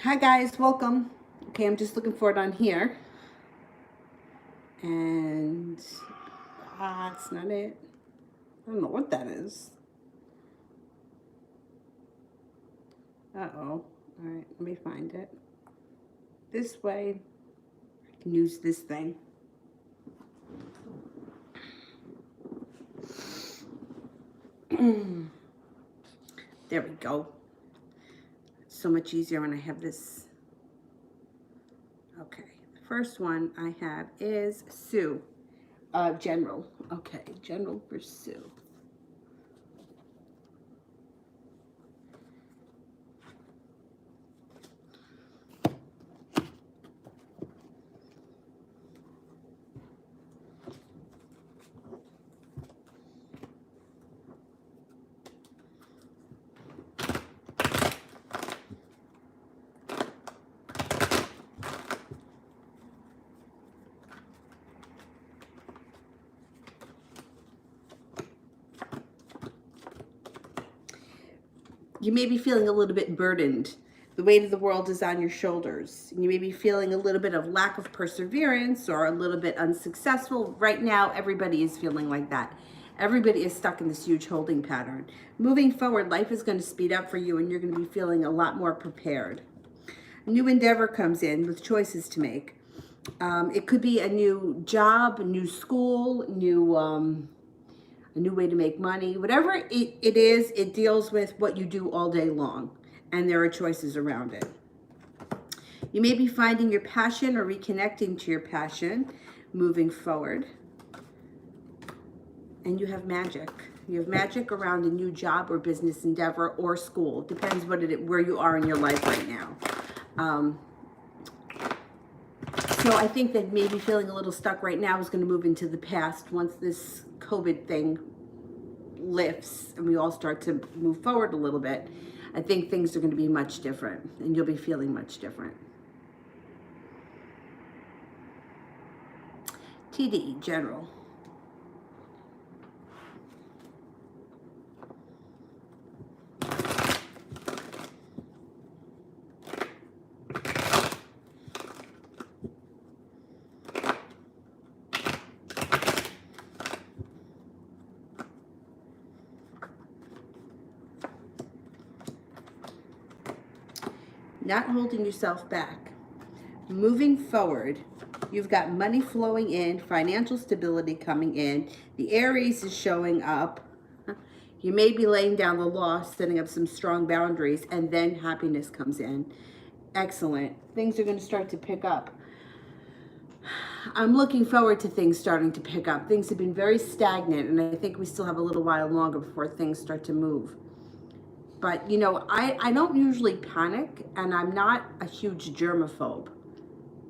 Hi guys, welcome. Okay, I'm just looking for it on here. And it's not it. I don't know what that is. Uh-oh. Alright, let me find it. This way I can use this thing. There we go. It's so much easier when I have this. Okay, the first one I have is Sue. General. Okay, General for Sue. You may be feeling a little bit burdened. The weight of the world is on your shoulders. You may be feeling a little bit of lack of perseverance or a little bit unsuccessful. Right now, everybody is feeling like that. Everybody is stuck in this huge holding pattern. Moving forward, life is going to speed up for you and you're going to be feeling a lot more prepared. A new endeavor comes in with choices to make. It could be a new job, a new school, a new way to make money, whatever it is, it deals with what you do all day long, and there are choices around it. You may be finding your passion or reconnecting to your passion moving forward. And you have magic. You have magic around a new job or business endeavor or school. Depends where you are in your life right now. So I think that maybe feeling a little stuck right now is going to move into the past once this COVID thing lifts and we all start to move forward a little bit. I think things are going to be much different and you'll be feeling much different. TD, General. Not holding yourself back. Moving forward, you've got money flowing in, financial stability coming in. The Aries is showing up. You may be laying down the law, setting up some strong boundaries, and then happiness comes in. Excellent. Things are going to start to pick up. I'm looking forward to things starting to pick up. Things have been very stagnant, and I think we still have a little while longer before things start to move. But, you know, I don't usually panic, and I'm not a huge germaphobe.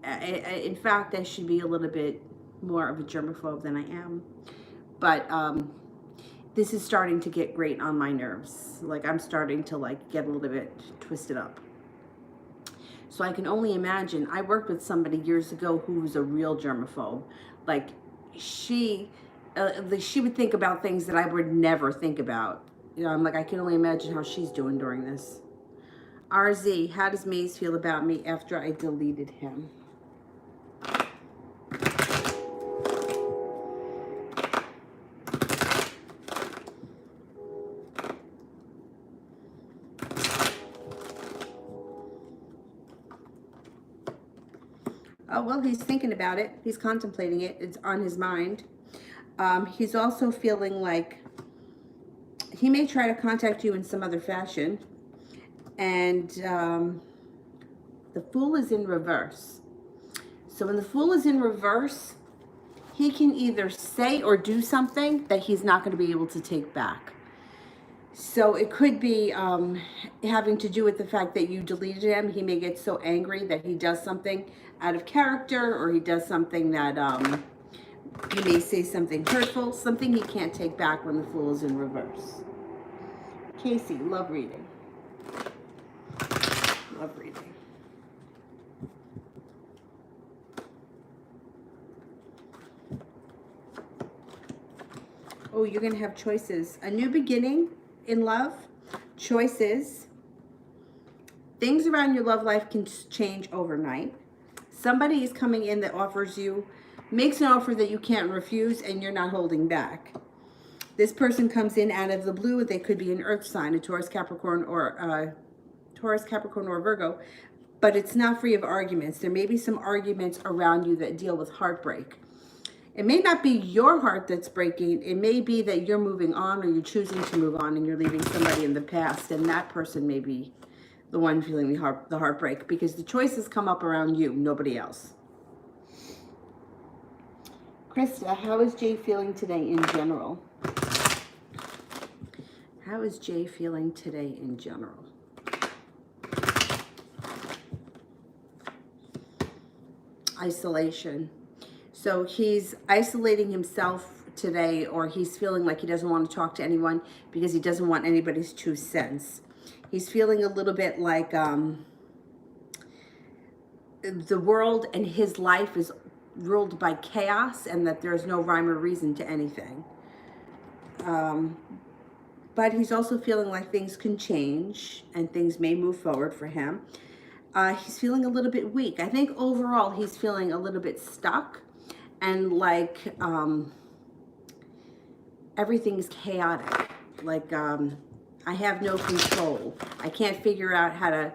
In fact, I should be a little bit more of a germaphobe than I am. But this is starting to get great on my nerves. Like, I'm starting to, like, get a little bit twisted up. So I can only imagine. I worked with somebody years ago who was a real germaphobe. Like, she would think about things that I would never think about. You know, I'm like, I can only imagine how she's doing during this. RZ, how does Maze feel about me after I deleted him? Oh, well, he's thinking about it. He's contemplating it. It's on his mind. He's also feeling like he may try to contact you in some other fashion. And the Fool is in reverse. So when the Fool is in reverse, he can either say or do something that he's not going to be able to take back. So it could be having to do with the fact that you deleted him. He may get so angry that he does something out of character, or he does something that he may say something hurtful, something he can't take back when the Fool is in reverse. Casey, love reading. Love reading. Oh, you're going to have choices. A new beginning in love, choices, Things around your love life can change overnight. Somebody is coming in that offers you, makes an offer that you can't refuse, and you're not holding back. This person comes in out of the blue. They could be an earth sign, a Taurus, Capricorn, or Virgo, but it's not free of arguments. There may be some arguments around you that deal with heartbreak. It may not be your heart that's breaking. It may be that you're moving on, or you're choosing to move on, and you're leaving somebody in the past, and that person may be the one feeling the heartbreak, because the choices come up around you, nobody else. Krista, how is Jay feeling today in general? How is Jay feeling today in general? Isolation. So he's isolating himself today, or he's feeling like he doesn't want to talk to anyone because he doesn't want anybody's 2 cents. He's feeling a little bit like the world and his life is ruled by chaos, and that there's no rhyme or reason to anything. But he's also feeling like things can change and things may move forward for him. He's feeling a little bit weak. I think overall he's feeling a little bit stuck, and like everything's chaotic. Like I have no control. I can't figure out how to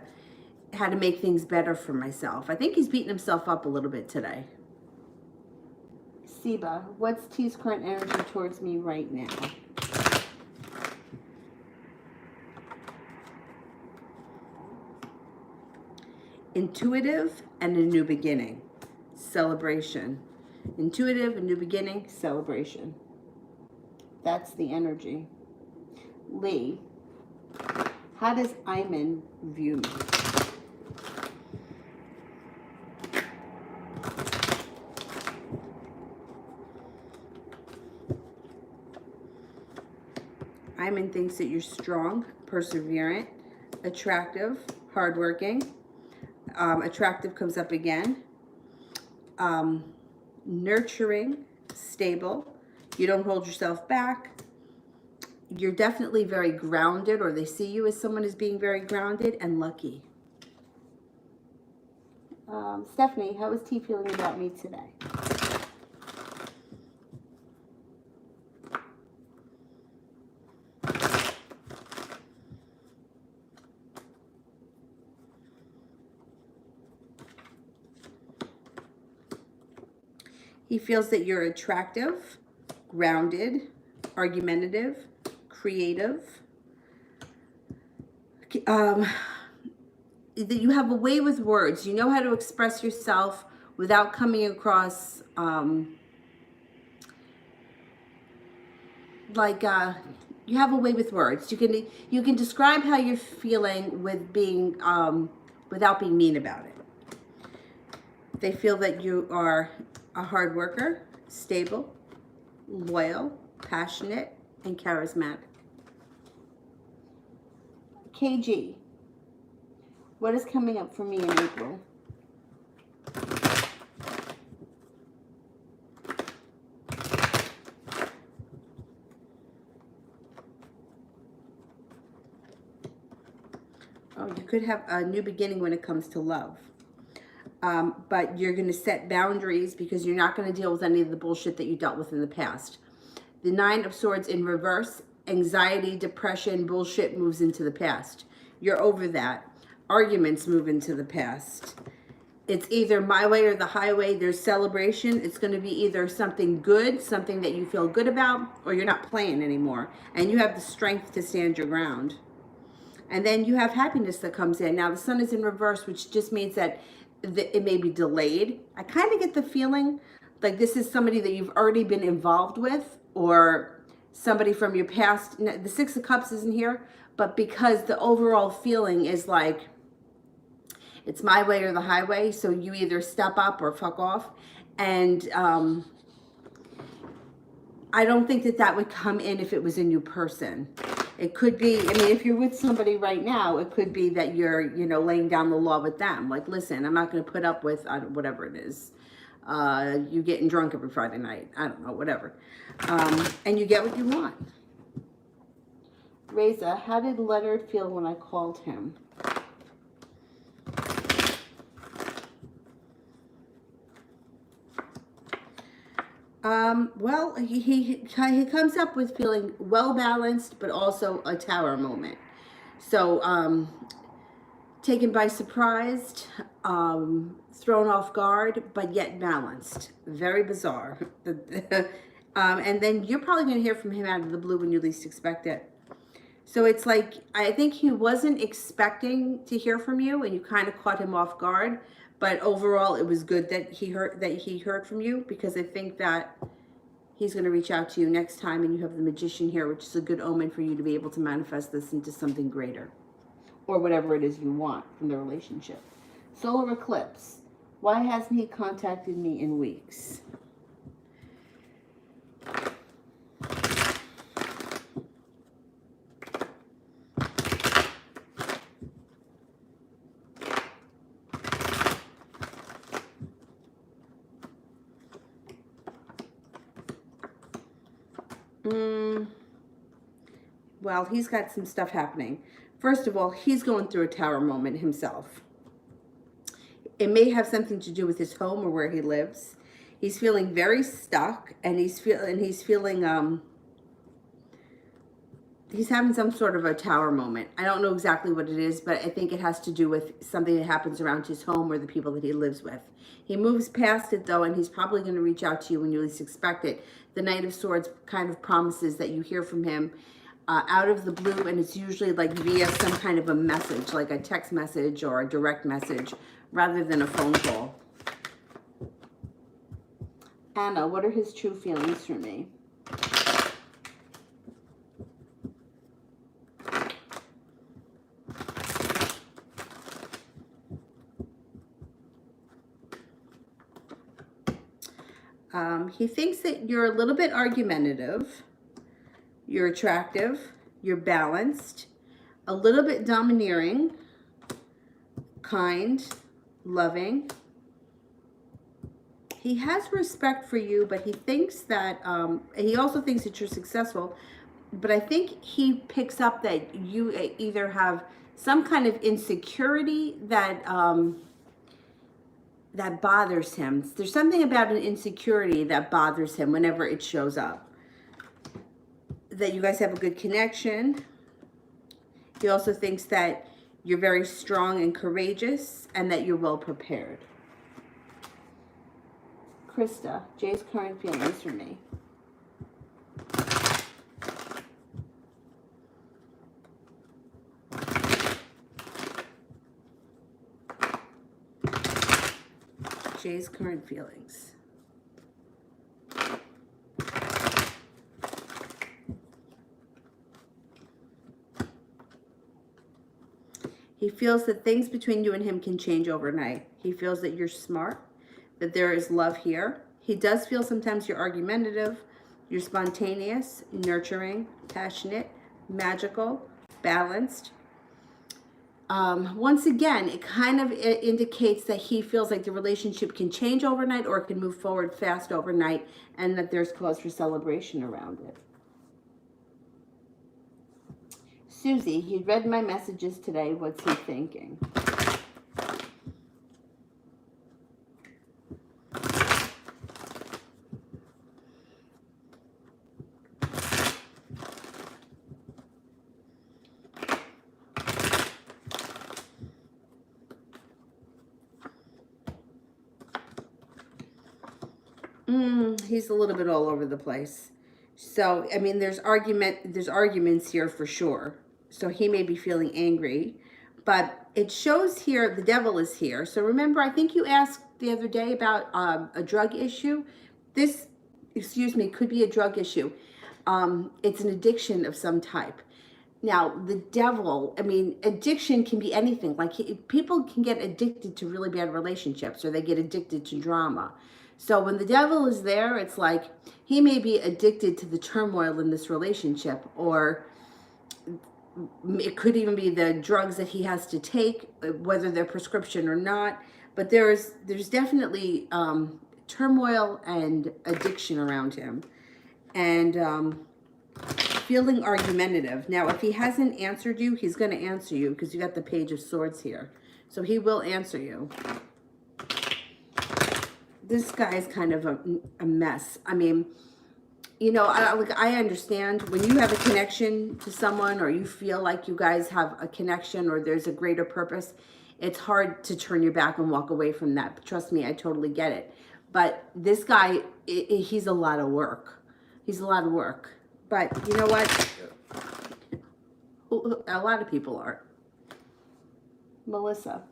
make things better for myself. I think he's beating himself up a little bit today. Seba, what's T's current energy towards me right now? Intuitive and a new beginning. Celebration. Intuitive, a new beginning, celebration. That's the energy. Lee, how does Iman view me? Iman thinks that you're strong, perseverant, attractive, hardworking. Attractive comes up again. Nurturing, stable. You don't hold yourself back. You're definitely very grounded, or they see you as someone as being very grounded and lucky. Stephanie, how is T feeling about me today? He feels that you're attractive, grounded, argumentative, creative. That you have a way with words. You know how to express yourself without coming across you have a way with words. You can describe how you're feeling with being without being mean about it. They feel that you are a hard worker, stable, loyal, passionate, and charismatic. KG, what is coming up for me in April? Oh, you could have a new beginning when it comes to love. But you're going to set boundaries because you're not going to deal with any of the bullshit that you dealt with in the past. The 9 of Swords in reverse, anxiety, depression, bullshit moves into the past. You're over that. Arguments move into the past. It's either my way or the highway. There's celebration. It's going to be either something good, something that you feel good about, or you're not playing anymore. And you have the strength to stand your ground. And then you have happiness that comes in. Now the Sun is in reverse, which just means that it may be delayed. I kind of get the feeling like this is somebody that you've already been involved with, or somebody from your past. The 6 of Cups isn't here, but because the overall feeling is like it's my way or the highway, so you either step up or fuck off. And I don't think that would come in if it was a new person. It could be, I mean, if you're with somebody right now, it could be that you're, laying down the law with them. Like, listen, I'm not going to put up with whatever it is. You getting drunk every Friday night. I don't know, whatever. And you get what you want. Reza, how did Leonard feel when I called him? Well, he comes up with feeling well balanced, but also a tower moment. So, taken by surprise, thrown off guard, but yet balanced. Very bizarre. And then you're probably going to hear from him out of the blue when you least expect it. So it's like, I think he wasn't expecting to hear from you, and you kind of caught him off guard. But overall, it was good that he heard from you, because I think that he's going to reach out to you next time, and you have the Magician here, which is a good omen for you to be able to manifest this into something greater, or whatever it is you want from the relationship. Solar eclipse. Why hasn't he contacted me in weeks? Well, he's got some stuff happening. First of all, he's going through a tower moment himself. It may have something to do with his home or where he lives. He's feeling very stuck, and he's having some sort of a tower moment. I don't know exactly what it is, but I think it has to do with something that happens around his home or the people that he lives with. He moves past it, though, and he's probably going to reach out to you when you least expect it. The Knight of Swords kind of promises that you hear from him out of the blue, and it's usually like via some kind of a message, like a text message or a direct message, rather than a phone call. Anna, what are his true feelings for me? He thinks that you're a little bit argumentative, you're attractive, you're balanced, a little bit domineering, kind, loving. He has respect for you, but he thinks that, he also thinks that you're successful, but I think he picks up that you either have some kind of insecurity that, that bothers him. There's something about an insecurity that bothers him whenever it shows up. That you guys have a good connection. He also thinks that you're very strong and courageous, and that you're well prepared. Krista, Jay's current feelings for me. Jay's current feelings. He feels that things between you and him can change overnight. He feels that you're smart, that there is love here. He does feel sometimes you're argumentative, you're spontaneous, nurturing, passionate, magical, balanced. Once again, it kind of indicates that he feels like the relationship can change overnight, or it can move forward fast overnight, and that there's cause for celebration around it. Susie, he read my messages today. What's he thinking? He's a little bit all over the place. So, I mean, there's arguments here for sure. So he may be feeling angry, but it shows here the devil is here. So remember, I think you asked the other day about a drug issue. This, could be a drug issue. It's an addiction of some type. Now, the devil, I mean, addiction can be anything. Like, people can get addicted to really bad relationships, or they get addicted to drama. So when the devil is there, it's like he may be addicted to the turmoil in this relationship, or it could even be the drugs that he has to take, whether they're prescription or not. But there's definitely turmoil and addiction around him, and feeling argumentative. Now, if he hasn't answered you, he's going to answer you, because you got the Page of Swords here. So he will answer you. this guy is kind of a mess. I mean, you know, I understand when you have a connection to someone, or you feel like you guys have a connection, or there's a greater purpose, it's hard to turn your back and walk away from that. But trust me, I totally get it. But this guy, he's a lot of work. He's a lot of work. But you know what? A lot of people are. Melissa,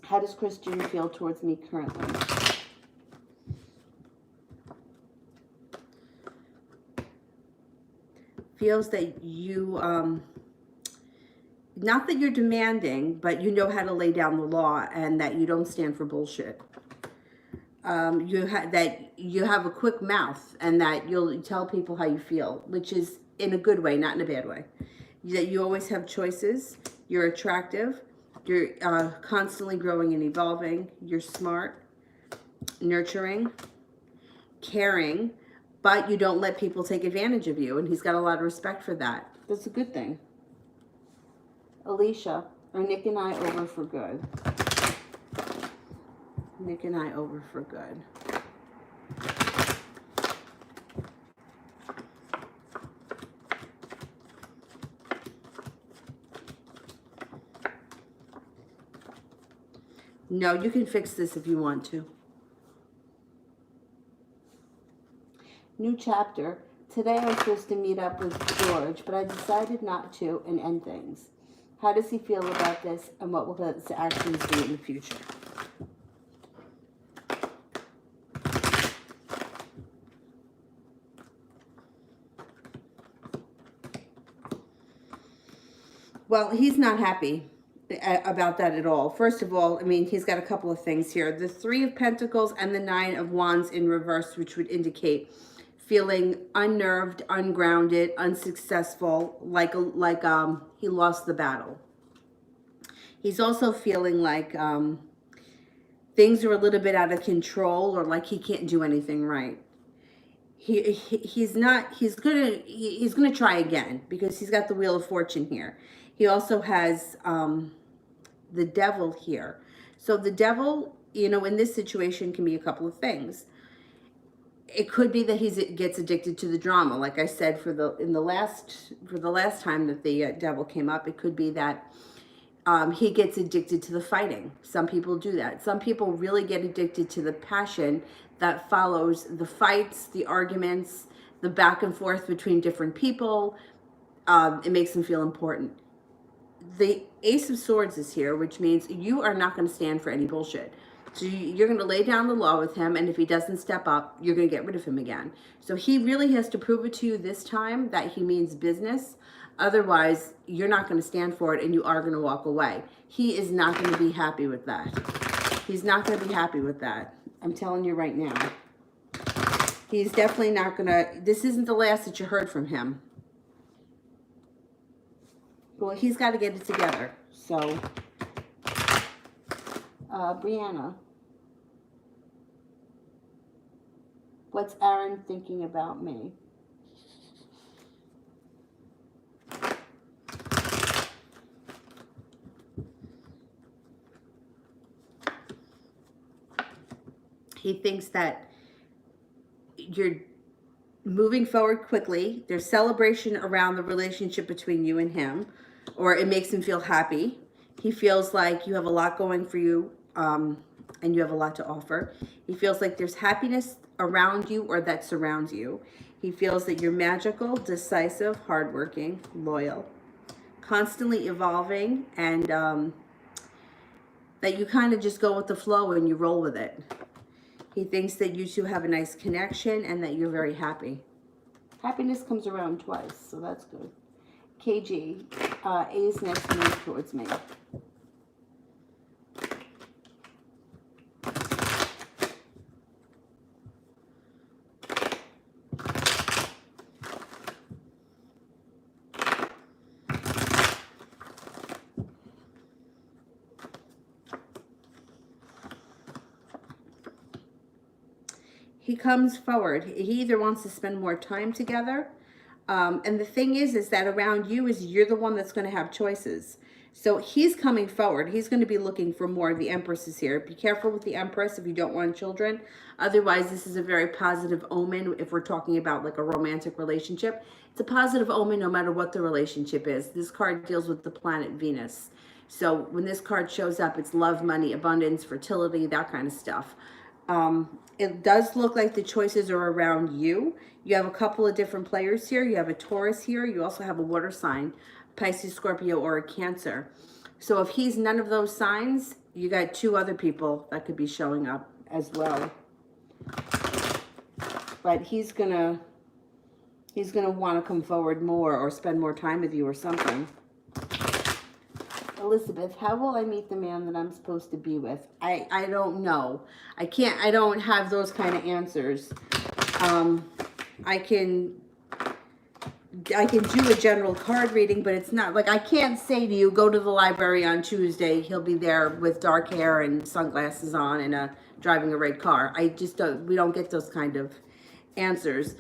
how does Christian feel towards me currently? Feels that you, not that you're demanding, but you know how to lay down the law, and that you don't stand for bullshit. That you have a quick mouth, and that you'll tell people how you feel, which is in a good way, not in a bad way. That you always have choices. You're attractive. You're constantly growing and evolving. You're smart, nurturing, caring, but you don't let people take advantage of you, and he's got a lot of respect for that. That's a good thing. Alicia, are Nick and I over for good? Nick and I over for good. No, you can fix this if you want to. New chapter. Today I was supposed to meet up with George, but I decided not to and end things. How does he feel about this, and what will his actions be in the future? Well, he's not happy about that at all. First of all, I mean, he's got a couple of things here. The Three of Pentacles and the Nine of Wands in reverse, which would indicate feeling unnerved, ungrounded, unsuccessful, like he lost the battle. He's also feeling like things are a little bit out of control, or like he can't do anything right. He's gonna try again, because he's got the Wheel of Fortune here. He also has the Devil here. So the Devil, you know, in this situation can be a couple of things. It could be that he gets addicted to the drama, like I said for the last time that the Devil came up. It could be that he gets addicted to the fighting. Some people do that. Some people really get addicted to the passion that follows the fights, the arguments, the back and forth between different people. It makes them feel important. The Ace of Swords is here, which means you are not going to stand for any bullshit. So you're going to lay down the law with him, and if he doesn't step up, you're going to get rid of him again. So he really has to prove it to you this time that he means business. Otherwise, you're not going to stand for it, and you are going to walk away. He is not going to be happy with that. He's not going to be happy with that. I'm telling you right now. He's definitely not going to... This isn't the last that you heard from him. Well, he's got to get it together. So, Brianna, what's Aaron thinking about me? He thinks that you're moving forward quickly. There's celebration around the relationship between you and him, or it makes him feel happy. He feels like you have a lot going for you, and you have a lot to offer. He feels like there's happiness around you or that surrounds you. He feels that you're magical, decisive, hardworking, loyal, constantly evolving, and that you kind of just go with the flow and you roll with it. He thinks that you two have a nice connection and that you're very happy. Happiness comes around twice, so that's good. KG, A's next move towards me. He comes forward. He either wants to spend more time together, and the thing is that around you is you're the one that's going to have choices. So he's coming forward. He's going to be looking for more. The Empress is here. Be careful with the Empress if you don't want children. Otherwise, this is a very positive omen if we're talking about like a romantic relationship. It's a positive omen no matter what the relationship is. This card deals with the planet Venus. So when this card shows up, it's love, money, abundance, fertility, that kind of stuff. It does look like the choices are around you. You have a couple of different players here. You have a Taurus here. You also have a water sign, Pisces, Scorpio, or a Cancer. So if he's none of those signs, you got two other people that could be showing up as well. But he's gonna want to come forward more or spend more time with you or something. Elizabeth, how will I meet the man that I'm supposed to be with? I don't know. I don't have those kind of answers. I can do a general card reading, but it's not like I can't say to you, go to the library on Tuesday. He'll be there with dark hair and sunglasses on and driving a red car. I just don't, we don't get those kind of answers.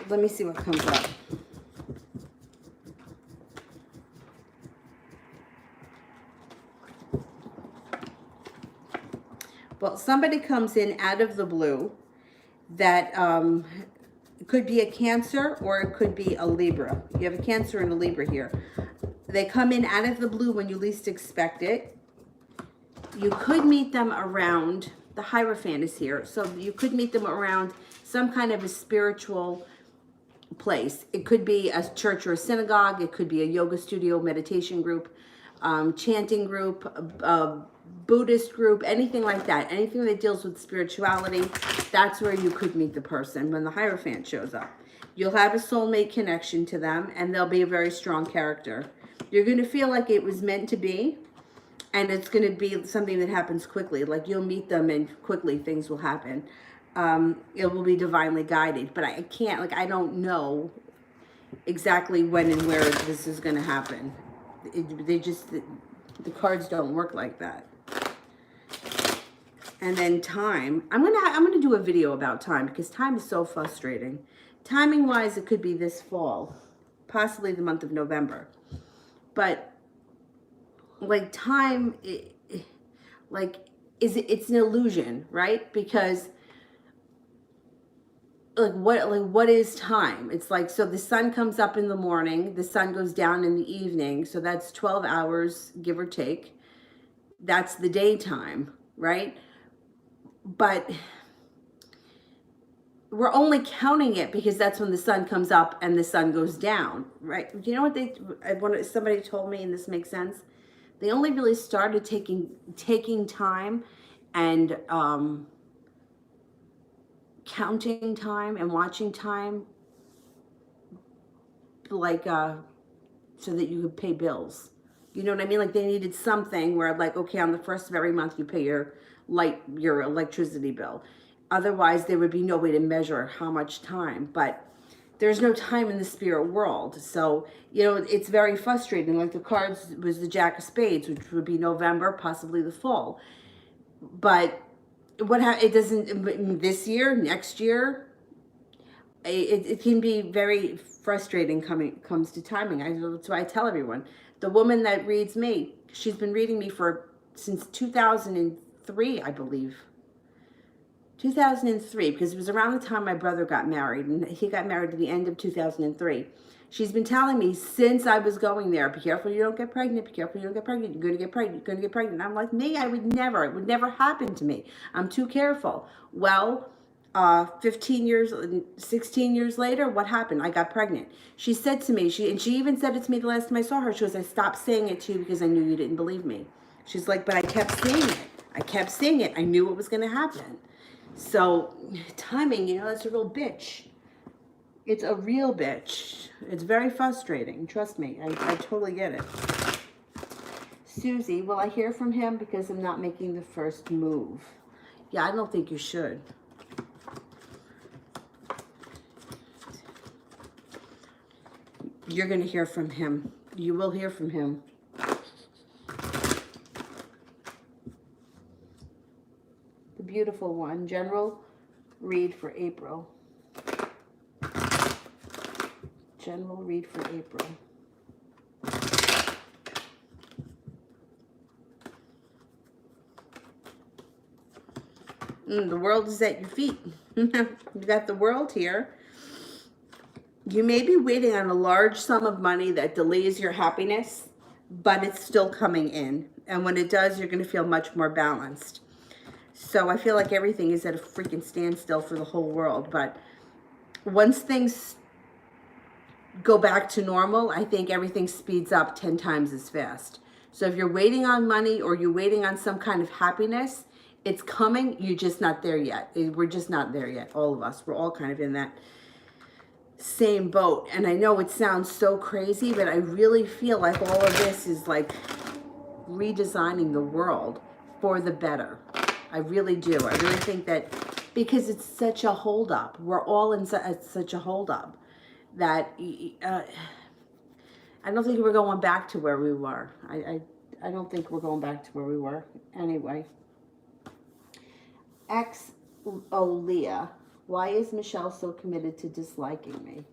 Let me see what comes up. Well, somebody comes in out of the blue that could be a Cancer or it could be a Libra. You have a Cancer and a Libra here. They come in out of the blue when you least expect it. You could meet them around, the Hierophant is here, so you could meet them around some kind of a spiritual place. It could be a church or a synagogue. It could be a yoga studio, meditation group, chanting group, Buddhist group, anything like that. Anything that deals with spirituality, that's where you could meet the person when the Hierophant shows up. You'll have a soulmate connection to them, and they'll be a very strong character. You're going to feel like it was meant to be, and it's going to be something that happens quickly. Like you'll meet them and quickly things will happen. It will be divinely guided, but I can't, like, I don't know exactly when and where this is going to happen. The cards don't work like that. And then time, I'm gonna do a video about time because time is so frustrating. Timing wise, it could be this fall, possibly the month of November, but like time, it's an illusion, right? Because what is time? It's like, so the sun comes up in the morning, the sun goes down in the evening, so that's 12 hours, give or take. That's the daytime, right? But we're only counting it because that's when the sun comes up and the sun goes down, right? You know what somebody told me, and this makes sense? They only really started taking time and counting time and watching time, like so that you could pay bills. You know what I mean? Like they needed something where, like, okay, on the first of every month you pay your electricity bill. Otherwise there would be no way to measure how much time. But there's no time in the spirit world, so you know it's very frustrating. Like the cards was the Jack of Spades, which would be November, possibly the fall. But it doesn't, this year, next year, it can be very frustrating comes to timing. That's why I tell everyone, the woman that reads me, she's been reading me since 2003, I believe. 2003, because it was around the time my brother got married, and he got married at the end of 2003. She's been telling me since I was going there, be careful you don't get pregnant, be careful you don't get pregnant, you're going to get pregnant, you're going to get pregnant. And I'm like, me, it would never happen to me. I'm too careful. Well, 16 years later, what happened? I got pregnant. She said to me, she even said it to me the last time I saw her, she goes, I stopped saying it to you because I knew you didn't believe me. She's like, but I kept saying it. I kept saying it. I knew it was going to happen. So timing, that's a real bitch. It's a real bitch. It's very frustrating. Trust me. I totally get it. Susie, will I hear from him because I'm not making the first move? Yeah, I don't think you should. You're going to hear from him. You will hear from him. The beautiful one. General read for April. general read for April. The world is at your feet. You got the world here. You may be waiting on a large sum of money that delays your happiness, but it's still coming in. And when it does, you're going to feel much more balanced. So I feel like everything is at a freaking standstill for the whole world. But once things go back to normal, I think everything speeds up 10 times as fast. So if you're waiting on money or you're waiting on some kind of happiness, it's coming. You're just not there yet. We're just not there yet. All of us. We're all kind of in that same boat. And I know it sounds so crazy, but I really feel like all of this is like redesigning the world for the better. I really do. I really think that because it's such a holdup. We're all in such a holdup that I don't think we're going back to where we were. I don't think we're going back to where we were. Anyway. Leah. Why is Michelle so committed to disliking me?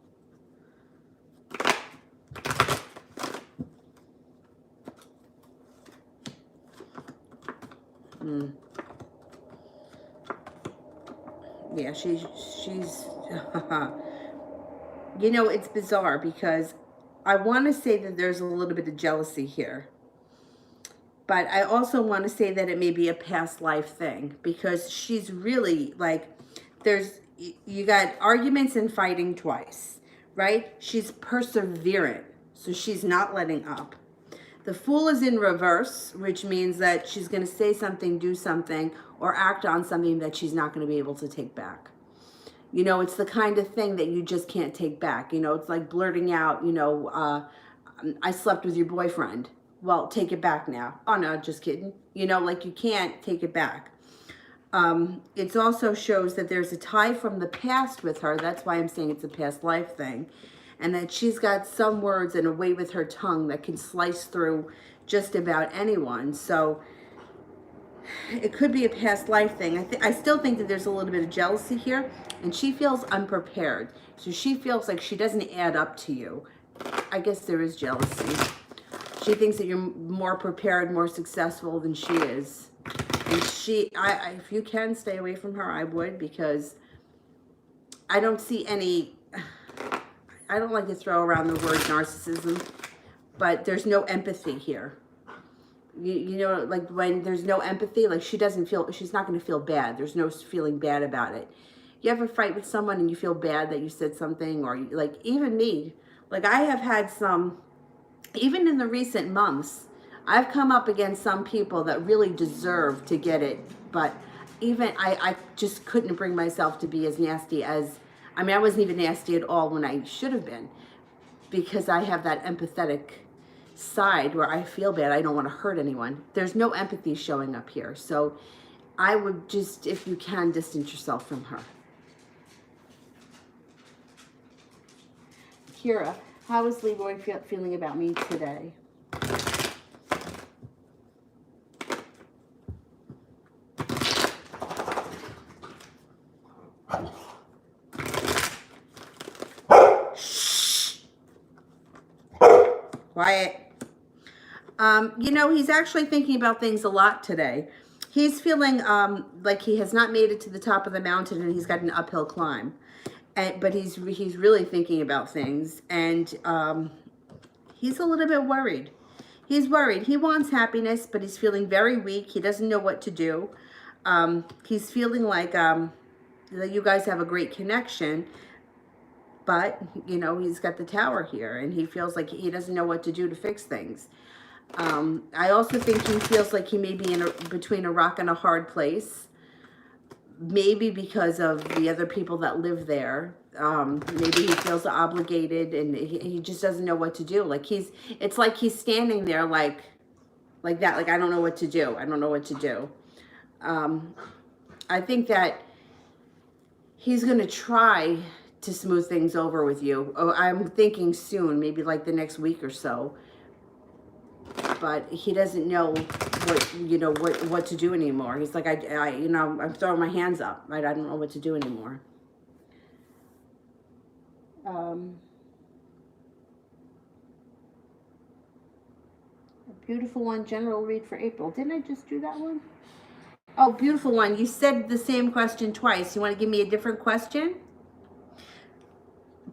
Yeah, she's you know, it's bizarre because I want to say that there's a little bit of jealousy here. But I also want to say that it may be a past life thing because she's really like, you got arguments and fighting twice, right? She's perseverant, so she's not letting up. The Fool is in reverse, which means that she's going to say something, do something, or act on something that she's not going to be able to take back. You know, it's the kind of thing that you just can't take back. You know, it's like blurting out, you know, I slept with your boyfriend. Well, take it back now. Oh, no, just kidding. You know, like you can't take it back. It also shows that there's a tie from the past with her. That's why I'm saying it's a past life thing. And that she's got some words and a way with her tongue that can slice through just about anyone. So it could be a past life thing. I still think that there's a little bit of jealousy here. And she feels unprepared. So she feels like she doesn't add up to you. I guess there is jealousy. She thinks that you're more prepared, more successful than she is. And if you can stay away from her, I would, because I don't see any, I don't like to throw around the word narcissism, but there's no empathy here. You know, like when there's no empathy, like she's not going to feel bad. There's no feeling bad about it. You ever fight with someone and you feel bad that you said something, or like even me, like I have had some, even in the recent months, I've come up against some people that really deserve to get it. But even I just couldn't bring myself to be as nasty as, I mean, I wasn't even nasty at all when I should have been, because I have that empathetic side where I feel bad. I don't want to hurt anyone. There's no empathy showing up here. So I would just, if you can, distance yourself from her. Kira, how is Leroy feeling about me today? Shh. Quiet. You know, he's actually thinking about things a lot today. He's feeling like he has not made it to the top of the mountain and he's got an uphill climb. But he's really thinking about things, and he's a little bit worried. He's worried. He wants happiness, but he's feeling very weak. He doesn't know what to do. He's feeling like that you guys have a great connection, but, you know, he's got the tower here, and he feels like he doesn't know what to do to fix things. I also think he feels like he may be between a rock and a hard place. Maybe because of the other people that live there. Maybe he feels obligated and he just doesn't know what to do. Like it's like he's standing there like that. Like, I don't know what to do. I don't know what to do. I think that he's going to try to smooth things over with you. Oh, I'm thinking soon, maybe like the next week or so. But he doesn't know what to do anymore. He's like, I'm throwing my hands up. Right? I don't know what to do anymore. Beautiful one, general read for April. Didn't I just do that one? Oh, beautiful one. You said the same question twice. You want to give me a different question?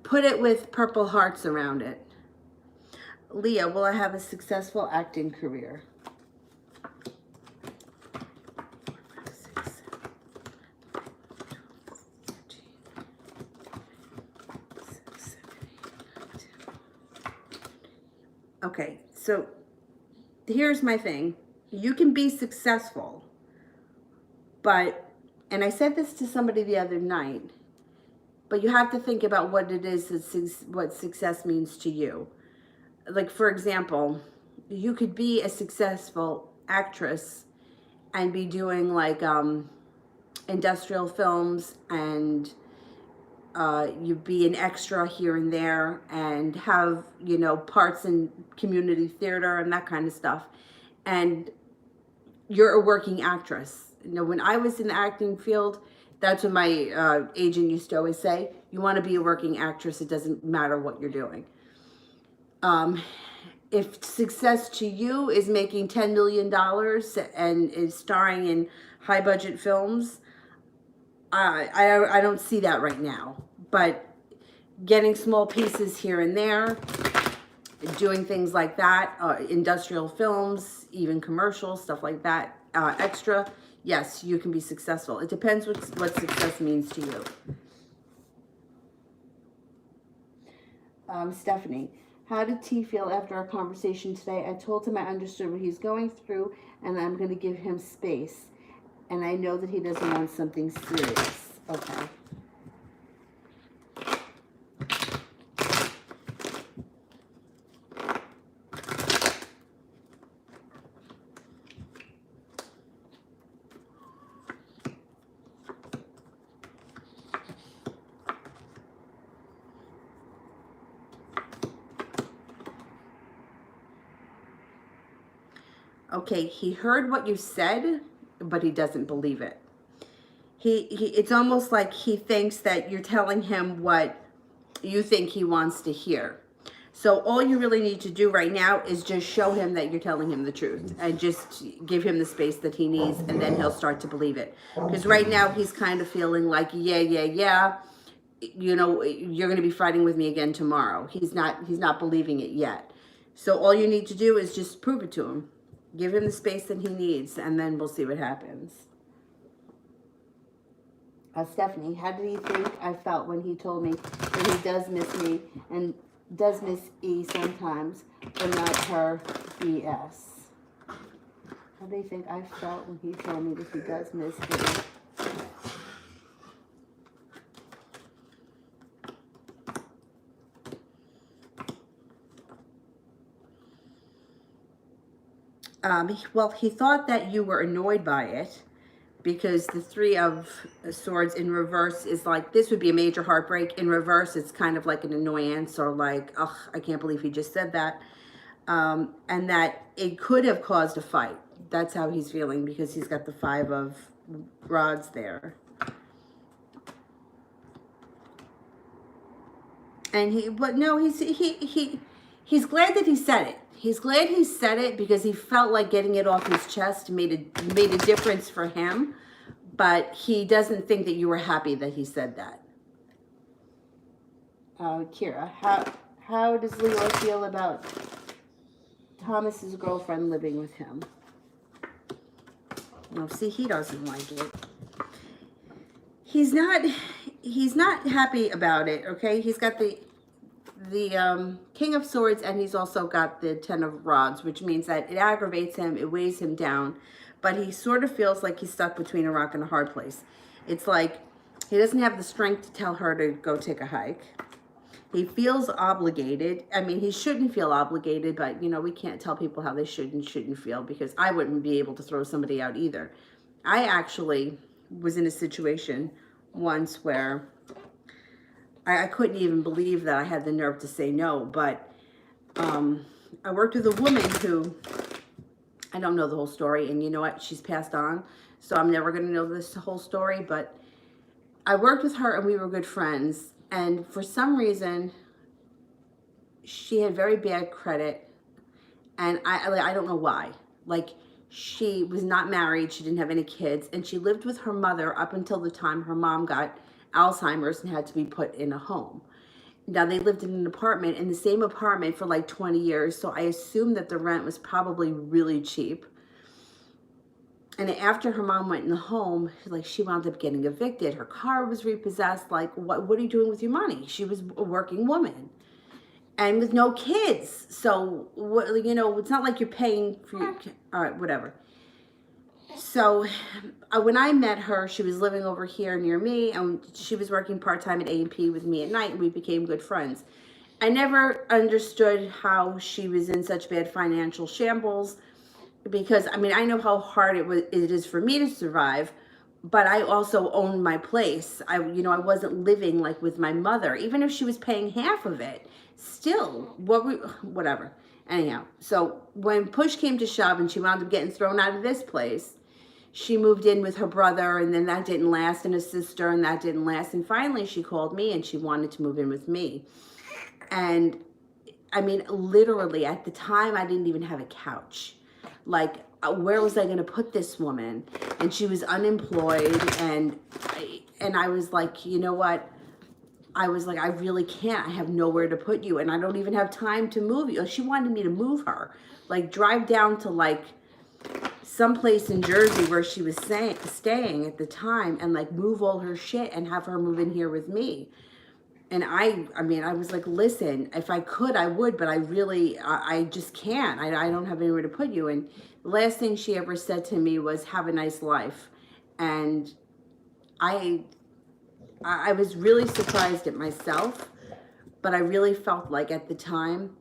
Put it with purple hearts around it. Leah, will I have a successful acting career? Okay, so here's my thing. You can be successful, but, and I said this to somebody the other night, but you have to think about what it is, what success means to you. Like, for example, you could be a successful actress and be doing like industrial films, and you be an extra here and there, and have, you know, parts in community theater and that kind of stuff. And you're a working actress. You know, when I was in the acting field, that's what my agent used to always say. You want to be a working actress. It doesn't matter what you're doing. If success to you is making $10 million and is starring in high budget films, I don't see that right now. But getting small pieces here and there, doing things like that, industrial films, even commercials, stuff like that, extra, yes, you can be successful. It depends what success means to you. Stephanie, how did T feel after our conversation today? I told him I understood what he's going through, and I'm going to give him space. And I know that he doesn't want something serious. Okay. Okay, he heard what you said, but he doesn't believe it. It's almost like he thinks that you're telling him what you think he wants to hear. So all you really need to do right now is just show him that you're telling him the truth, and just give him the space that he needs, and then he'll start to believe it. Because right now he's kind of feeling like, yeah, you know, you're going to be fighting with me again tomorrow. He's not believing it yet. So all you need to do is just prove it to him. Give him the space that he needs, and then we'll see what happens. Stephanie, how did he think I felt when he told me that he does miss me and does miss E sometimes, but not her BS? How do you think I felt when he told me that he does miss me? Well, he thought that you were annoyed by it, because the Three of Swords in reverse is like, this would be a major heartbreak. In reverse, it's kind of like an annoyance, or like, ugh, I can't believe he just said that. And that it could have caused a fight. That's how he's feeling, because he's got the Five of Rods there. And he's glad that he said it. He's glad he said it, because he felt like getting it off his chest made a difference for him. But he doesn't think that you were happy that he said that. Kira, how does Leo feel about Thomas's girlfriend living with him? No, see, he doesn't like it. He's not happy about it, okay? He's got the King of Swords, and he's also got the Ten of Rods, which means that it aggravates him, it weighs him down, but he sort of feels like he's stuck between a rock and a hard place. It's like he doesn't have the strength to tell her to go take a hike. He feels obligated. I mean, he shouldn't feel obligated, but, you know, we can't tell people how they should and shouldn't feel, because I wouldn't be able to throw somebody out either. I actually was in a situation once where I couldn't even believe that I had the nerve to say no, but I worked with a woman who, I don't know the whole story, and you know what, she's passed on, so I'm never going to know this whole story, but I worked with her and we were good friends, and for some reason, she had very bad credit, And I don't know why. Like, she was not married, she didn't have any kids, and she lived with her mother up until the time her mom got Alzheimer's and had to be put in a home. Now, they lived in an apartment, in the same apartment for like 20 years, so I assume that the rent was probably really cheap. And after her mom went in the home, like, she wound up getting evicted. Her car was repossessed. Like, what are you doing with your money? She was a working woman and with no kids. So, you know, it's not like you're paying for your, all right, whatever. So when I met her, she was living over here near me, and she was working part-time at A&P with me at night, and we became good friends. I never understood how she was in such bad financial shambles, because, I mean, I know how hard it is for me to survive, but I also owned my place. I wasn't living like with my mother, even if she was paying half of it. Still, whatever. Anyhow, so when push came to shove and she wound up getting thrown out of this place, she moved in with her brother, and then that didn't last, and a sister, and that didn't last. And finally she called me and she wanted to move in with me. And I mean, literally at the time, I didn't even have a couch. Like, where was I going to put this woman? And she was unemployed, and I was like, you know what? I was like, I really can't. I have nowhere to put you, and I don't even have time to move you. She wanted me to move her, like drive down to like someplace in Jersey where she was staying at the time, and like move all her shit and have her move in here with me. And I mean, I was like, listen, if I could, I would, but I just can't. I don't have anywhere to put you. And the last thing she ever said to me was, have a nice life. And I was really surprised at myself, but I really felt like at the time,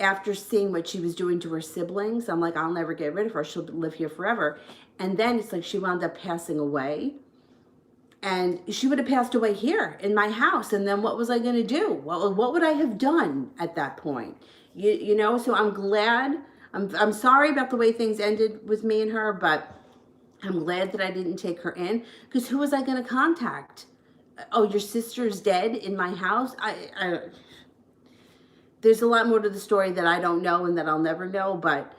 after seeing what she was doing to her siblings, I'm like, I'll never get rid of her. She'll live here forever. And then it's like she wound up passing away. And she would have passed away here in my house. And then what was I going to do? What would I have done at that point? You know, so I'm glad. I'm sorry about the way things ended with me and her, but I'm glad that I didn't take her in, because who was I going to contact? Oh, your sister's dead in my house? There's a lot more to the story that I don't know and that I'll never know, but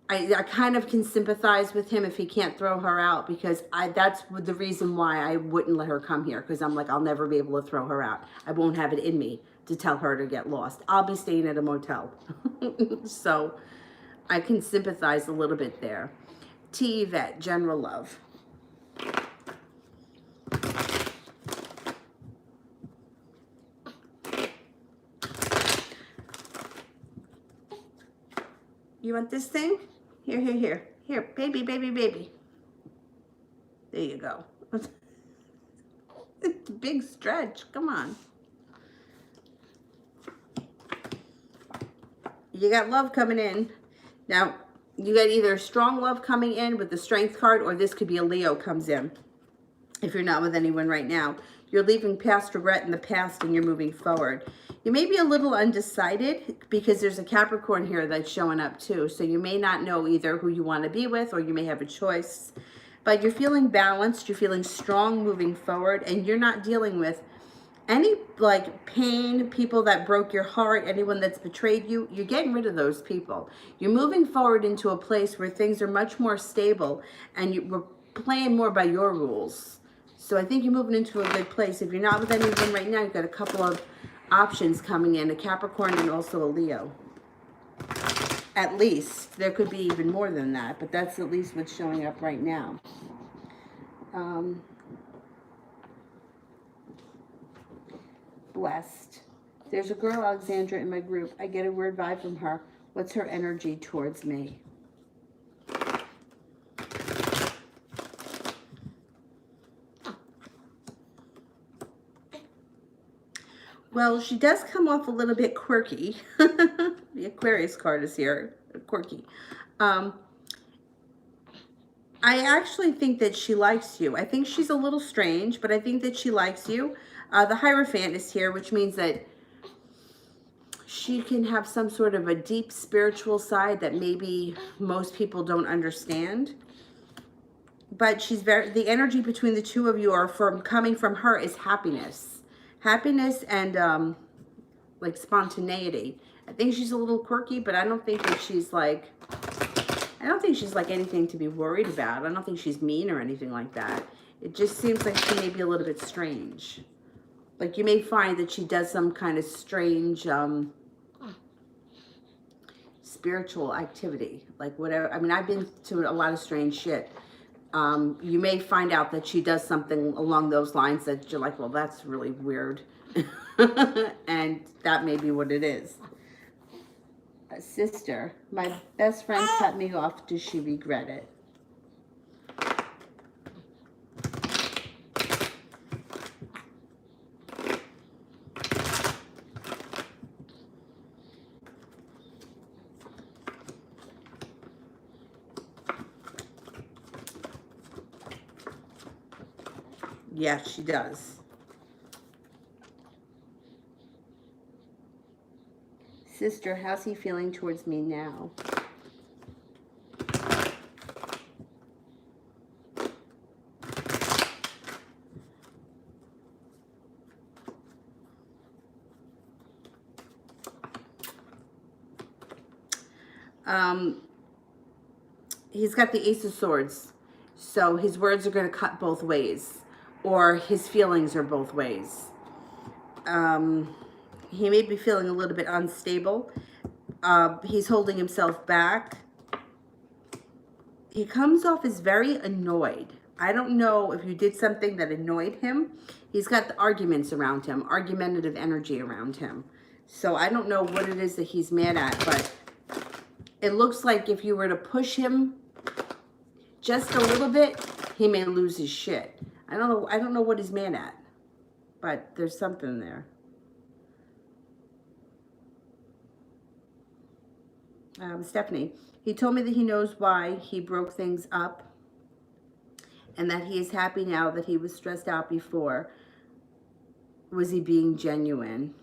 I kind of can sympathize with him if he can't throw her out, because that's the reason why I wouldn't let her come here, because I'm like, I'll never be able to throw her out. I won't have it in me to tell her to get lost. I'll be staying at a motel. So I can sympathize a little bit there. T. Yvette, general love. You want this thing? Here, baby. There you go. It's a big stretch, come on. You got love coming in. Now, you got either strong love coming in with the strength card, or this could be a Leo comes in. If you're not with anyone right now, you're leaving past regret in the past and you're moving forward. You may be a little undecided because there's a Capricorn here that's showing up too. So you may not know either who you want to be with, or you may have a choice. But you're feeling balanced, you're feeling strong moving forward, and you're not dealing with any like pain, people that broke your heart, anyone that's betrayed you. You're getting rid of those people. You're moving forward into a place where things are much more stable, and you're playing more by your rules. So I think you're moving into a good place. If you're not with anyone right now, you've got a couple of options coming in, a Capricorn and also a Leo. At least. There could be even more than that, but that's at least what's showing up right now. Blessed. There's a girl, Alexandra, in my group. I get a weird vibe from her. What's her energy towards me? Well, she does come off a little bit quirky. The Aquarius card is here, quirky. I actually think that she likes you. I think she's a little strange, but I think that she likes you. The Hierophant is here, which means that she can have some sort of a deep spiritual side that maybe most people don't understand. But she's the energy between the two of you are coming from her is happiness. Happiness and like spontaneity. I think she's a little quirky, but I don't think that she's like, anything to be worried about. I don't think she's mean or anything like that. It just seems like she may be a little bit strange. Like you may find that she does some kind of strange spiritual activity. Like whatever. I mean, I've been to a lot of strange shit. You may find out that she does something along those lines that you're like, well, that's really weird. And that may be what it is. Sister, my best friend cut me off. Does she regret it? Yes, she does. Sister, how's he feeling towards me now? He's got the Ace of Swords. So his words are going to cut both ways. Or his feelings are both ways. He may be feeling a little bit unstable. He's holding himself back. He comes off as very annoyed. I don't know if you did something that annoyed him. He's got the arguments around him, argumentative energy around him. So I don't know what it is that he's mad at, but it looks like if you were to push him just a little bit, he may lose his shit. I don't know what he's mad at, but there's something there. Stephanie, he told me that he knows why he broke things up and that he is happy now that he was stressed out before. Was he being genuine?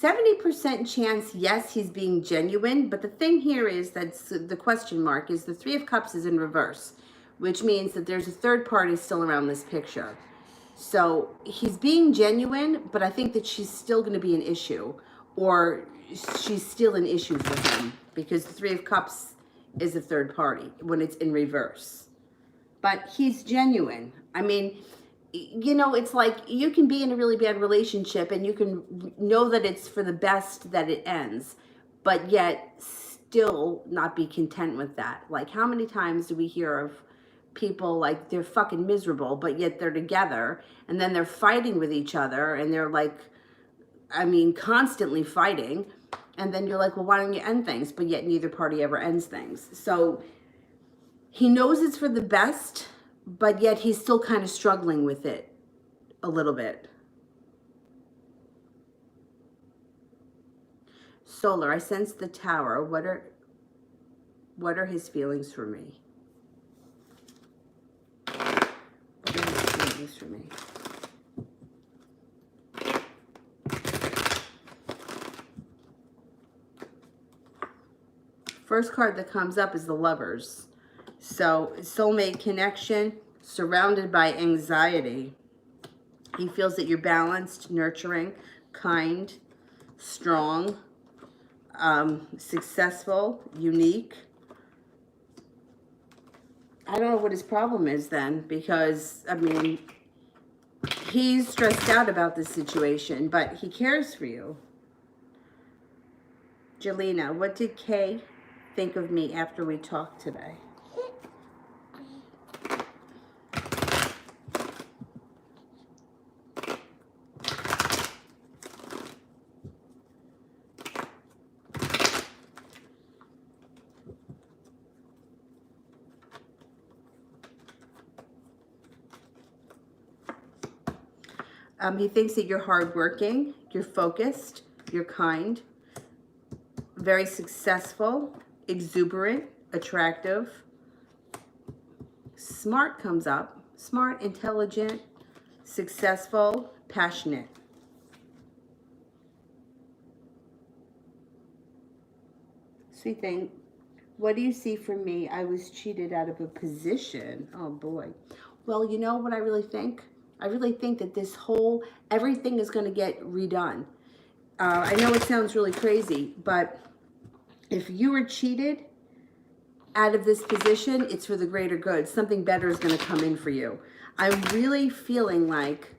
70% chance, yes, he's being genuine. But the thing here is that's the question mark is the Three of Cups is in reverse, which means that there's a third party still around this picture. So he's being genuine, but I think that she's still going to be an issue, or she's still an issue for him because the Three of Cups is a third party when it's in reverse. But he's genuine. I mean, you know, it's like you can be in a really bad relationship and you can know that it's for the best that it ends, but yet still not be content with that. Like, how many times do we hear of people like they're fucking miserable, but yet they're together and then they're fighting with each other and they're like, I mean, constantly fighting. And then you're like, well, why don't you end things? But yet neither party ever ends things. So he knows it's for the best, but yet he's still kind of struggling with it a little bit. Solar, I sense the Tower. What are his feelings for me? What are his feelings for me? First card that comes up is the Lovers. So, soulmate connection, surrounded by anxiety. He feels that you're balanced, nurturing, kind, strong, successful, unique. I don't know what his problem is then, because, I mean, he's stressed out about this situation, but he cares for you. Jelena, what did Kay think of me after we talked today? He thinks that you're hardworking, you're focused, you're kind, very successful, exuberant, attractive. Smart comes up. Smart, intelligent, successful, passionate. Sweet thing. What do you see for me? I was cheated out of a position. Oh boy. Well, you know what I really think? I really think that this whole, everything is going to get redone. I know it sounds really crazy, but if you were cheated out of this position, it's for the greater good. Something better is going to come in for you. I'm really feeling like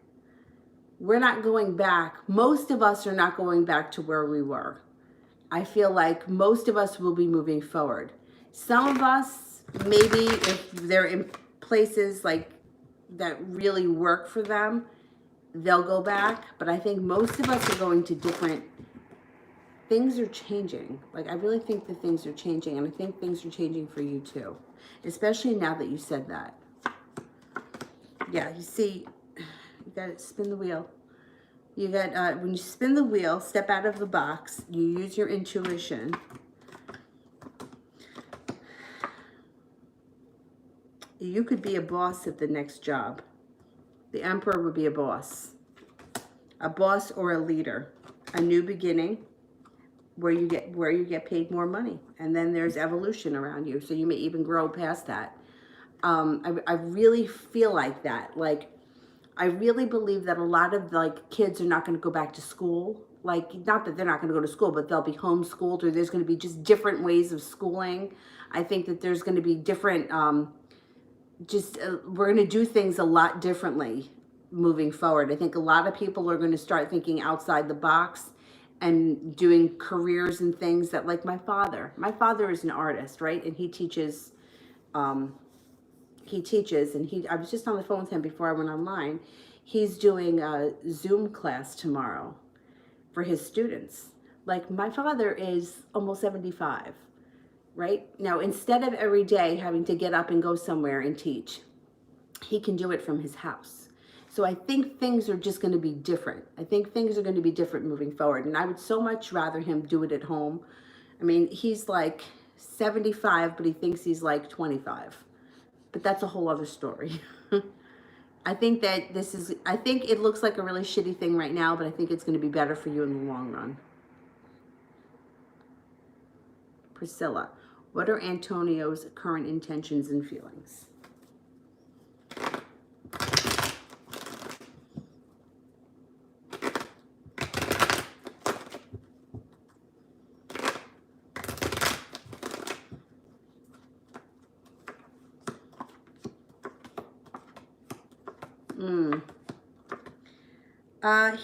we're not going back. Most of us are not going back to where we were. I feel like most of us will be moving forward. Some of us, maybe if they're in places like that really work for them, they'll go back. But I think most of us are going to different, things are changing. Like, I really think that things are changing, and I think things are changing for you too, especially now that you said that. Yeah, you see, you got to spin the wheel. You got, when you spin the wheel, step out of the box, you use your intuition. You could be a boss at the next job. The Emperor would be a boss or a leader, a new beginning where you get paid more money. And then there's evolution around you. So you may even grow past that. I really feel like that. Like, I really believe that a lot of like kids are not going to go back to school. Like, not that they're not going to go to school, but they'll be homeschooled, or there's going to be just different ways of schooling. I think that there's going to be different, we're going to do things a lot differently moving forward. I think a lot of people are going to start thinking outside the box and doing careers and things that, like my father is an artist, right? And he teaches, and I was just on the phone with him before I went online. He's doing a Zoom class tomorrow for his students. Like, my father is almost 75, right? Now, instead of every day having to get up and go somewhere and teach, he can do it from his house. So I think things are just going to be different. I think things are going to be different moving forward. And I would so much rather him do it at home. I mean, he's like 75, but he thinks he's like 25. But that's a whole other story. I think that I think it looks like a really shitty thing right now, but I think it's going to be better for you in the long run. Priscilla, what are Antonio's current intentions and feelings?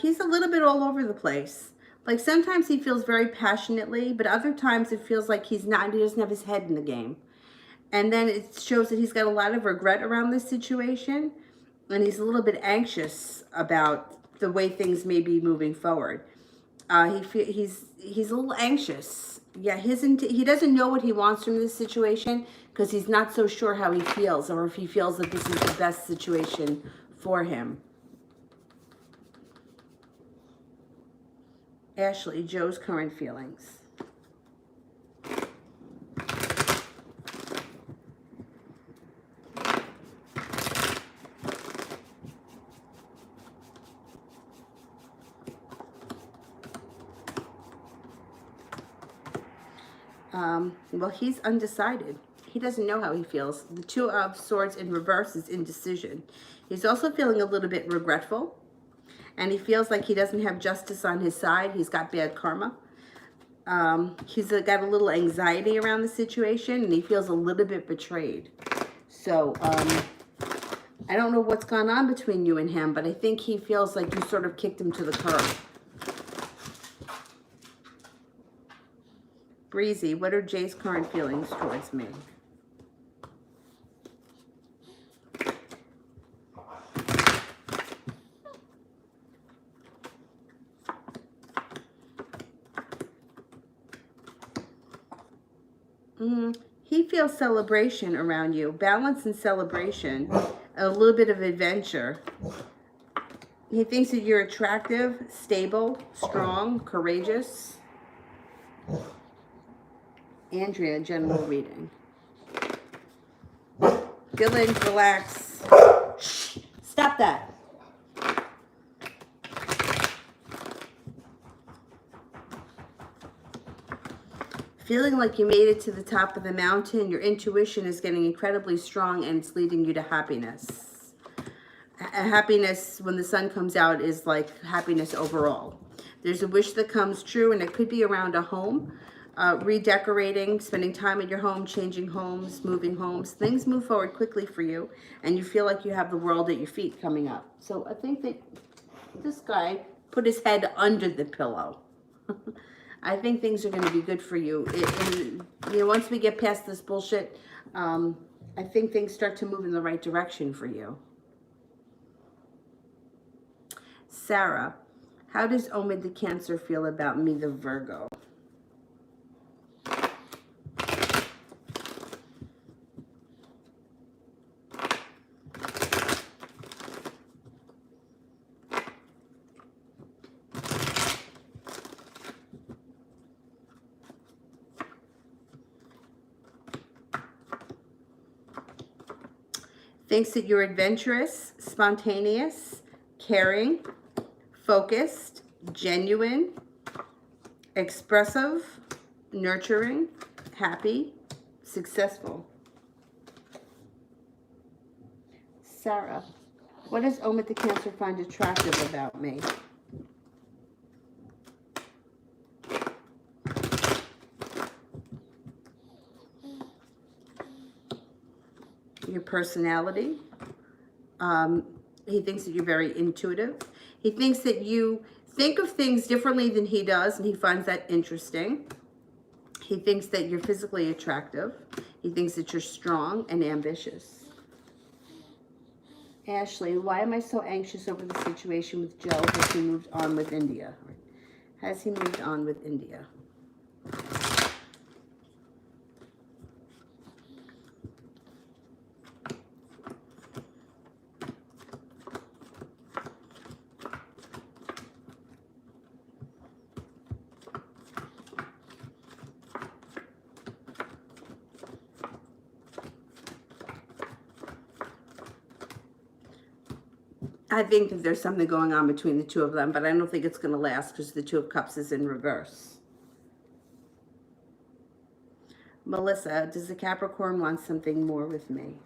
He's a little bit all over the place. Like, sometimes he feels very passionately, but other times it feels like he's not, he doesn't have his head in the game. And then it shows that he's got a lot of regret around this situation, and he's a little bit anxious about the way things may be moving forward. He's a little anxious. Yeah, he doesn't know what he wants from this situation because he's not so sure how he feels, or if he feels that this is the best situation for him. Ashley, Joe's current feelings. Well, he's undecided. He doesn't know how he feels. The Two of Swords in reverse is indecision. He's also feeling a little bit regretful, and he feels like he doesn't have justice on his side. He's got bad karma. He's got a little anxiety around the situation, and he feels a little bit betrayed. So, I don't know what's gone on between you and him, but I think he feels like you sort of kicked him to the curb. Breezy, what are Jay's current feelings towards me? He feels celebration around you, balance and celebration, a little bit of adventure. He thinks that you're attractive, stable, strong, courageous. Andrea, general reading. Dylan, relax. Shh, stop that. Feeling like you made it to the top of the mountain. Your intuition is getting incredibly strong and it's leading you to happiness. Happiness when the sun comes out is like happiness overall. There's a wish that comes true, and it could be around a home, redecorating, spending time in your home, changing homes, moving homes. Things move forward quickly for you, and you feel like you have the world at your feet coming up. So I think that this guy put his head under the pillow. I think things are going to be good for you. Once we get past this bullshit, I think things start to move in the right direction for you. Sarah, how does Omid the Cancer feel about me, the Virgo? Thinks that you're adventurous, spontaneous, caring, focused, genuine, expressive, nurturing, happy, successful. Sarah, what does Omid the Cancer find attractive about me? Your personality. He thinks that you're very intuitive. He thinks that you think of things differently than he does, and he finds that interesting. He thinks that you're physically attractive. He thinks that you're strong and ambitious. Ashley, why am I so anxious over the situation with Joe? Has he moved on with India? Has he moved on with India? I think that there's something going on between the two of them, but I don't think it's going to last because the Two of Cups is in reverse. Melissa, does the Capricorn want something more with me?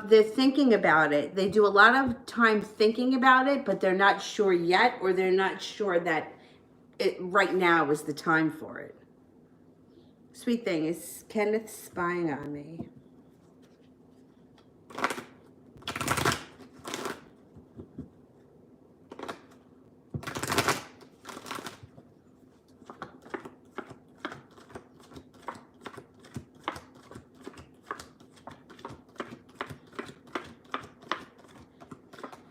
They're thinking about it. They do a lot of time thinking about it, but they're not sure yet, or they're not sure that right now is the time for it. Sweet thing, is Kenneth spying on me?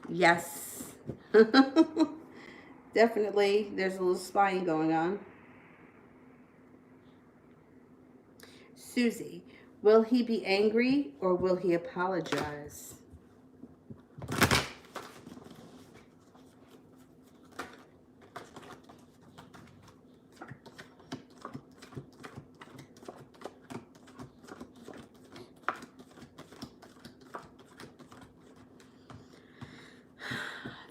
Yes. Definitely, there's a little spying going on. Susie, will he be angry or will he apologize?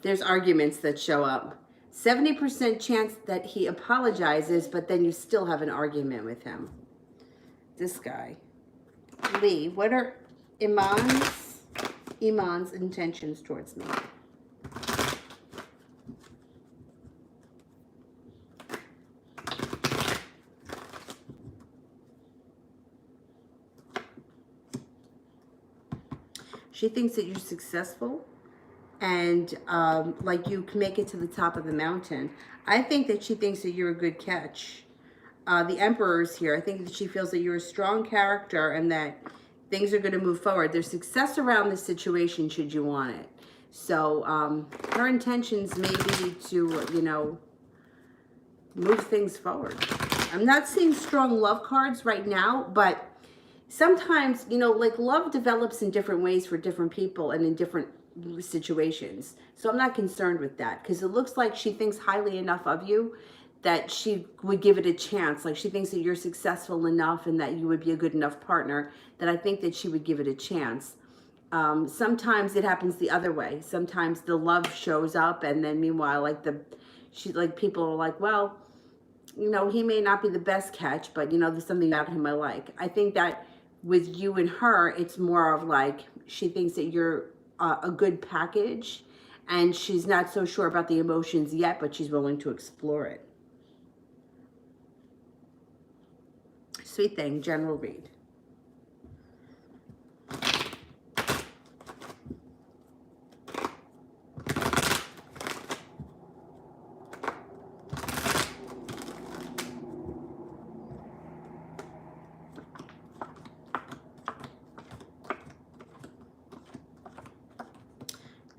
There's arguments that show up. 70% chance that he apologizes, but then you still have an argument with him. This guy. Lee, what are Iman's intentions towards me? She thinks that you're successful and like you can make it to the top of the mountain. I think that she thinks that you're a good catch. The Emperor's here. I think that she feels that you're a strong character and that things are going to move forward. There's success around this situation should you want it. So her intentions may be to, you know, move things forward. I'm not seeing strong love cards right now, but sometimes, you know, like love develops in different ways for different people and in different situations. So I'm not concerned with that, because it looks like she thinks highly enough of you that she would give it a chance. Like, she thinks that you're successful enough and that you would be a good enough partner, that I think that she would give it a chance. Sometimes it happens the other way. Sometimes the love shows up, and then meanwhile, like people are like, well, you know, he may not be the best catch, but you know, there's something about him I like. I think that with you and her, it's more of like, she thinks that you're a good package, and she's not so sure about the emotions yet, but she's willing to explore it. Sweet thing, general read.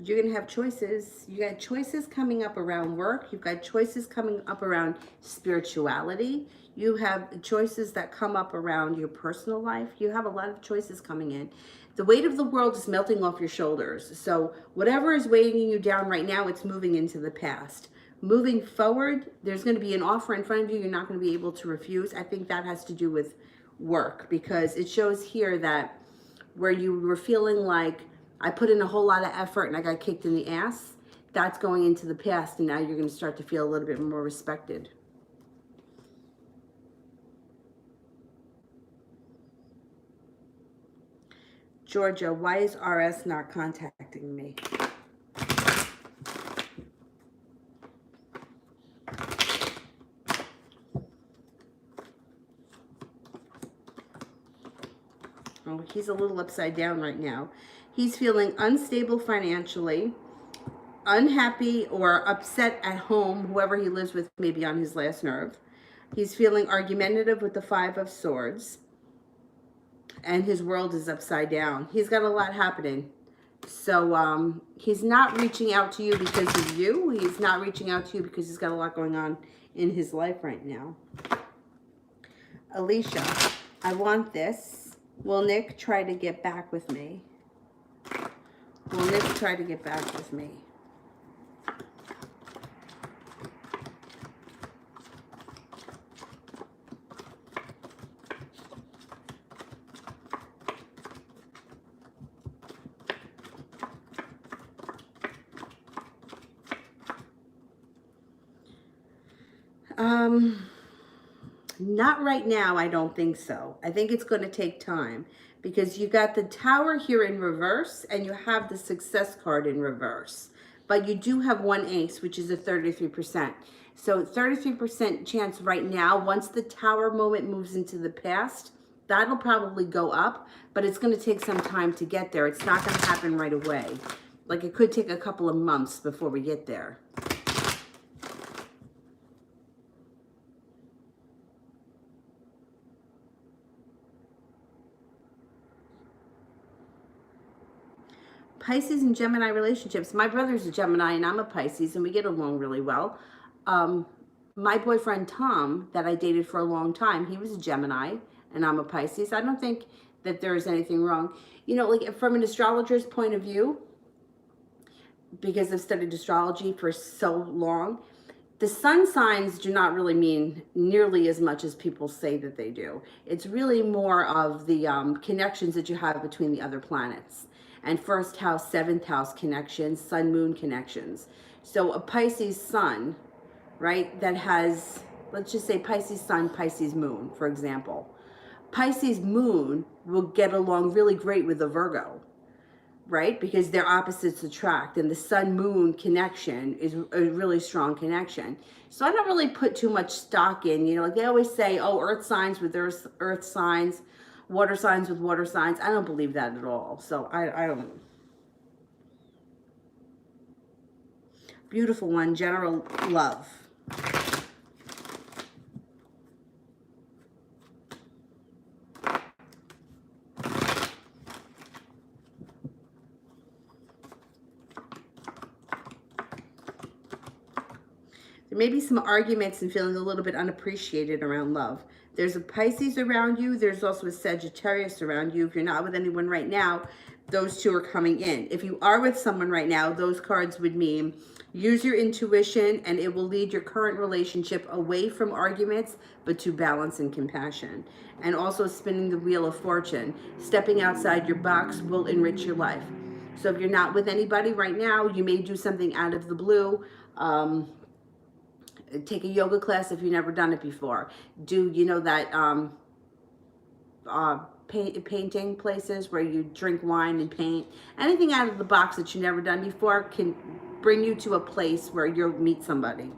You're going to have choices. You got choices coming up around work. You've got choices coming up around spirituality. You have choices that come up around your personal life. You have a lot of choices coming in. The weight of the world is melting off your shoulders. So whatever is weighing you down right now, it's moving into the past. Moving forward, there's going to be an offer in front of you you're not going to be able to refuse. I think that has to do with work, because it shows here that where you were feeling like, I put in a whole lot of effort and I got kicked in the ass, that's going into the past, and now you're going to start to feel a little bit more respected. Georgia, why is RS not contacting me? Oh, he's a little upside down right now. He's feeling unstable financially, unhappy or upset at home. Whoever he lives with may be on his last nerve. He's feeling argumentative with the 5 of Swords. And his world is upside down. He's got a lot happening. So he's not reaching out to you because of you. He's not reaching out to you because he's got a lot going on in his life right now. Alicia, I want this. Will Nick try to get back with me? Will Nick try to get back with me? Not right now, I don't think so. I think it's going to take time, because you got the Tower here in reverse and you have the Success card in reverse. But you do have 1 ace, which is a 33%. So 33% chance right now. Once the Tower moment moves into the past, that'll probably go up, but it's going to take some time to get there. It's not going to happen right away. Like, it could take a couple of months before we get there. Pisces and Gemini relationships. My brother's a Gemini and I'm a Pisces, and we get along really well. My boyfriend Tom, that I dated for a long time, he was a Gemini and I'm a Pisces. I don't think that there's anything wrong. You know, like, from an astrologer's point of view, because I've studied astrology for so long, the sun signs do not really mean nearly as much as people say that they do. It's really more of the connections that you have between the other planets. And 1st house, 7th house connections, sun, moon connections. So a Pisces sun, right, that has, let's just say Pisces sun, Pisces moon, for example. Pisces moon will get along really great with the Virgo, right? Because their opposites attract, and the sun-moon connection is a really strong connection. So I don't really put too much stock in, you know, like they always say, oh, earth signs with earth signs, water signs with water signs. I don't believe that at all. So I don't. Beautiful one, general love. There may be some arguments and feeling a little bit unappreciated around love. There's a Pisces around you. There's also a Sagittarius around you. If you're not with anyone right now, those two are coming in. If you are with someone right now, those cards would mean use your intuition and it will lead your current relationship away from arguments, but to balance and compassion. And also spinning the wheel of fortune. Stepping outside your box will enrich your life. So if you're not with anybody right now, you may do something out of the blue. Take a yoga class if you've never done it before. Do, you know, that painting places where you drink wine and paint. Anything out of the box that you've never done before can bring you to a place where you'll meet somebody.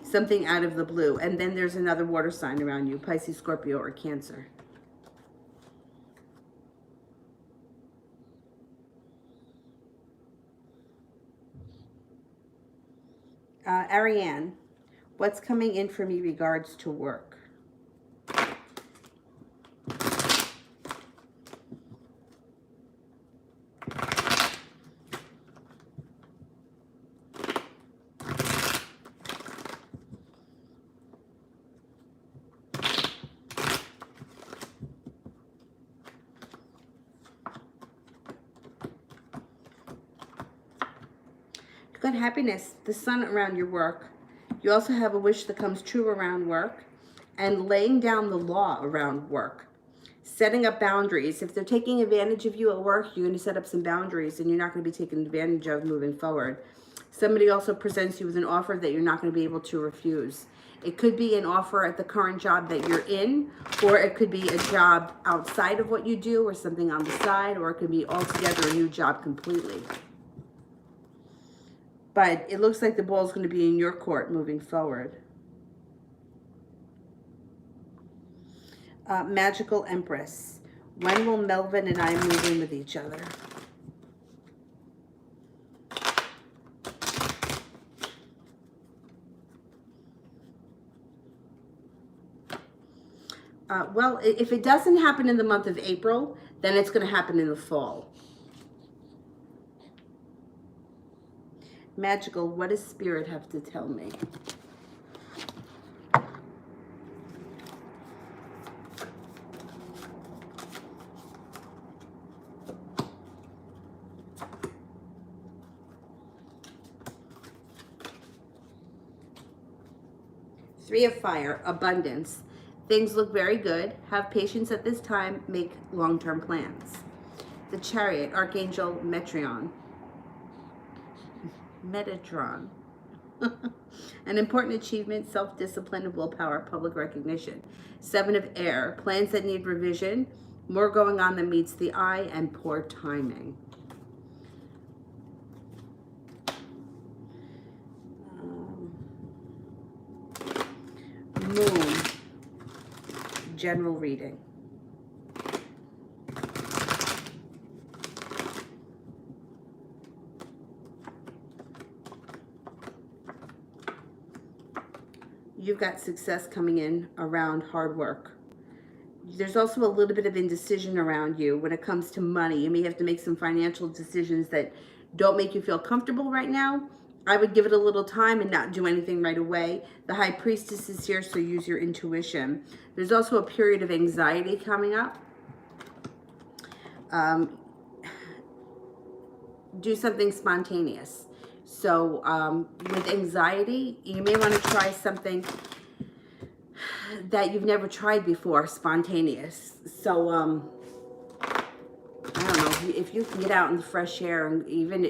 Something out of the blue. And then there's another water sign around you, Pisces, Scorpio, or Cancer. Ariane, what's coming in for me regards to work? Good happiness, the sun around your work. You also have a wish that comes true around work, and laying down the law around work. Setting up boundaries. If they're taking advantage of you at work, you're going to set up some boundaries and you're not going to be taken advantage of moving forward. Somebody also presents you with an offer that you're not going to be able to refuse. It could be an offer at the current job that you're in, or it could be a job outside of what you do, or something on the side, or it could be altogether a new job completely. But it looks like the ball is going to be in your court moving forward. Magical Empress. When will Melvin and I move in with each other? Well, if it doesn't happen in the month of April, then it's going to happen in the fall. Magical, what does Spirit have to tell me? Three of Fire, abundance. Things look very good. Have patience at this time. Make long-term plans. The Chariot, Archangel Metatron. An important achievement, self-discipline, willpower, public recognition. Seven of Air, plans that need revision, more going on than meets the eye, and poor timing. Moon, general reading. You've got success coming in around hard work. There's also a little bit of indecision around you when it comes to money. You may have to make some financial decisions that don't make you feel comfortable right now. I would give it a little time and not do anything right away. The High Priestess is here, so use your intuition. There's also a period of anxiety coming up. Do something spontaneous. So with anxiety, you may want to try something that you've never tried before, spontaneous. So I don't know, if you can get out in the fresh air, and even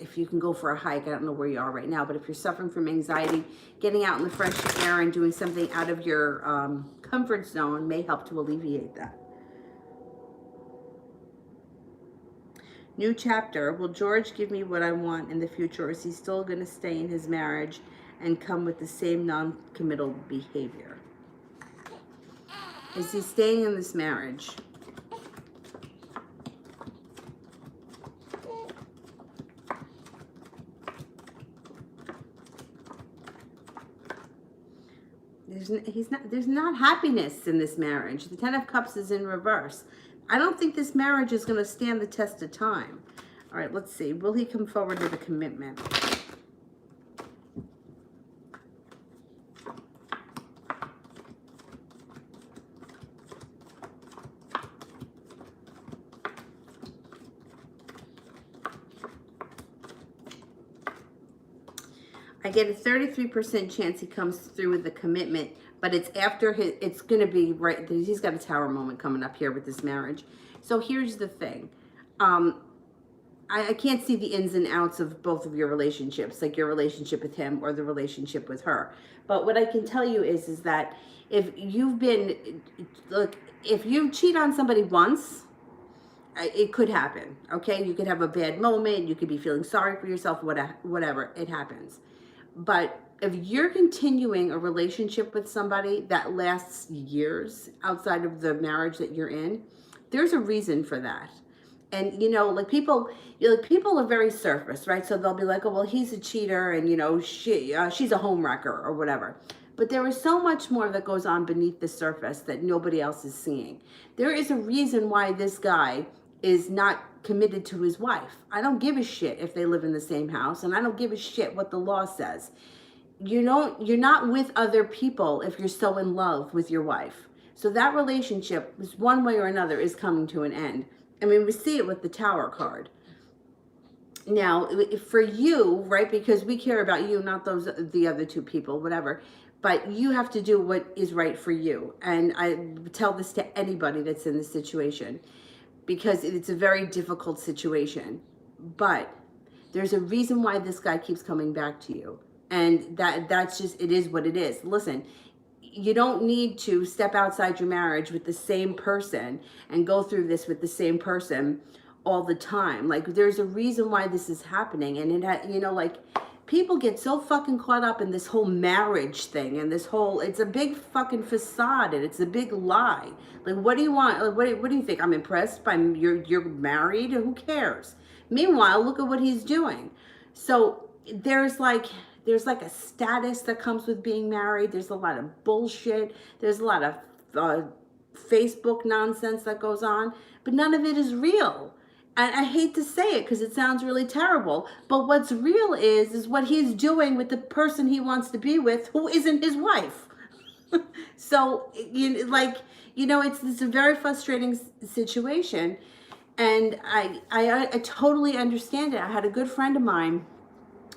if you can go for a hike, I don't know where you are right now, but if you're suffering from anxiety, getting out in the fresh air and doing something out of your comfort zone may help to alleviate that. New chapter. Will George give me what I want in the future, or is he still going to stay in his marriage and come with the same non-committal behavior? Is he staying in this marriage? There's not happiness in this marriage. The Ten of Cups is in reverse. I don't think this marriage is going to stand the test of time. All right, let's see. Will he come forward with a commitment? I get a 33% chance he comes through with the commitment, but it's after it's going to be right. He's got a tower moment coming up here with this marriage. So here's the thing. I can't see the ins and outs of both of your relationships, like your relationship with him or the relationship with her. But what I can tell you is that if you've been, look, if you cheat on somebody once, it could happen, okay? You could have a bad moment. You could be feeling sorry for yourself, whatever. It happens. But if you're continuing a relationship with somebody that lasts years outside of the marriage that you're in, there's a reason for that. And like people are very surface, right? So they'll be like, oh well, he's a cheater, and she's a homewrecker or whatever. But there is so much more that goes on beneath the surface that nobody else is seeing. There is a reason why this guy is not committed to his wife. I don't give a shit if they live in the same house, and I don't give a shit what the law says. You're not with other people if you're so in love with your wife. So that relationship, one way or another, is coming to an end. I mean, we see it with the Tower card. Now, for you, right, because we care about you, not the other two people, whatever, but you have to do what is right for you. And I tell this to anybody that's in this situation, because it's a very difficult situation. But there's a reason why this guy keeps coming back to you. And that's just, it is what it is. Listen, you don't need to step outside your marriage with the same person and go through this with the same person all the time. Like, there's a reason why this is happening. And like, people get so fucking caught up in this whole marriage thing and this whole, it's a big fucking facade and it's a big lie. Like, what do you want? Like, what do you think? I'm impressed by you're married? Who cares? Meanwhile, look at what he's doing. So there's like a status that comes with being married. There's a lot of bullshit. There's a lot of Facebook nonsense that goes on, but none of it is real. And I hate to say it because it sounds really terrible, but what's real is what he's doing with the person he wants to be with, who isn't his wife. So, it's a very frustrating situation. And I totally understand it. I had a good friend of mine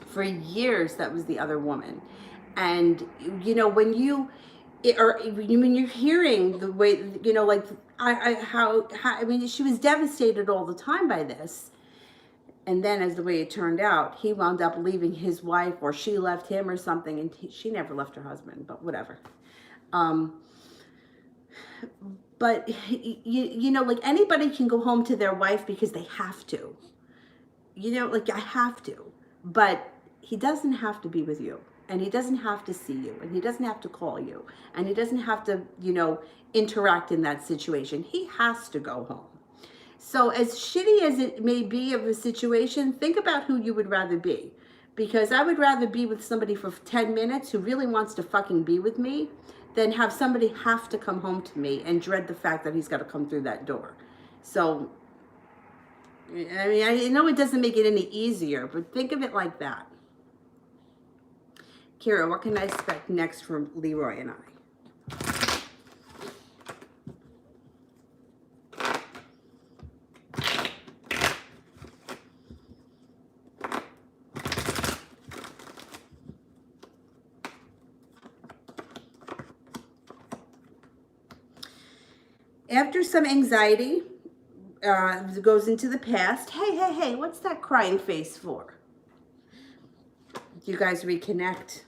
for years that was the other woman. And when you're hearing the way, like I mean, she was devastated all the time by this. And then, as the way it turned out, he wound up leaving his wife, or she left him or something, and she never left her husband, but whatever. But like, anybody can go home to their wife because they have to. Like, I have to. But he doesn't have to be with you, and he doesn't have to see you, and he doesn't have to call you, and he doesn't have to, interact in that situation. He has to go home. So as shitty as it may be of a situation, think about who you would rather be. Because I would rather be with somebody for 10 minutes who really wants to fucking be with me than have somebody have to come home to me and dread the fact that he's got to come through that door. So, I mean, I know it doesn't make it any easier, but think of it like that. Kira, what can I expect next from Leroy and I? After some anxiety goes into the past. Hey, what's that crying face for? You guys reconnect.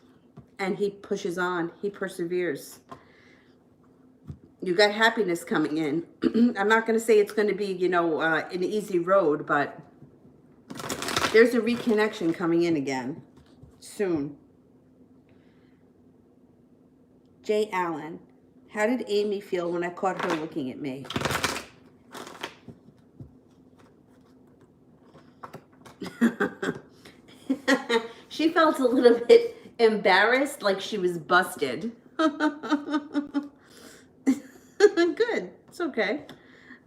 And he pushes on. He perseveres. You got happiness coming in. I'm not going to say it's going to be, an easy road, but there's a reconnection coming in again soon. Jay Allen. How did Amy feel when I caught her looking at me? She felt a little bit embarrassed, like she was busted. Good. It's okay.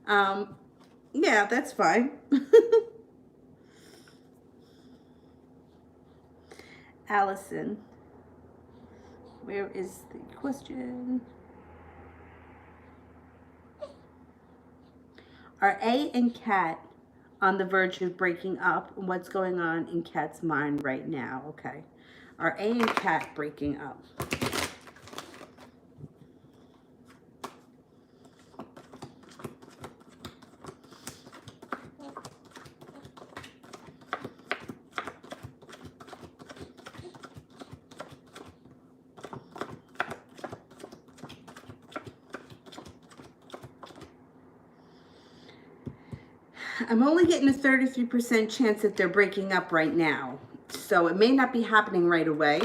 Yeah, that's fine. Allison, where is the question? Are A and Kat on the verge of breaking up? What's going on in Kat's mind right now? Okay. Are A and Cat breaking up? I'm only getting a 33% chance that they're breaking up right now. So it may not be happening right away.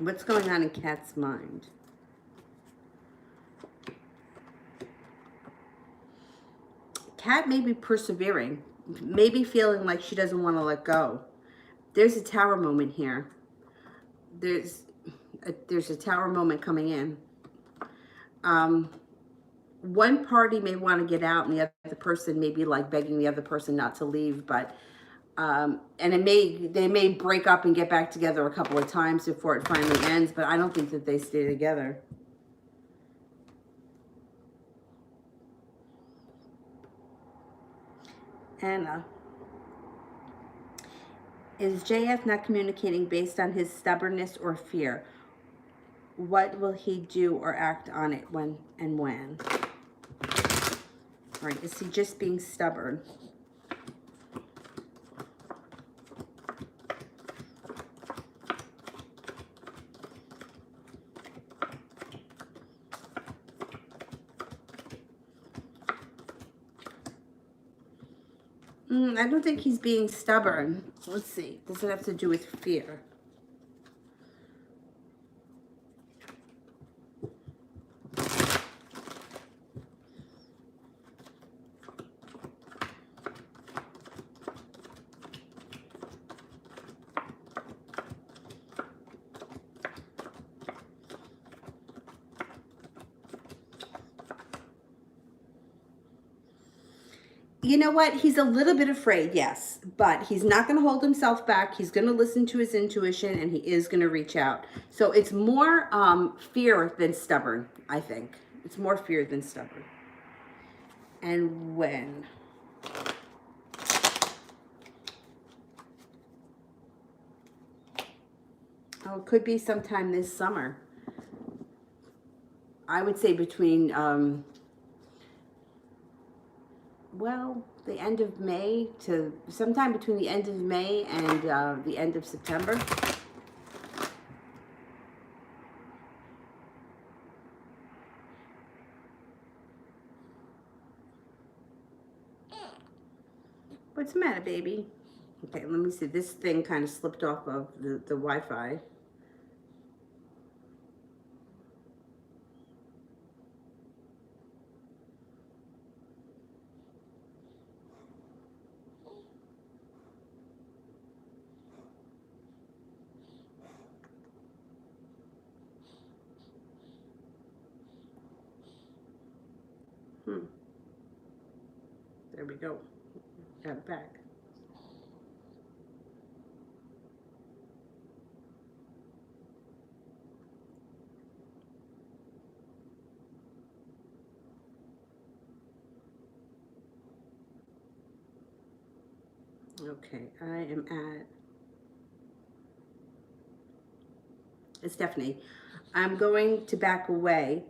What's going on in Cat's mind? Cat may be persevering, maybe feeling like she doesn't want to let go. There's a tower moment here. There's a tower moment coming in. One party may want to get out, and the other person may be like begging the other person not to leave. But and they may break up and get back together a couple of times before it finally ends. But I don't think that they stay together. Anna. Is JF not communicating based on his stubbornness or fear? What will he do or act on it when and when? All right, is he just being stubborn? I don't think he's being stubborn. Let's see. Does it have to do with fear? You know what? He's a little bit afraid, yes, but he's not going to hold himself back. He's going to listen to his intuition, and he is going to reach out. So it's more fear than stubborn, I think. It's more fear than stubborn. And when? Oh, it could be sometime this summer. I would say between... well, the end of May to sometime between the end of May and the end of September. What's the matter, baby? Okay, let me see. This thing kind of slipped off of the Wi-Fi. There we go. Got it back. Okay, I am at... It's Stephanie. I'm going to back away,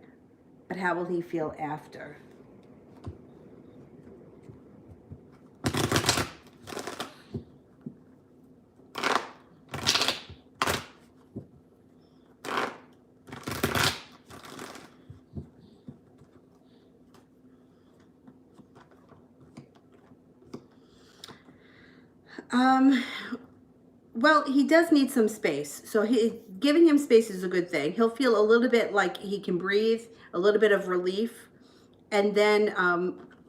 but how will he feel after? Well, he does need some space. So giving him space is a good thing. He'll feel a little bit like he can breathe, a little bit of relief. And then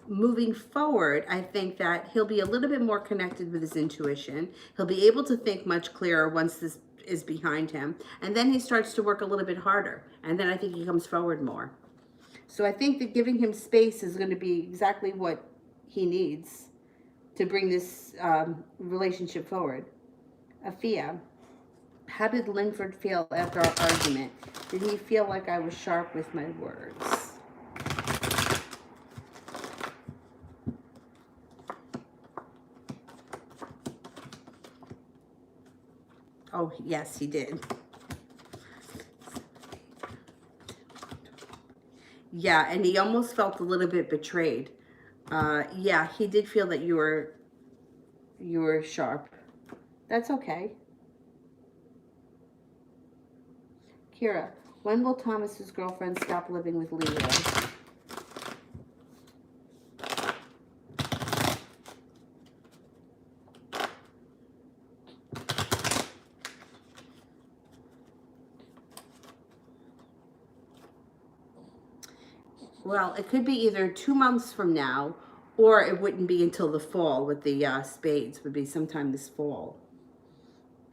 moving forward, I think that he'll be a little bit more connected with his intuition. He'll be able to think much clearer once this is behind him. And then he starts to work a little bit harder. And then I think he comes forward more. So I think that giving him space is going to be exactly what he needs to bring this relationship forward. Afia, how did Linford feel after our argument? Did he feel like I was sharp with my words? Oh, yes, he did. Yeah, and he almost felt a little bit betrayed. Yeah, he did feel that you were sharp. That's okay. Kira, when will Thomas's girlfriend stop living with Leo? Well, it could be either 2 months from now, or it wouldn't be until the fall with the spades. Would be sometime this fall.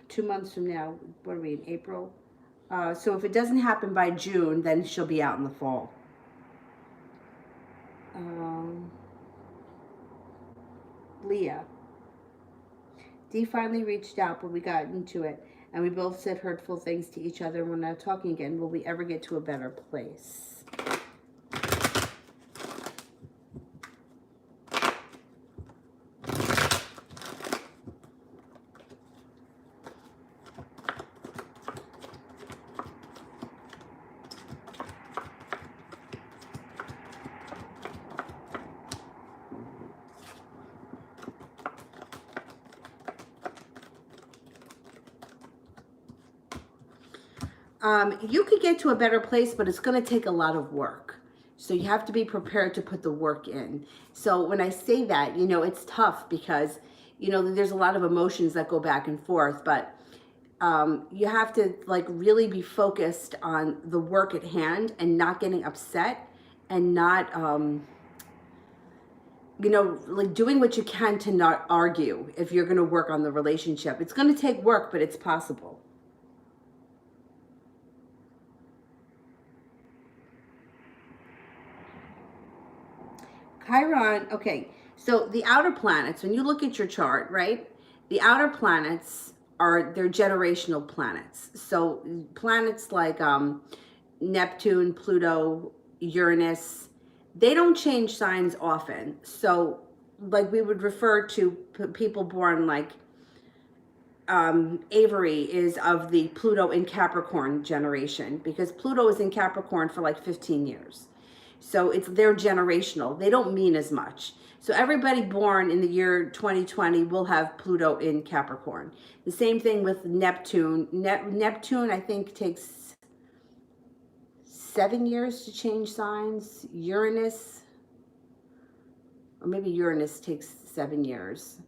2 months from now, what are we in April? So if it doesn't happen by June, then she'll be out in the fall. Leah. Dee finally reached out, but we got into it, and we both said hurtful things to each other. We're not talking again. Will we ever get to a better place? You could get to a better place, but it's going to take a lot of work. So you have to be prepared to put the work in. So when I say that, it's tough because, there's a lot of emotions that go back and forth, but you have to really be focused on the work at hand and not getting upset and not, doing what you can to not argue if you're going to work on the relationship. It's going to take work, but it's possible. Chiron, okay, so the outer planets, when you look at your chart, right, the outer planets they're generational planets. So planets like Neptune, Pluto, Uranus, they don't change signs often. So we would refer to people born like Avery is of the Pluto in Capricorn generation, because Pluto is in Capricorn for like 15 years. So they're generational. They don't mean as much. So everybody born in the year 2020 will have Pluto in Capricorn. The same thing with Neptune. Neptune, I think, takes 7 years to change signs. Uranus, or maybe Uranus takes 7 years.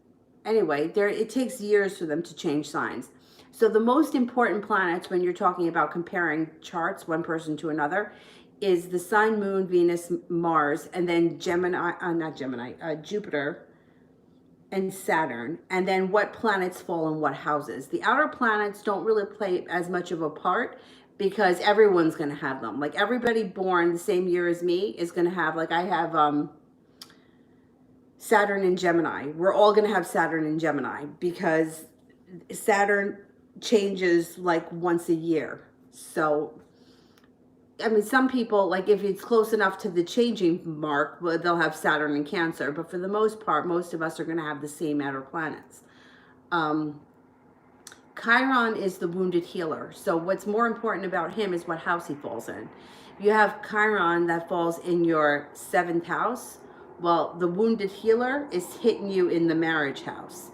Anyway, it takes years for them to change signs. So the most important planets when you're talking about comparing charts, one person to another, is the Sun, Moon, Venus, Mars, and then Jupiter and Saturn, and then what planets fall in what houses. The outer planets don't really play as much of a part because everyone's going to have them. Like everybody born the same year as me is going to have, I have Saturn in Gemini. We're all going to have Saturn in Gemini because Saturn changes once a year. So I mean, some people, if it's close enough to the changing mark, well, they'll have Saturn and Cancer. But for the most part, most of us are going to have the same outer planets. Chiron is the wounded healer. So what's more important about him is what house he falls in. You have Chiron that falls in your 7th house. Well, the wounded healer is hitting you in the marriage house.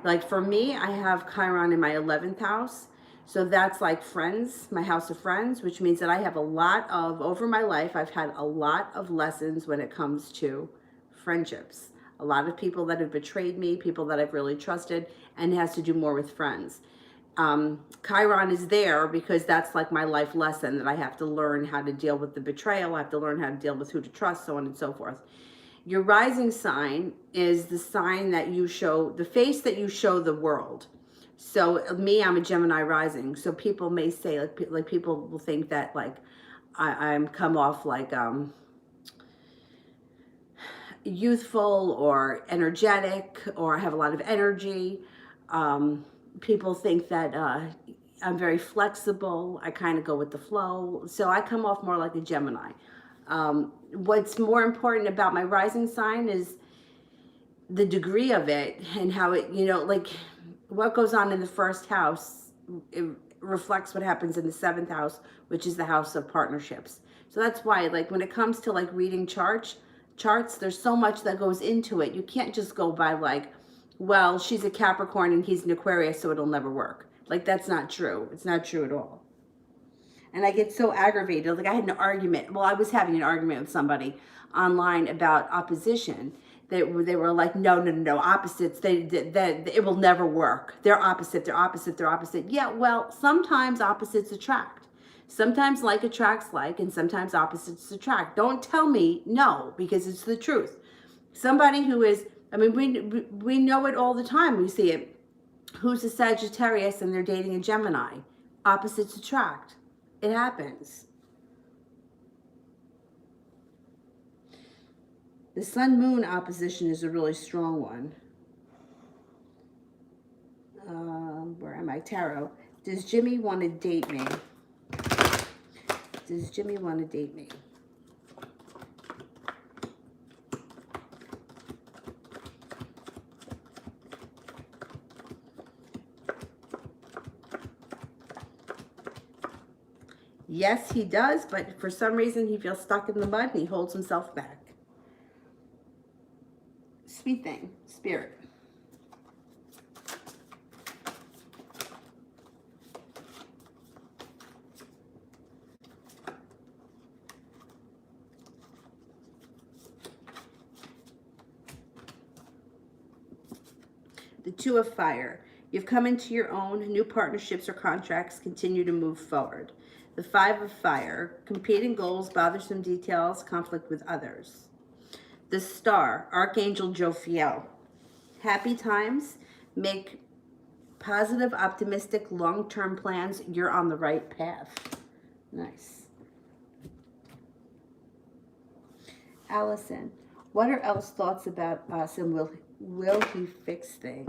Like for me, I have Chiron in my 11th house. So that's like friends, my house of friends, which means that I have over my life, I've had a lot of lessons when it comes to friendships. A lot of people that have betrayed me, people that I've really trusted, and it has to do more with friends. Chiron is there because that's like my life lesson, that I have to learn how to deal with the betrayal. I have to learn how to deal with who to trust, so on and so forth. Your rising sign is the sign that you show, the face that you show the world. So me, I'm a Gemini rising. So people may say, like people will think that I'm come off youthful or energetic, or I have a lot of energy. People think that I'm very flexible. I kind of go with the flow. So I come off more like a Gemini. What's more important about my rising sign is the degree of it and how it, what goes on in the first house it reflects what happens in the 7th house, which is the house of partnerships. So that's why, like, when it comes to like reading charts, there's so much that goes into it. You can't just go by like, well, she's a Capricorn and he's an Aquarius, so it'll never work. Like, that's not true. It's not true at all. And I get so aggravated. Like, I had an argument. Well, I was having an argument with somebody online about opposition. They were like, no, no, no, no, opposites. It will never work. They're opposite. They're opposite. They're opposite. Yeah, well, sometimes opposites attract. Sometimes like attracts like, and sometimes opposites attract. Don't tell me no, because it's the truth. Somebody who is, I mean, we know it all the time. We see it. Who's a Sagittarius and they're dating a Gemini? Opposites attract. It happens. The Sun-Moon opposition is a really strong one. Where am I? Tarot. Does Jimmy want to date me? Does Jimmy want to date me? Yes, he does, but for some reason he feels stuck in the mud and he holds himself back. Sweet thing, spirit. The Two of Fire. You've come into your own. New partnerships or contracts continue to move forward. The Five of Fire. Competing goals, bothersome details, conflict with others. The Star. Archangel Jophiel. Happy times. Make positive, optimistic, long-term plans. You're on the right path. Nice. Allison. What are Elle's thoughts about us, and will he fix things?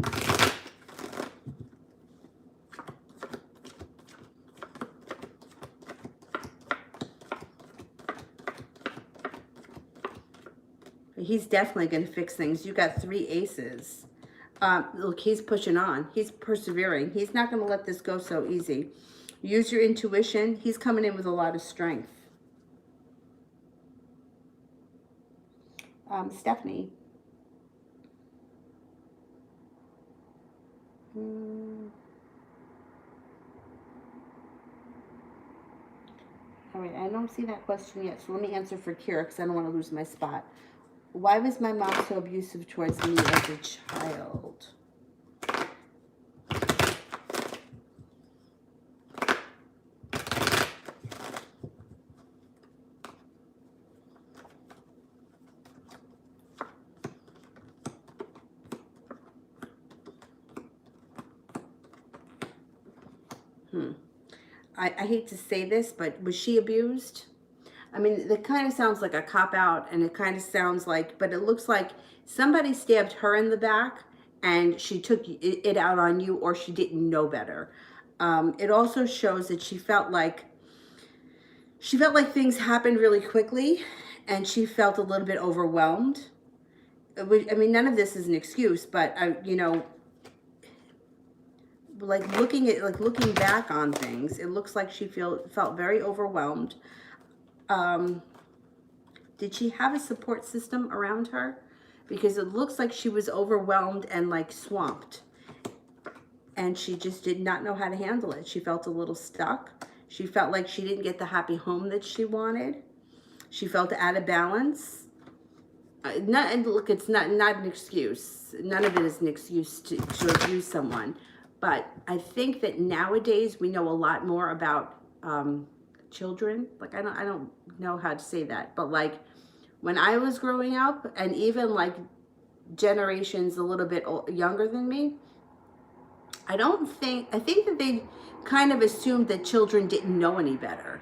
He's definitely going to fix things. You got 3 aces. Look, he's pushing on. He's persevering. He's not going to let this go so easy. Use your intuition. He's coming in with a lot of strength. Stephanie. All right, I don't see that question yet, so let me answer for Kira because I don't want to lose my spot. Why was my mom so abusive towards me as a child? I hate to say this, but was she abused? I mean, it kind of sounds like a cop-out, and it kind of sounds like, but it looks like somebody stabbed her in the back, and she took it out on you, or she didn't know better. It also shows that she felt like things happened really quickly, and she felt a little bit overwhelmed. I mean, none of this is an excuse, but you know, looking back on things, it looks like she felt very overwhelmed. Did she have a support system around her? Because it looks like she was overwhelmed and like swamped, and she just did not know how to handle it. She felt a little stuck. She felt like she didn't get the happy home that she wanted. She felt out of balance. And look, it's not an excuse. None of it is an excuse to abuse someone. But I think that nowadays we know a lot more about children. Like, I don't know how to say that, but like when I was growing up, and even like generations a little bit younger than me, I think that they kind of assumed that children didn't know any better.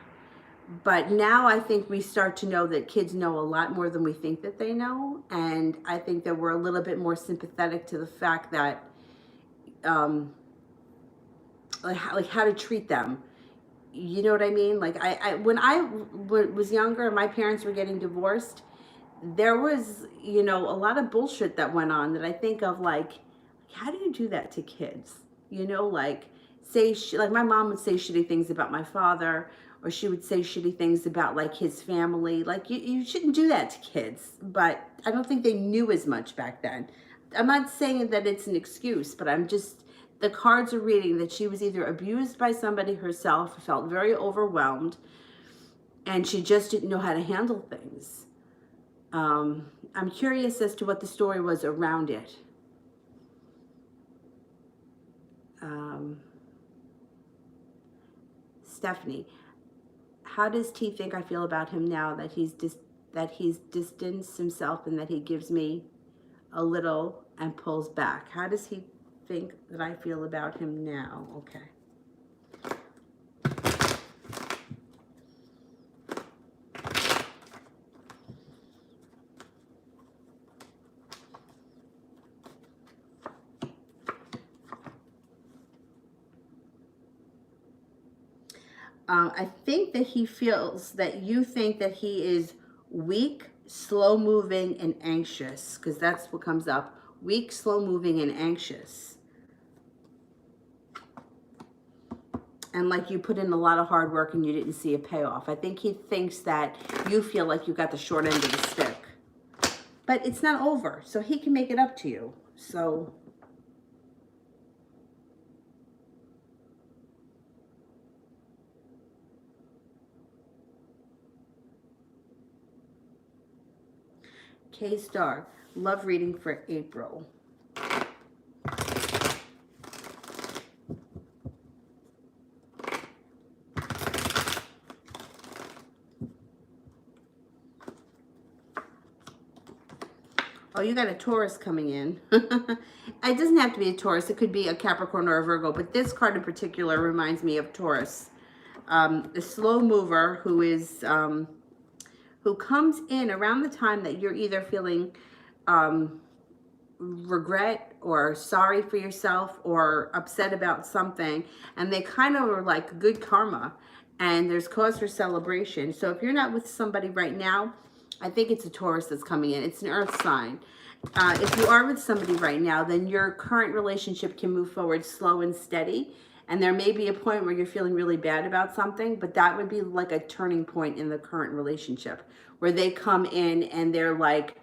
But now I think we start to know that kids know a lot more than we think that they know. And I think that we're a little bit more sympathetic to the fact that like how to treat them. You know what I mean? Like when I was younger and my parents were getting divorced, there was, you know, a lot of bullshit that went on that I think of like, how do you do that to kids? You know, like say, like my mom would say shitty things about my father, or she would say shitty things about like his family. Like you shouldn't do that to kids, but I don't think they knew as much back then. I'm not saying that it's an excuse, but I'm just, the cards are reading that she was either abused by somebody herself, felt very overwhelmed, and she just didn't know how to handle things. I'm curious as to what the story was around it. Stephanie, how does T think I feel about him now that he's distanced himself and that he gives me a little and pulls back? How does he think that I feel about him now? Okay. I think that he feels that you think that he is weak, slow moving, and anxious, because that's what comes up. Weak, slow moving, and anxious. And like you put in a lot of hard work and you didn't see a payoff. I think he thinks that you feel like you got the short end of the stick. But it's not over, so he can make it up to you. So K-Star, love reading for April. Oh, you got a Taurus coming in. It doesn't have to be a Taurus. It could be a Capricorn or a Virgo, but this card in particular reminds me of Taurus. The slow mover who is who comes in around the time that you're either feeling regret or sorry for yourself or upset about something, and they kind of are like good karma, and there's cause for celebration. So if you're not with somebody right now, I think it's a Taurus that's coming in. It's an earth sign. If you are with somebody right now, then your current relationship can move forward slow and steady. And there may be a point where you're feeling really bad about something, but that would be like a turning point in the current relationship where they come in and they're like,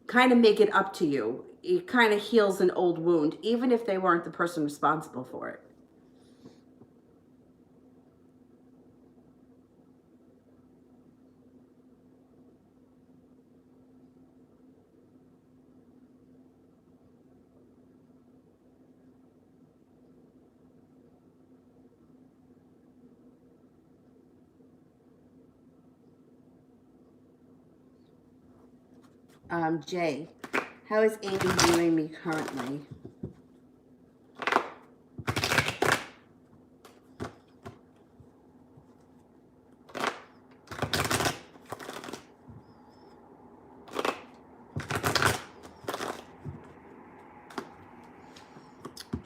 kind of make it up to you. It kind of heals an old wound, even if they weren't the person responsible for it. Jay, how is Amy viewing me currently?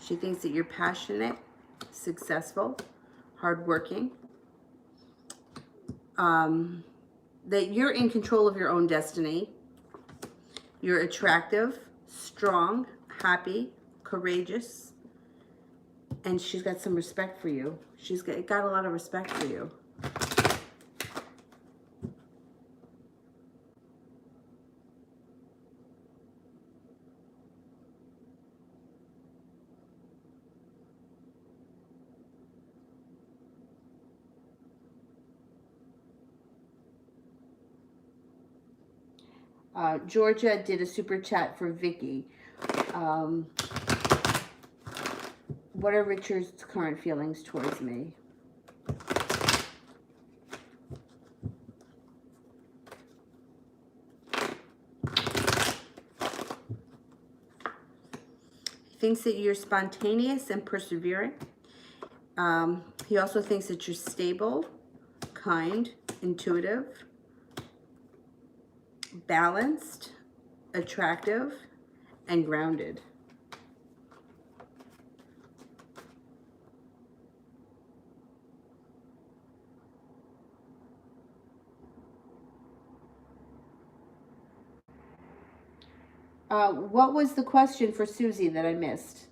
She thinks that you're passionate, successful, hardworking, that you're in control of your own destiny. You're attractive, strong, happy, courageous, and she's got some respect for you. She's got a lot of respect for you. Georgia did a super chat for Vicky. What are Richard's current feelings towards me? He thinks that you're spontaneous and persevering. He also thinks that you're stable, kind, intuitive, balanced, attractive, and grounded. What was the question for Susie that I missed?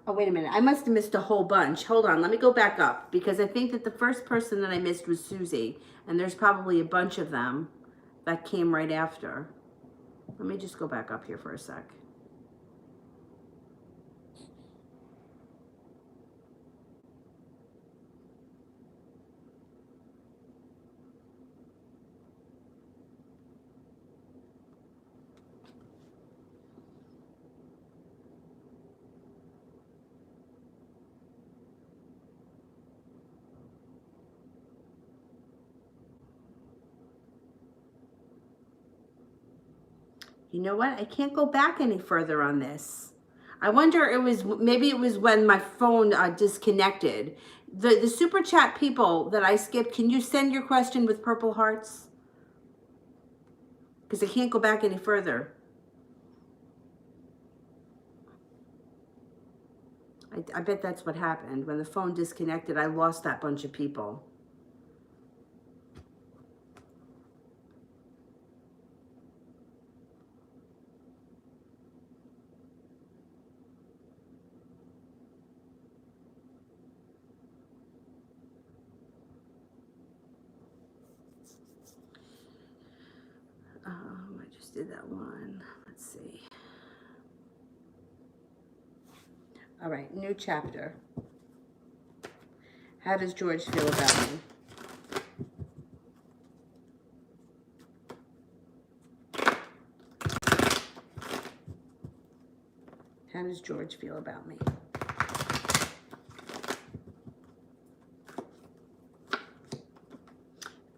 Oh, wait a minute. I must have missed a whole bunch. Hold on. Let me go back up because I think that the first person that I missed was Susie, and there's probably a bunch of them that came right after. Let me just go back up here for a sec. You know what? I can't go back any further on this. I wonder maybe it was when my phone disconnected. The super chat people that I skipped, can you send your question with purple hearts? Because I can't go back any further. I bet that's what happened. When the phone disconnected, I lost that bunch of people. I just did that one. Let's see. All right, new chapter. How does George feel about me? How does George feel about me?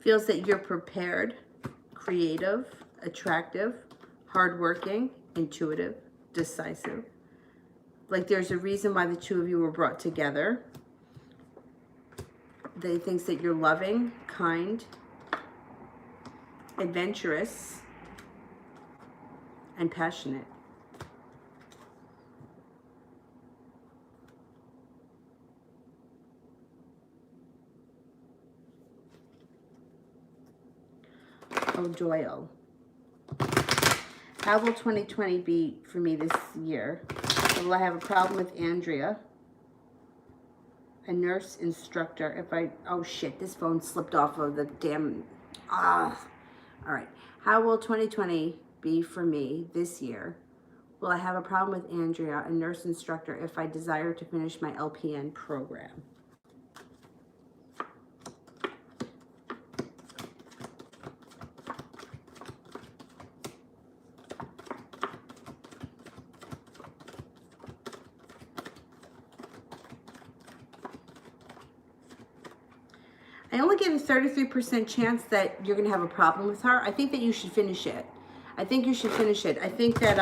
Feels that you're prepared, creative, attractive, hardworking, intuitive, decisive. Like there's a reason why the two of you were brought together. They thinks that you're loving, kind, adventurous, and passionate. Oh, Doyle. How will 2020 be for me this year? Will I have a problem with Andrea, a nurse instructor? Oh shit, this phone slipped off of the damn, all right. How will 2020 be for me this year? Will I have a problem with Andrea, a nurse instructor, if I desire to finish my LPN program? I only get a 33% chance that you're going to have a problem with her. I think that you should finish it. I think you should finish it. I think that,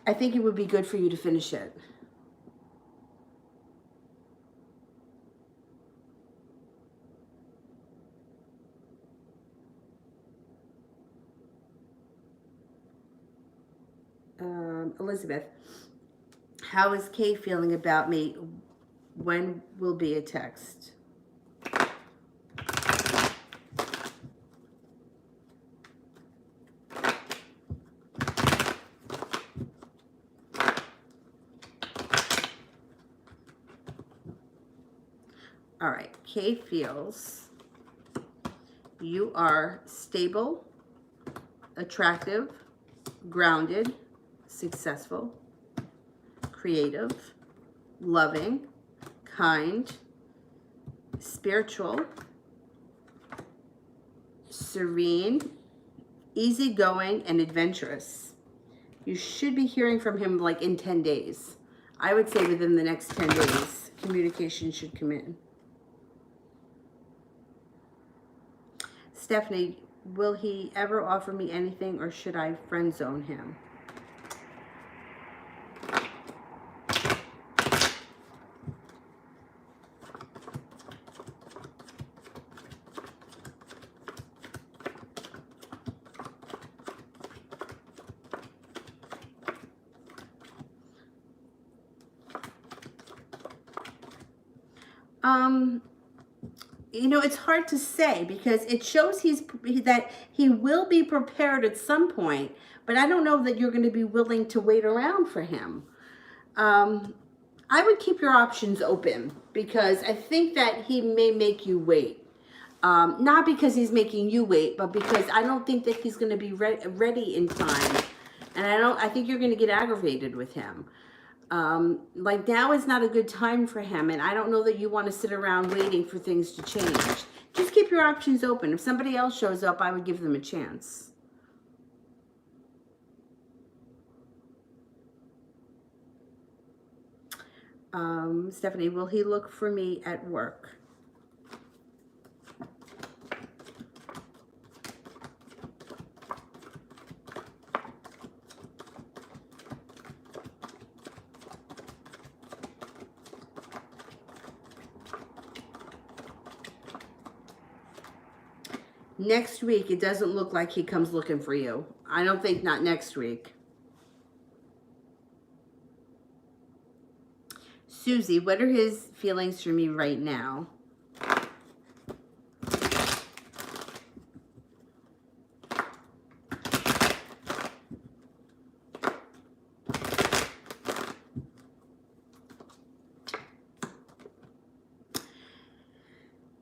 I think it would be good for you to finish it. Elizabeth, how is Kay feeling about me? When will be a text? All right, Kay feels you are stable, attractive, grounded, successful, creative, loving, kind, spiritual, serene, easygoing, and adventurous. You should be hearing from him like in 10 days. I would say within the next 10 days, communication should come in. Stephanie, will he ever offer me anything or should I friend zone him? You know, it's hard to say because it shows that he will be prepared at some point, but I don't know that you're going to be willing to wait around for him. I would keep your options open because I think that he may make you wait. Not because he's making you wait, but because I don't think that he's going to be ready in time. And I think you're going to get aggravated with him. Like now is not a good time for him. And I don't know that you want to sit around waiting for things to change. Just keep your options open. If somebody else shows up, I would give them a chance. Stephanie, will he look for me at work? Next week, it doesn't look like he comes looking for you. I don't think not next week. Susie, what are his feelings for me right now?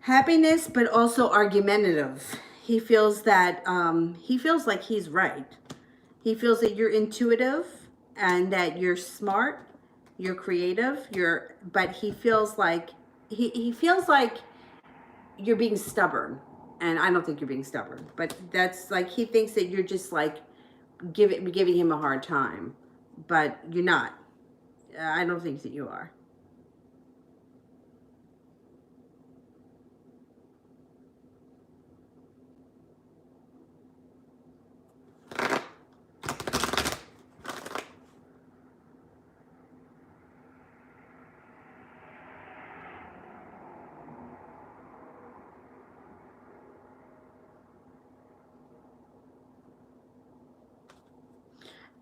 Happiness, but also argumentative. He feels that he feels like he's right. He feels that you're intuitive and that you're smart, you're creative, but he feels like he feels like you're being stubborn. And I don't think you're being stubborn, but that's like he thinks that you're just like giving him a hard time, but you're not. I don't think that you are.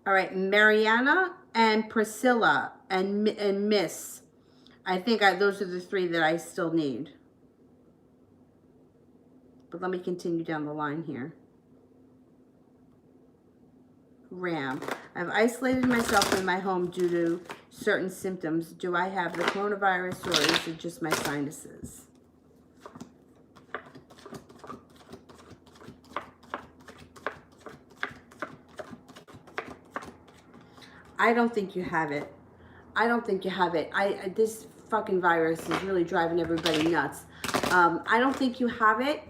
All right, Mariana and Priscilla and Miss. I think those are the three that I still need. But let me continue down the line here. Ram. I've isolated myself in my home due to certain symptoms. Do I have the coronavirus or is it just my sinuses? I don't think you have it. I don't think you have it. This fucking virus is really driving everybody nuts. I don't think you have it,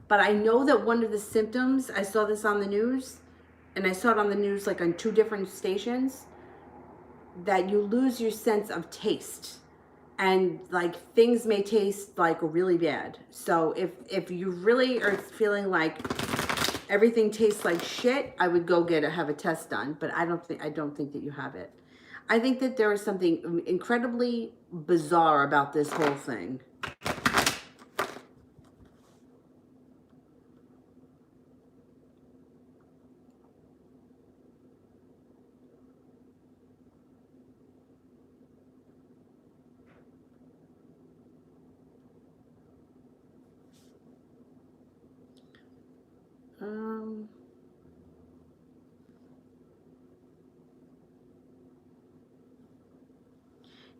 but I know that one of the symptoms, I saw this on the news, and I saw it on the news like on 2 different stations, that you lose your sense of taste. And like things may taste like really bad. So if you really are feeling like everything tastes like shit, I would go have a test done, but I don't think that you have it. I think that there is something incredibly bizarre about this whole thing.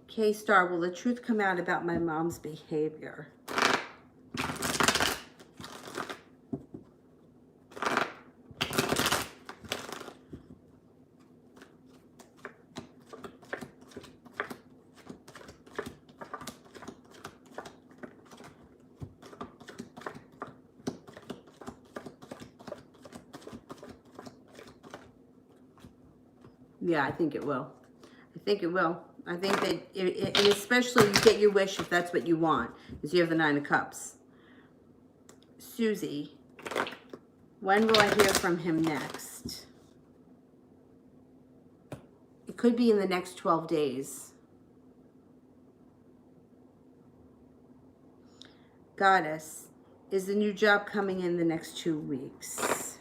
K-Star, will the truth come out about my mom's behavior? Yeah, I think it will. I think it will. I think that, and especially you get your wish if that's what you want, because you have the 9 of Cups. Susie, when will I hear from him next? It could be in the next 12 days. Goddess, is the new job coming in the next 2 weeks?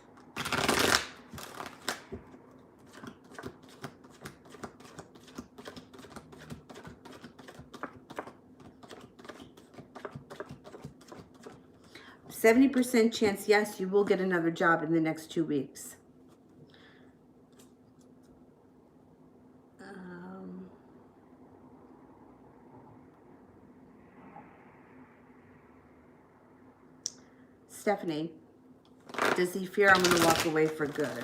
70% chance, yes, you will get another job in the next 2 weeks. Stephanie, does he fear I'm going to walk away for good?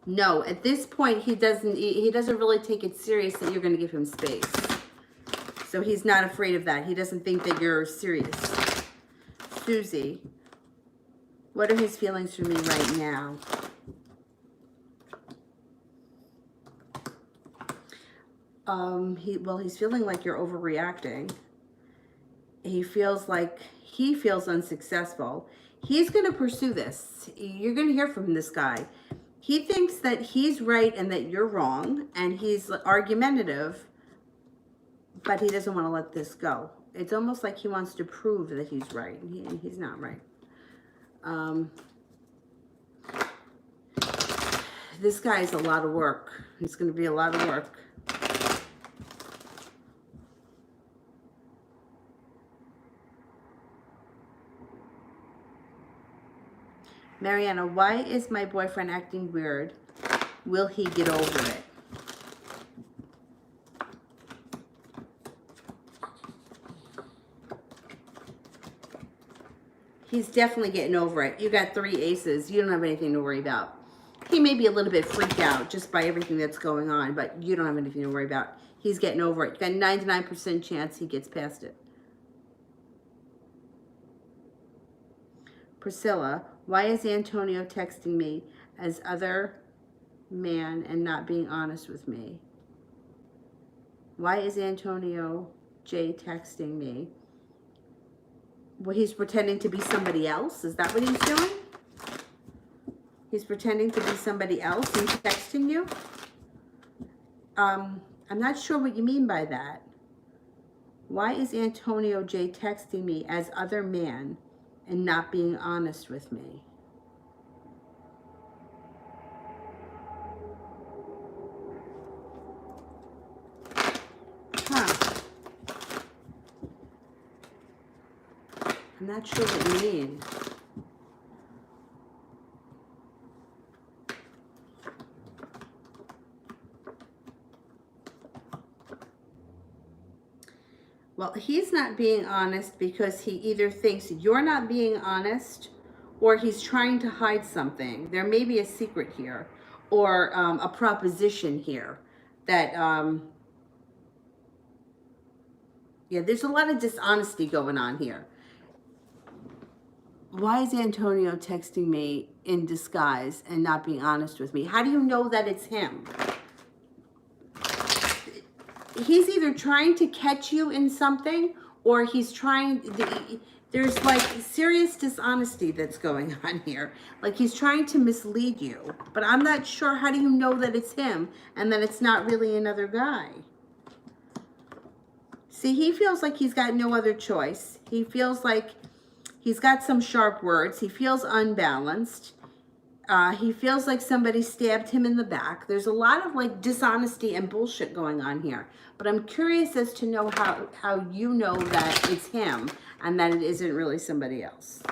No, at this point, he doesn't really take it serious that you're going to give him space. So he's not afraid of that. He doesn't think that you're serious. Susie, what are his feelings for me right now? He's feeling like you're overreacting. He feels unsuccessful. He's going to pursue this. You're going to hear from this guy. He thinks that he's right and that you're wrong, and he's argumentative, but he doesn't want to let this go. It's almost like he wants to prove that he's right, and he's not right. This guy is a lot of work. It's going to be a lot of work. Mariana, why is my boyfriend acting weird? Will he get over it? He's definitely getting over it. You got 3 aces. You don't have anything to worry about. He may be a little bit freaked out just by everything that's going on, but you don't have anything to worry about. He's getting over it. You got 99% chance he gets past it. Priscilla, why is Antonio texting me as other man and not being honest with me? Why is Antonio J texting me? Well, he's pretending to be somebody else. Is that what he's doing? He's pretending to be somebody else and texting you? I'm not sure what you mean by that. Why is Antonio J texting me as other man and not being honest with me? I'm not sure what you mean. Well, he's not being honest because he either thinks you're not being honest or he's trying to hide something. There may be a secret here or a proposition here that, yeah, there's a lot of dishonesty going on here. Why is Antonio texting me in disguise and not being honest with me? How do you know that it's him? He's either trying to catch you in something or he's trying, there's like serious dishonesty that's going on here. Like he's trying to mislead you, but I'm not sure. How do you know that it's him and that it's not really another guy? See, he feels like he's got no other choice. He feels like he's got some sharp words. He feels unbalanced. He feels like somebody stabbed him in the back. There's a lot of like dishonesty and bullshit going on here. But I'm curious as to know how you know that it's him and that it isn't really somebody else.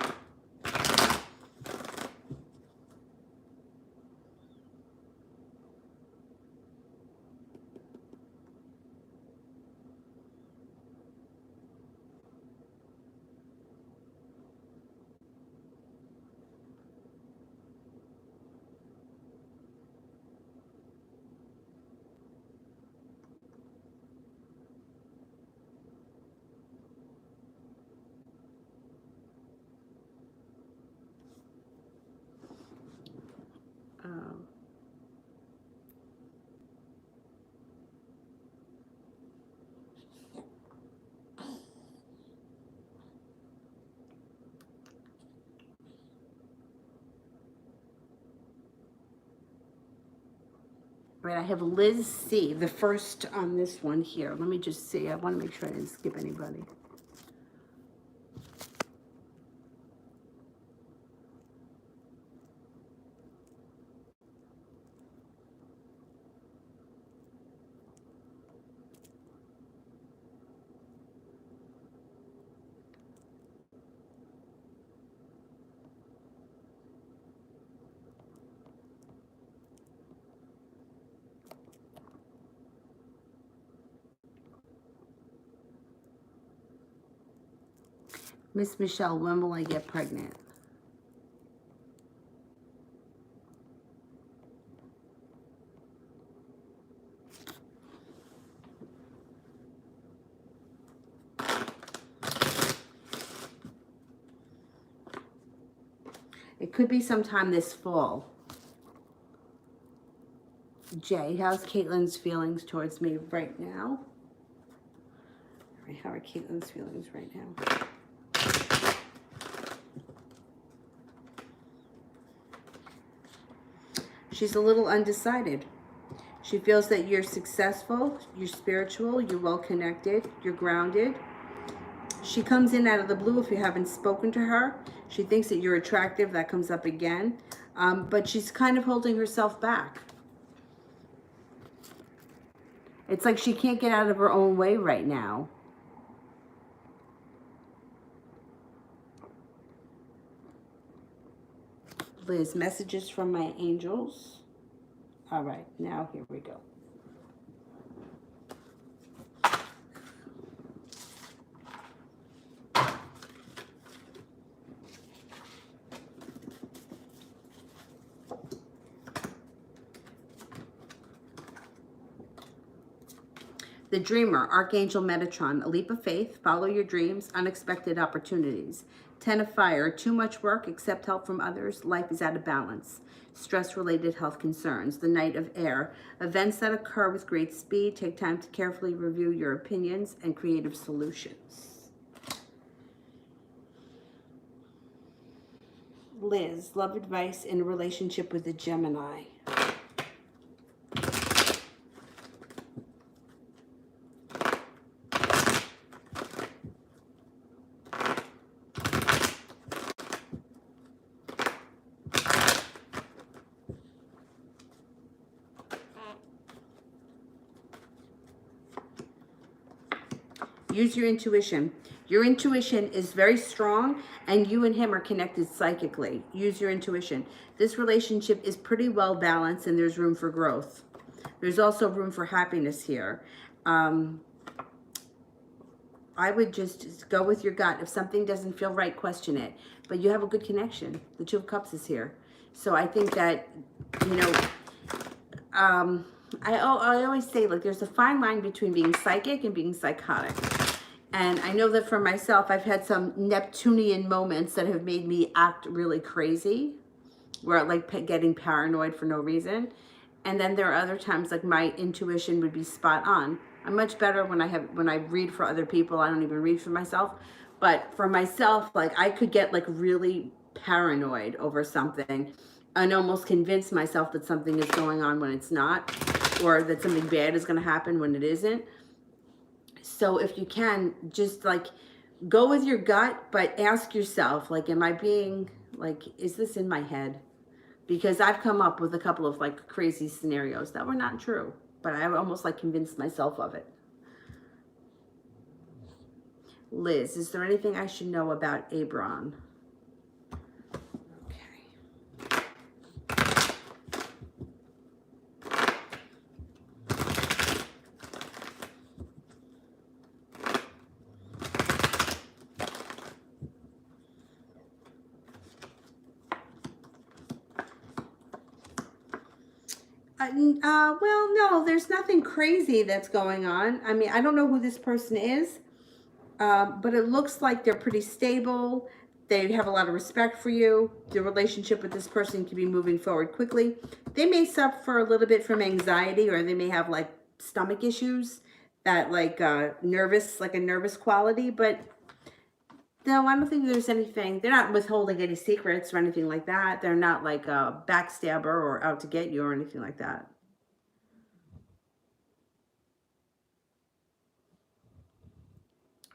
Right, I have Liz C, the first on this one here. Let me just see. I want to make sure I didn't skip anybody. Miss Michelle, when will I get pregnant? It could be sometime this fall. Jay, how's Caitlin's feelings towards me right now? All right, how are Caitlin's feelings right now? She's a little undecided. She feels that you're successful, you're spiritual, you're well connected, you're grounded. She comes in out of the blue if you haven't spoken to her. She thinks that you're attractive. That comes up again. But she's kind of holding herself back. It's like she can't get out of her own way right now. Liz, messages from my angels. All right, now here we go. The Dreamer, Archangel Metatron, a leap of faith, follow your dreams, unexpected opportunities. 10 of Fire, too much work, accept help from others, life is out of balance. Stress-related health concerns. The Knight of Air, events that occur with great speed, take time to carefully review your opinions and creative solutions. Liz, love advice in a relationship with a Gemini. Use your intuition. Your intuition is very strong and you and him are connected psychically. Use your intuition. This relationship is pretty well balanced and there's room for growth. There's also room for happiness here. I would just go with your gut. If something doesn't feel right, question it. But you have a good connection. The Two of Cups is here. So I think that, you know, I always say, like, there's a fine line between being psychic and being psychotic. And I know that for myself, I've had some Neptunian moments that have made me act really crazy, where like getting paranoid for no reason. And then there are other times like my intuition would be spot on. I'm much better when I read for other people. I don't even read for myself. But for myself, like I could get like really paranoid over something and almost convince myself that something is going on when it's not, or that something bad is going to happen when it isn't. So if you can, just like go with your gut, but ask yourself, like, am I being, like, is this in my head? Because I've come up with a couple of like crazy scenarios that were not true, but I almost like convinced myself of it. Liz, is there anything I should know about Abron? Well, no, there's nothing crazy that's going on. I mean, I don't know who this person is, but it looks like they're pretty stable. They have a lot of respect for you. The relationship with this person can be moving forward quickly. They may suffer a little bit from anxiety, or they may have like stomach issues that like nervous, like a nervous quality, but no, I don't think there's anything. They're not withholding any secrets or anything like that. They're not like a backstabber or out to get you or anything like that.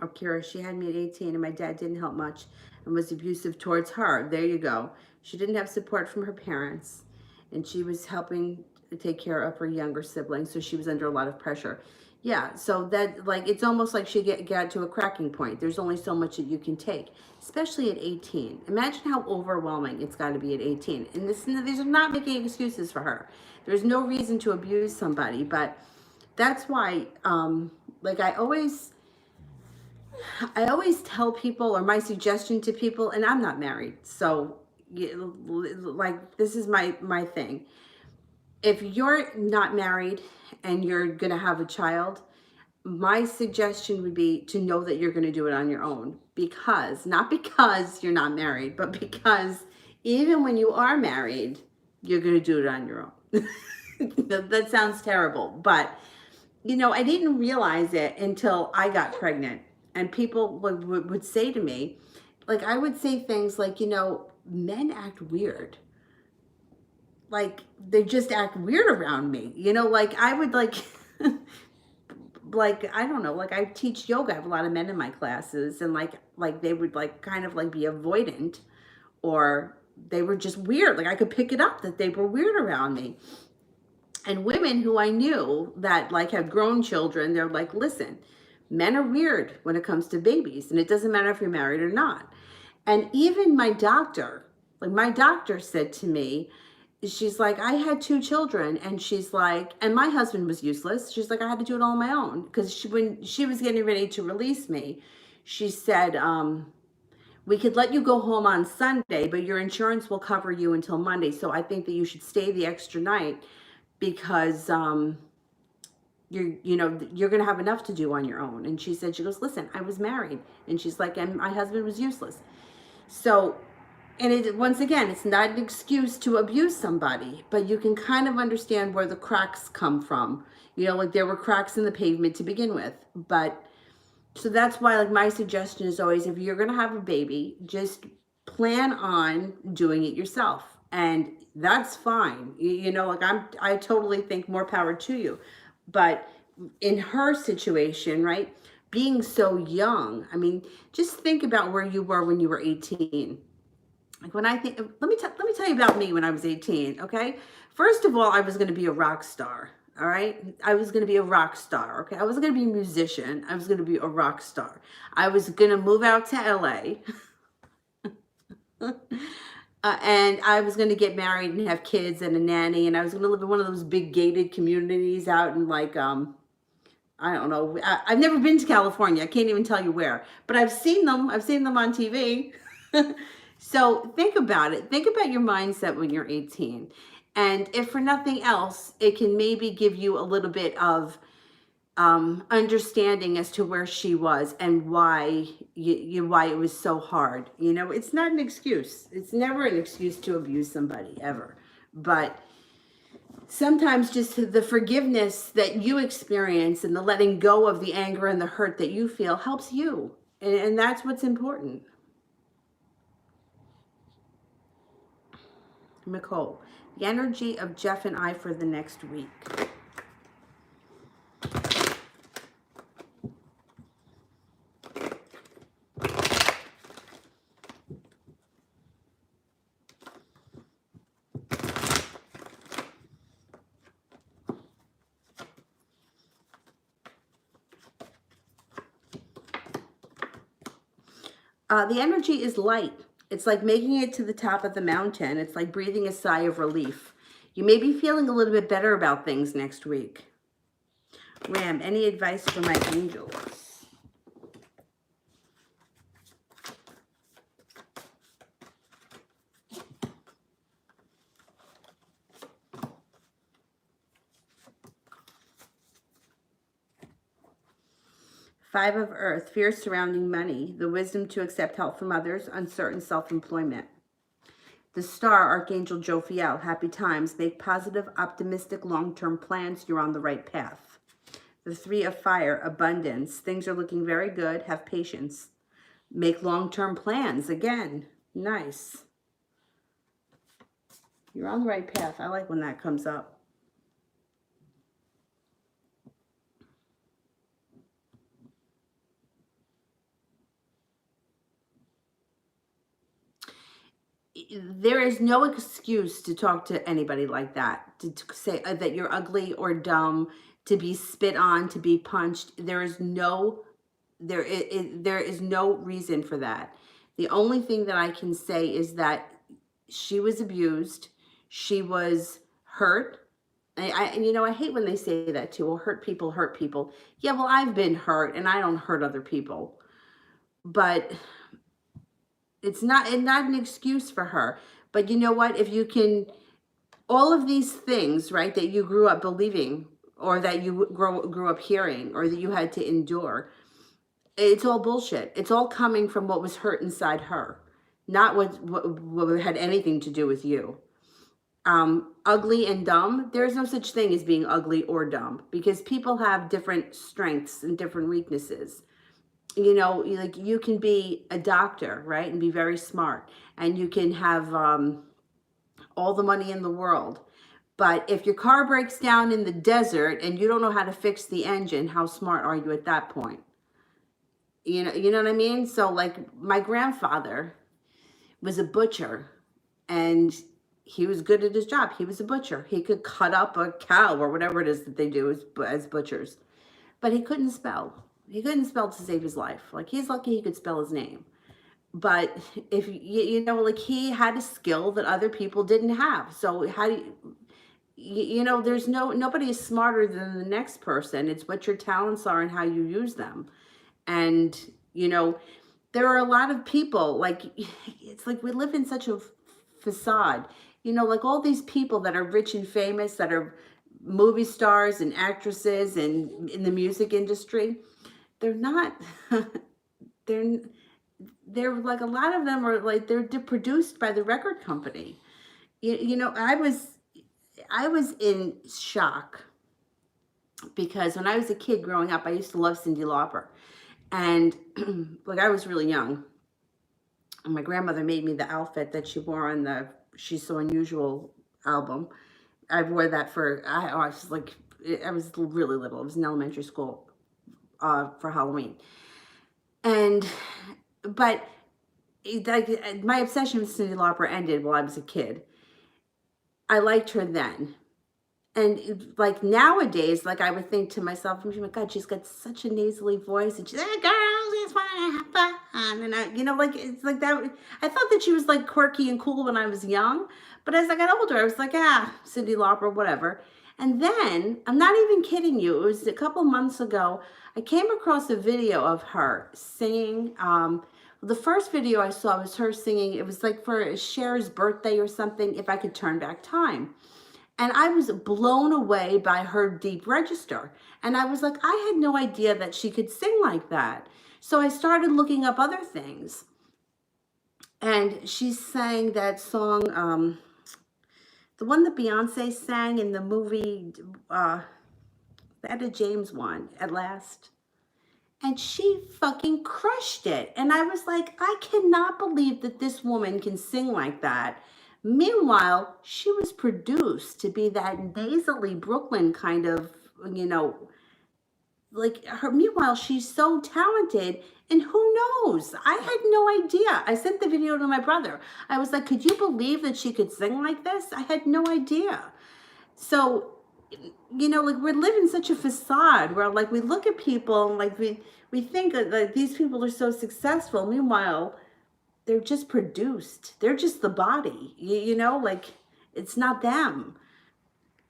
Oh, Kira, she had me at 18 and my dad didn't help much and was abusive towards her. There you go. She didn't have support from her parents and she was helping to take care of her younger siblings, so she was under a lot of pressure. Yeah, so that, like, it's almost like she got to a cracking point. There's only so much that you can take, especially at 18. Imagine how overwhelming it's got to be at 18. And these are not making excuses for her. There's no reason to abuse somebody, but that's why, like, I always, I always tell people, or my suggestion to people, and I'm not married, so like this is my thing. If you're not married and you're gonna have a child, my suggestion would be to know that you're gonna do it on your own, because not because you're not married, but because even when you are married, you're gonna do it on your own. That sounds terrible, but I didn't realize it until I got pregnant. And people would say to me, like, I would say things like, men act weird. Like, they just act weird around me. Like, I would, like, like, I don't know, like, I teach yoga. I have a lot of men in my classes. And, like they would, like, kind of, like, be avoidant, or they were just weird. Like, I could pick it up that they were weird around me. And women who I knew that, like, have grown children, they're like, listen, men are weird when it comes to babies, and it doesn't matter if you're married or not. And even my doctor, like, my doctor said to me, she's like, I had 2 children, and she's like, and my husband was useless. She's like, I had to do it all on my own, because when she was getting ready to release me, she said, we could let you go home on Sunday, but your insurance will cover you until Monday. So I think that you should stay the extra night, because you're going to have enough to do on your own. And she said, she goes, listen, I was married. And she's like, and my husband was useless. So, and once again, it's not an excuse to abuse somebody, but you can kind of understand where the cracks come from. Like, there were cracks in the pavement to begin with. But so that's why, like, my suggestion is always, if you're going to have a baby, just plan on doing it yourself. And that's fine. Like, I totally think more power to you. But in her situation, right, being so young, I mean, just think about where you were when you were 18. Like, when I think, let me tell you about me when I was 18, okay? First of all, I was going to be a rock star. All right. I was going to be a rock star. Okay. I wasn't going to be a musician. I was going to be a rock star. I was going to move out to LA. And I was going to get married and have kids and a nanny. And I was going to live in one of those big gated communities out in, like, I don't know. I've never been to California. I can't even tell you where, but I've seen them. I've seen them on TV. So think about it. Think about your mindset when you're 18. And if for nothing else, it can maybe give you a little bit of understanding as to where she was and why why it was so hard. It's not an excuse. It's never an excuse to abuse somebody, ever. But sometimes just the forgiveness that you experience and the letting go of the anger and the hurt that you feel helps you. And that's what's important. Nicole, the energy of Jeff and I for the next week. The energy is light. It's like making it to the top of the mountain. It's like breathing a sigh of relief. You may be feeling a little bit better about things next week. Ram, any advice for my angels? 5 of Earth, fear surrounding money, the wisdom to accept help from others, uncertain self-employment. The Star, Archangel Jophiel, happy times, make positive, optimistic, long-term plans, you're on the right path. The 3 of Fire, abundance, things are looking very good, have patience. Make long-term plans, again, nice. You're on the right path. I like when that comes up. There is no excuse to talk to anybody like that, to say that you're ugly or dumb, to be spit on, to be punched. There is no reason for that. The only thing that I can say is that she was abused, she was hurt. I hate when they say that too. Well, hurt people hurt people. Yeah, well, I've been hurt and I don't hurt other people. but it's not an excuse for her. But you know what? If you can, all of these things, right, that you grew up believing, or that you grew up hearing, or that you had to endure, it's all bullshit. It's all coming from what was hurt inside her, not what had anything to do with you. Ugly and dumb, there's no such thing as being ugly or dumb, because people have different strengths and different weaknesses. You know, like you can be a doctor, right, and be very smart, and you can have all the money in the world. But if your car breaks down in the desert and you don't know how to fix the engine, how smart are you at that point? You know what I mean? So like my grandfather was a butcher, and he was good at his job. He was a butcher. He could cut up a cow or whatever it is that they do as butchers. But he couldn't spell. He couldn't spell to save his life. Like, he's lucky he could spell his name. But if you know, like, he had a skill that other people didn't have. So how do you know, there's nobody is smarter than the next person. It's what your talents are and how you use them. And, you know, there are a lot of people, like, it's like we live in such a facade. You know, like all these people that are rich and famous, that are movie stars and actresses and in the music industry, they're not, they're like, a lot of them are like, they're produced by the record company. You know, I was in shock, because when I was a kid growing up, I used to love Cyndi Lauper. And like, I was really young, and my grandmother made me the outfit that she wore on the She's So Unusual album. I wore that I was like, I was really little. I was in elementary school for Halloween. But like, my obsession with Cyndi Lauper ended while I was a kid. I liked her then. And like nowadays, like, I would think to myself, oh my God, she's got such a nasally voice, and she's like, girls just want to have fun. And you know, like, it's like that. I thought that she was like quirky and cool when I was young, but as I got older, I was like, Cyndi Lauper, whatever. And then, I'm not even kidding you, it was a couple months ago, I came across a video of her singing. The first video I saw was her singing. It was like for Cher's birthday or something, If I Could Turn Back Time. And I was blown away by her deep register. And I was like, I had no idea that she could sing like that. So I started looking up other things. And she sang that song, the one that Beyonce sang in the movie, the Etta James one, At Last. And she fucking crushed it. And I was like, I cannot believe that this woman can sing like that. Meanwhile, she was produced to be that nasally Brooklyn kind of, you know, like her. Meanwhile, she's so talented, and who knows? I had no idea. I sent the video to my brother. I was like, could you believe that she could sing like this? I had no idea. So, you know, like, we're living such a facade where, like, we look at people and like we think that these people are so successful. Meanwhile, they're just produced. They're just the body, you know, like, it's not them.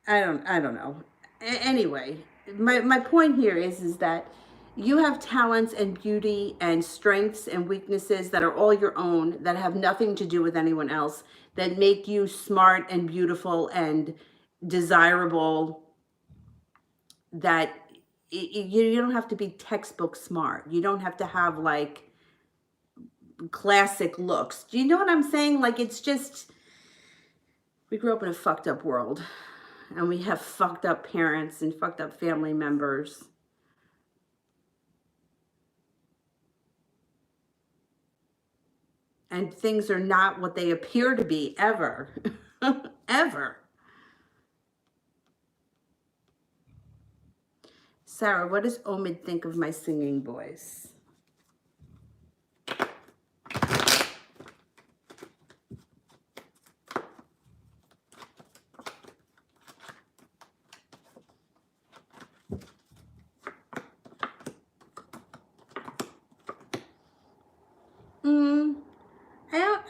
I don't know. Anyway, my point here is that you have talents and beauty and strengths and weaknesses that are all your own, that have nothing to do with anyone else, that make you smart and beautiful and desirable, that you don't have to be textbook smart. You don't have to have like classic looks. Do you know what I'm saying? Like, it's just, we grew up in a fucked up world, and we have fucked up parents and fucked up family members. And things are not what they appear to be, ever. Ever. Sarah, what does Omid think of my singing voice?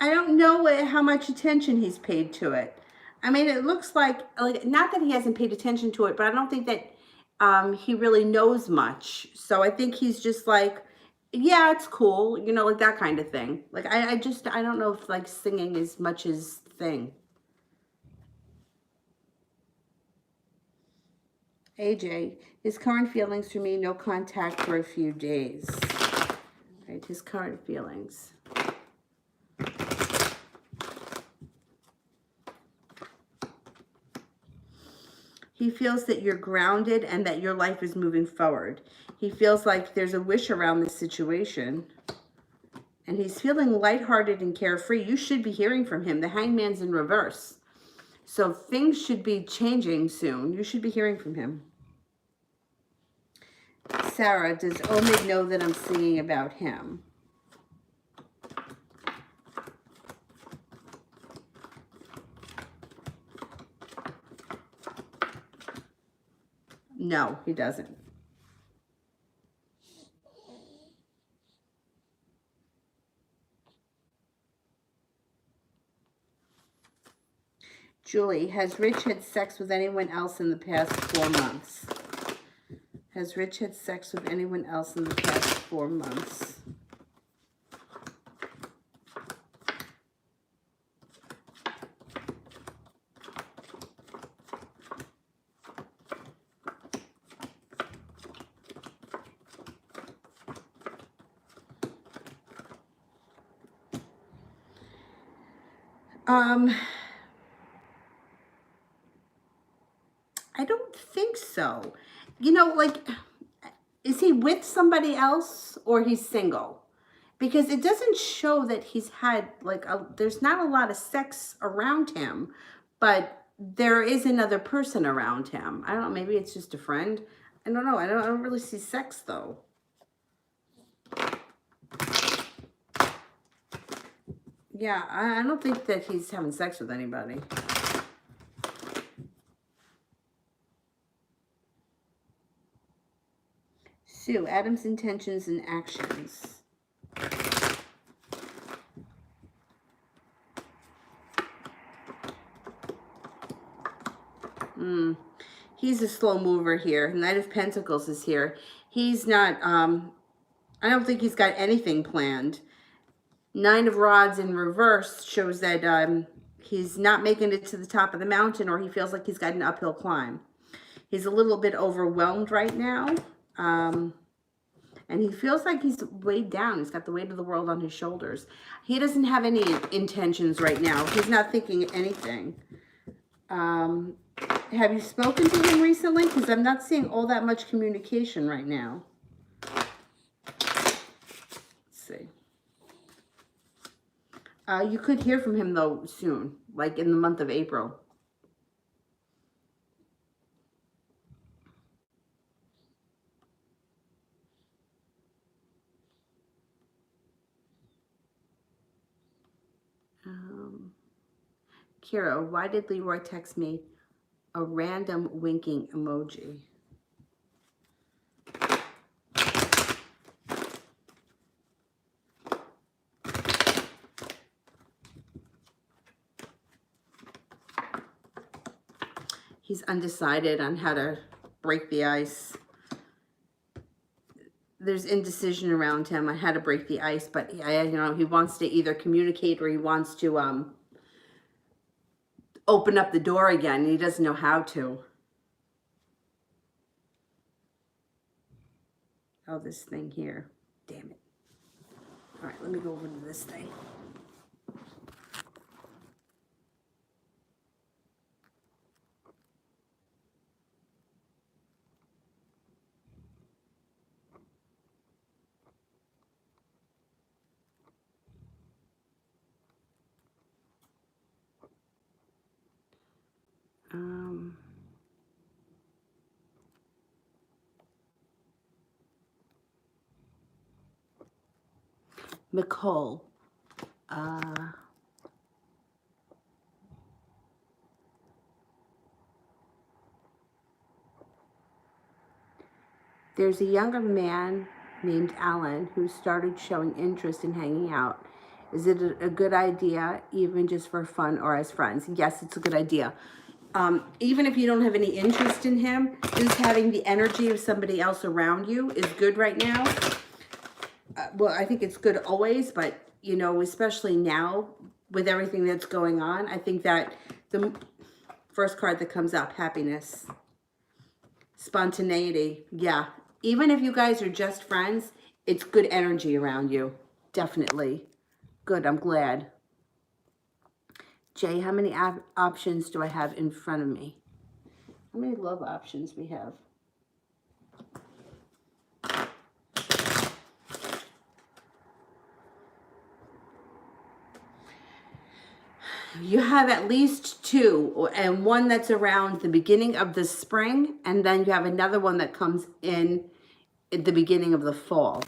I don't know how much attention he's paid to it. I mean, it looks like not that he hasn't paid attention to it, but I don't think that he really knows much. So I think he's just like, Yeah, it's cool, you know, like that kind of thing. Like I don't know if like singing is much his thing. AJ, his current feelings for me, no contact for a few days. Right, his current feelings. He feels that you're grounded and that your life is moving forward. He feels like there's a wish around this situation. And he's feeling lighthearted and carefree. You should be hearing from him. The Hangman's in reverse. So things should be changing soon. You should be hearing from him. Sarah, does Omid know that I'm singing about him? No, he doesn't. Julie, has Rich had sex with anyone else in the past 4 months? Has Rich had sex with anyone else in the past 4 months? I don't think so. You know, like, is he with somebody else or he's single? Because it doesn't show that he's had, like, there's not a lot of sex around him, but there is another person around him. I don't know, maybe it's just a friend. I don't know. I don't really see sex, though. Yeah, I don't think that he's having sex with anybody. Sue, Adam's intentions and actions. He's a slow mover here. Knight of Pentacles is here. He's not, I don't think he's got anything planned. Nine of Rods in reverse shows that he's not making it to the top of the mountain, or he feels like he's got an uphill climb. He's a little bit overwhelmed right now. And he feels like he's weighed down. He's got the weight of the world on his shoulders. He doesn't have any intentions right now. He's not thinking anything. Have you spoken to him recently? Because I'm not seeing all that much communication right now. Let's see. You could hear from him, though, soon, like in the month of April. Kira, why did Leroy text me a random winking emoji? He's undecided on how to break the ice. There's indecision around him on how to break the ice, but you know, he wants to either communicate or he wants to open up the door again, and he doesn't know how to. Oh, this thing here. Damn it. All right, let me go over to this thing. Nicole. There's a younger man named Alan who started showing interest in hanging out. Is it a good idea, even just for fun or as friends? Yes, it's a good idea. Even if you don't have any interest in him, just having the energy of somebody else around you is good right now. well, I think it's good always, but, you know, especially now with everything that's going on, I think that the first card that comes up, happiness, spontaneity. Yeah. Even if you guys are just friends, it's good energy around you. Definitely. Good. I'm glad. Jay, how many options do I have in front of me? How many love options we have? You have at least two, and one that's around the beginning of the spring, and then you have another one that comes in at the beginning of the fall.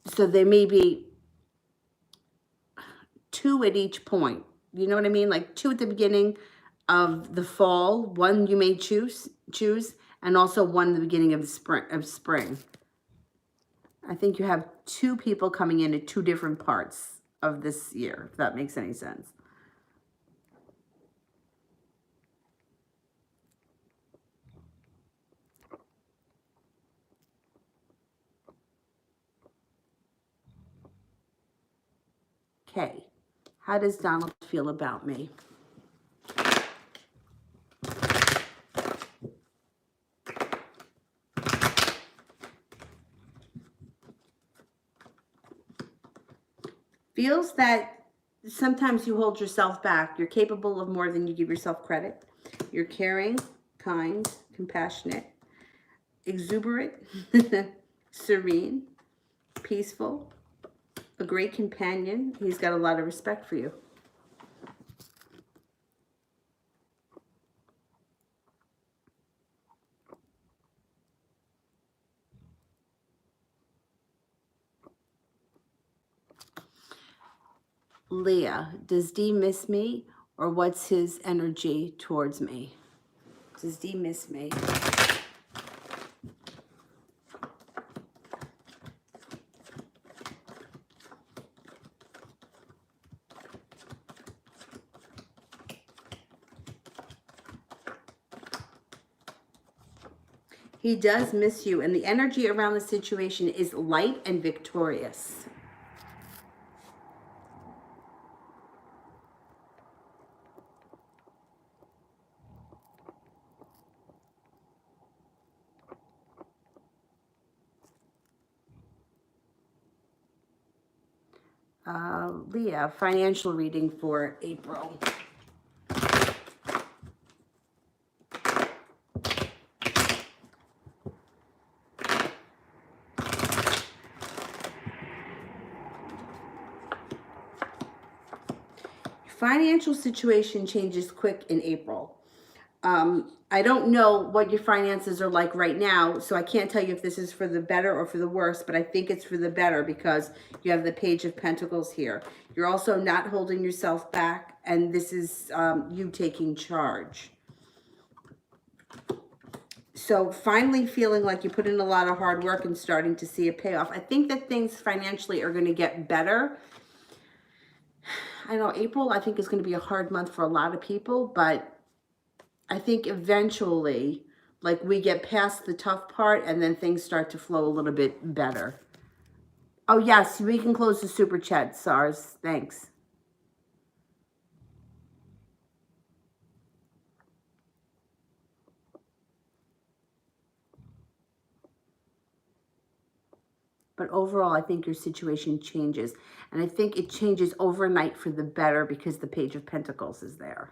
So there may be two at each point. You know what I mean? Like two at the beginning of the fall, one you may choose, and also one at the beginning of the spring. I think you have two people coming in at two different parts of this year, if that makes any sense. Okay, how does Donald feel about me? Feels that sometimes you hold yourself back. You're capable of more than you give yourself credit. You're caring, kind, compassionate, exuberant, serene, peaceful, a great companion. He's got a lot of respect for you. Leah, does D miss me, or what's his energy towards me? Does D miss me? He does miss you, and the energy around the situation is light and victorious. Leah, financial reading for April. Financial situation changes quick in April. I don't know what your finances are like right now, so I can't tell you if this is for the better or for the worse, but I think it's for the better because you have the Page of Pentacles here. You're also not holding yourself back, and this is you taking charge. So finally feeling like you put in a lot of hard work and starting to see a payoff. I think that things financially are going to get better. I know April, I think, is going to be a hard month for a lot of people, but I think eventually, like, we get past the tough part and then things start to flow a little bit better. Oh, yes, we can close the super chat, SARS. Thanks. But overall, I think your situation changes. And I think it changes overnight for the better because the Page of Pentacles is there.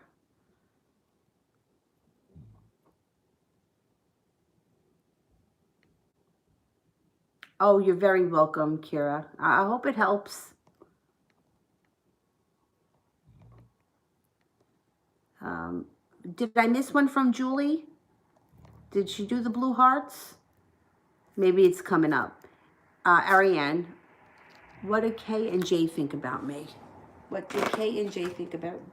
Oh, you're very welcome, Kira. I hope it helps. Did I miss one from Julie? Did she do the blue hearts? Maybe it's coming up. Ariane, what do K and J think about me? What do K and J think about me?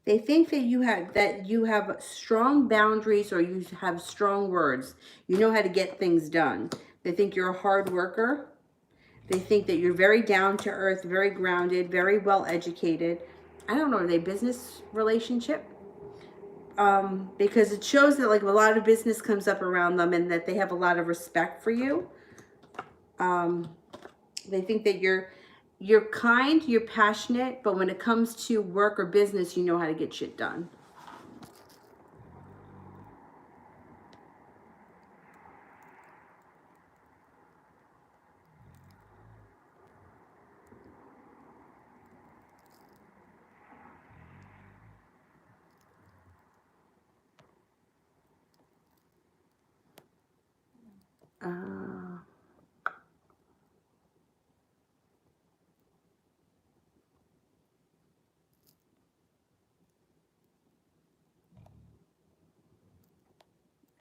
They think that you have strong boundaries, or you have strong words. You know how to get things done. They think you're a hard worker. They think that you're very down to earth, very grounded, very well educated. I don't know, are they business relationship? Because it shows that like a lot of business comes up around them and that they have a lot of respect for you. They think that you're kind, you're passionate, but when it comes to work or business, you know how to get shit done. Uh,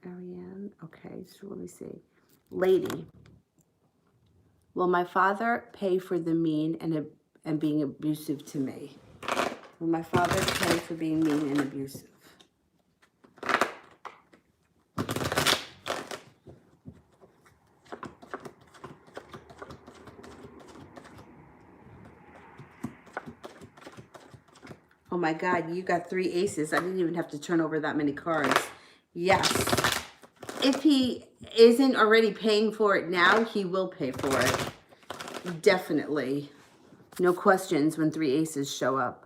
Ariane, okay, so let me see. Lady, will my father pay for the mean and being abusive to me? Will my father pay for being mean and abusive? Oh my God, you got 3 aces. I didn't even have to turn over that many cards. Yes. If he isn't already paying for it now, he will pay for it. Definitely. No questions when 3 aces show up.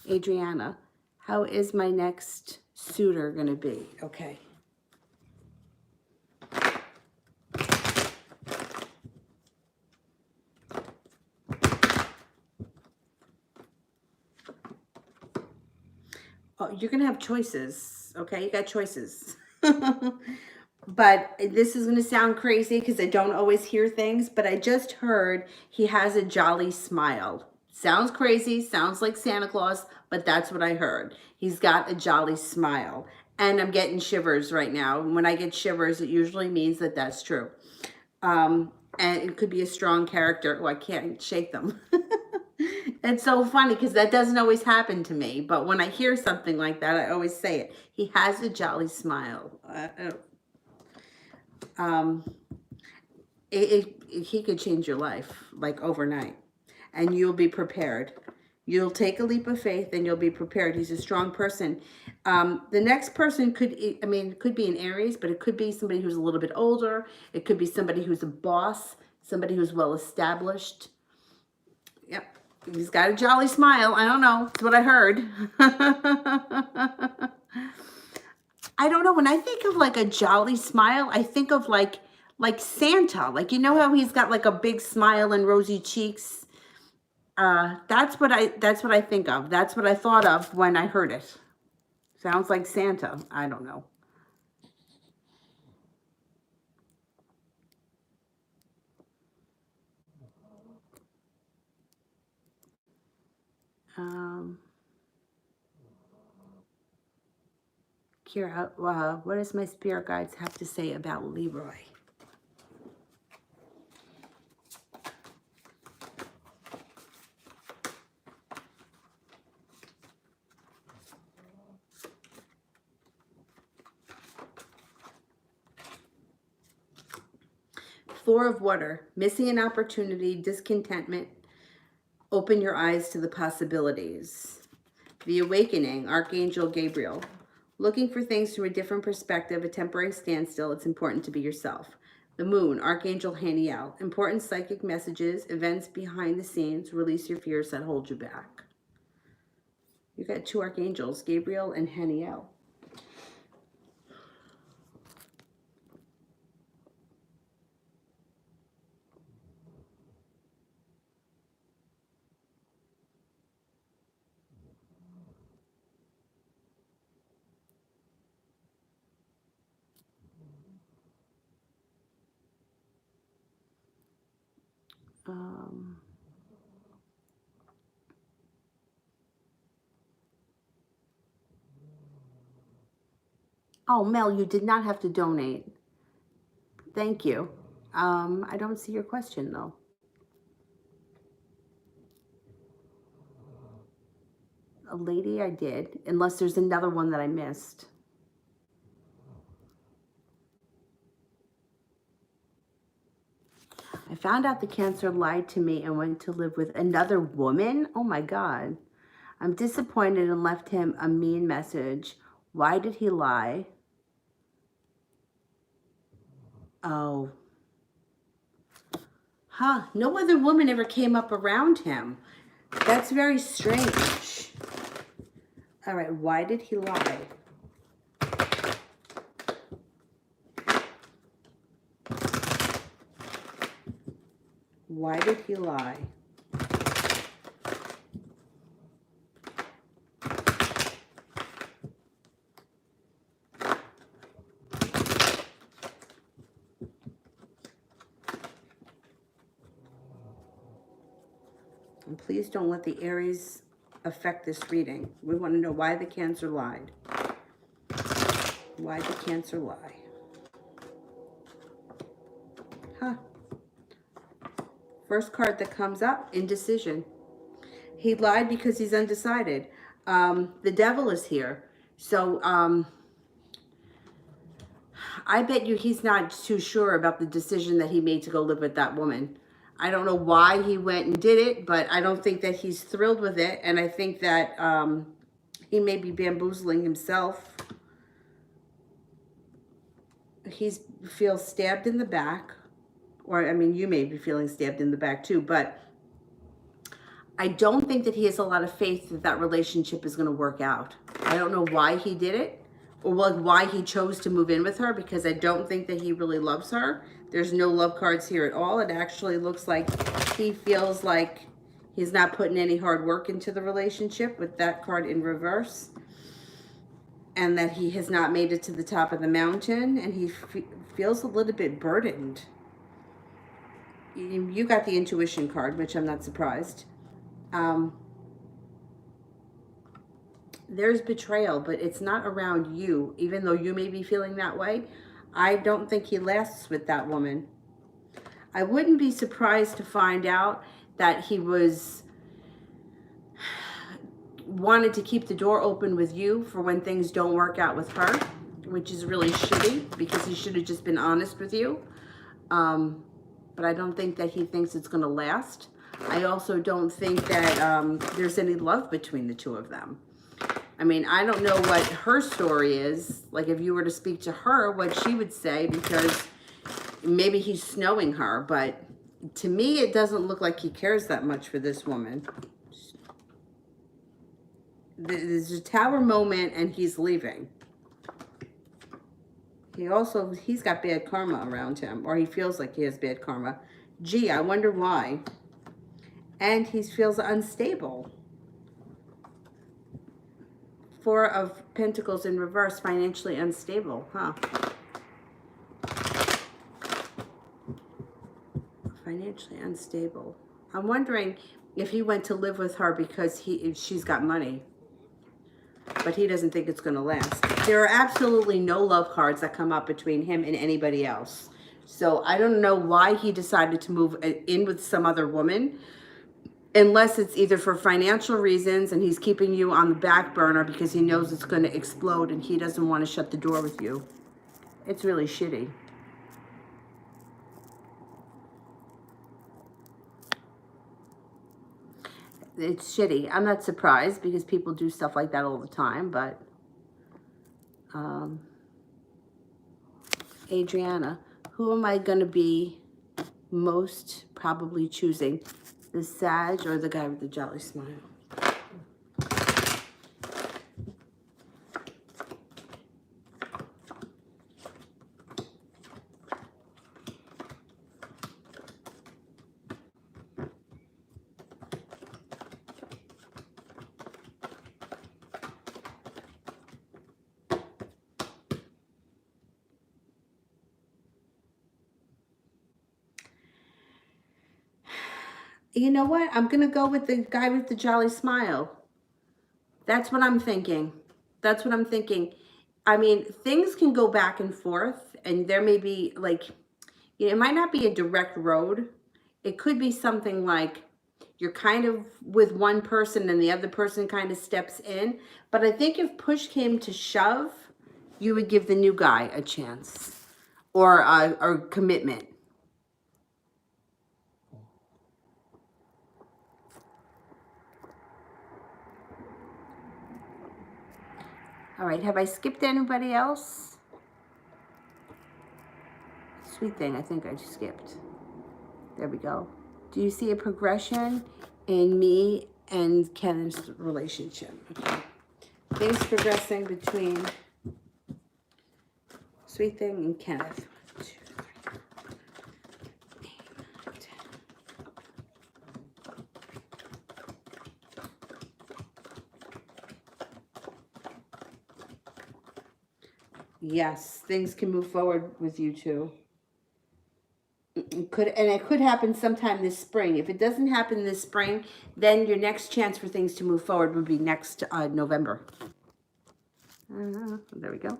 Adriana, how is my next suitor going to be? Okay. Oh, you're going to have choices. Okay, you got choices. But this is going to sound crazy because I don't always hear things, but I just heard he has a jolly smile. Sounds crazy, sounds like Santa Claus, but that's what I heard. He's got a jolly smile. And I'm getting shivers right now. And when I get shivers, it usually means that that's true. And it could be a strong character. Oh, I can't shake them. It's so funny because that doesn't always happen to me. But when I hear something like that, I always say it. He has a jolly smile. Um, he could change your life like overnight, and you'll be prepared. You'll take a leap of faith and you'll be prepared. He's a strong person. The next person could, I mean, it could be an Aries, but it could be somebody who's a little bit older. It could be somebody who's a boss, somebody who's well established. Yep. He's got a jolly smile. I don't know. It's what I heard. I don't know. When I think of like a jolly smile, I think of like Santa. Like, you know how he's got like a big smile and rosy cheeks? That's what I think of. That's what I thought of when I heard it. Sounds like Santa. I don't know. Um, Kira, what does my spirit guides have to say about Leroy? Four of water, missing an opportunity, discontentment. Open your eyes to the possibilities. The awakening, Archangel Gabriel. Looking for things from a different perspective, a temporary standstill. It's important to be yourself. The moon, Archangel Haniel. Important psychic messages, events behind the scenes. Release your fears that hold you back. You got 2 archangels, Gabriel and Haniel. Oh, Mel, you did not have to donate. Thank you. I don't see your question, though. A lady, I did, unless there's another one that I missed. I found out the Cancer lied to me and went to live with another woman. Oh my God. I'm disappointed and left him a mean message. Why did he lie? Oh. Huh. No other woman ever came up around him. That's very strange. All right. Why did he lie? Why did he lie? And please don't let the Aries affect this reading. We want to know why the Cancer lied. Why did Cancer lie? Huh. First card that comes up, indecision. He lied because he's undecided. The devil is here. So I bet you he's not too sure about the decision that he made to go live with that woman. I don't know why he went and did it, but I don't think that he's thrilled with it. And I think that he may be bamboozling himself. He feels stabbed in the back. Or, I mean, you may be feeling stabbed in the back too. But I don't think that he has a lot of faith that that relationship is going to work out. I don't know why he did it. Or like why he chose to move in with her, because I don't think that he really loves her. There's no love cards here at all. It actually looks like he feels like he's not putting any hard work into the relationship with that card in reverse. And that he has not made it to the top of the mountain. And he feels a little bit burdened. You got the intuition card, which I'm not surprised. There's betrayal, but it's not around you. Even though you may be feeling that way, I don't think he lasts with that woman. I wouldn't be surprised to find out that he wanted to keep the door open with you for when things don't work out with her, which is really shitty because he should have just been honest with you. But I don't think that he thinks it's going to last. I also don't think that there's any love between the two of them. I mean, I don't know what her story is. Like, if you were to speak to her, what she would say, because maybe he's snowing her. But to me, it doesn't look like he cares that much for this woman. There's a tower moment, and he's leaving. He's got bad karma around him, or he feels like he has bad karma. Gee, I wonder why. And he feels unstable. Four of Pentacles in reverse, financially unstable, huh? Financially unstable. I'm wondering if he went to live with her because she's got money. But he doesn't think it's going to last. There are absolutely no love cards that come up between him and anybody else. So I don't know why he decided to move in with some other woman. Unless it's either for financial reasons and he's keeping you on the back burner because he knows it's going to explode and he doesn't want to shut the door with you. It's really shitty. It's shitty. I'm not surprised because people do stuff like that all the time, but Adriana, who am I going to be most probably choosing? The Sag or the guy with the jolly smile? You know what? I'm going to go with the guy with the jolly smile. That's what I'm thinking. That's what I'm thinking. I mean, things can go back and forth, and there may be, like, You know, it might not be a direct road. It could be something like you're kind of with one person and the other person kind of steps in. But I think if push came to shove, you would give the new guy a chance or commitment. All right, have I skipped anybody else? Sweet thing, I think I skipped. There we go. Do you see a progression in me and Kevin's relationship? Okay. Things progressing between Sweet Thing and Kenneth. 1, 2, 3, 8, 9, 10. Yes, things can move forward with you two. It could happen sometime this spring. If it doesn't happen this spring, then your next chance for things to move forward would be next November. There we go.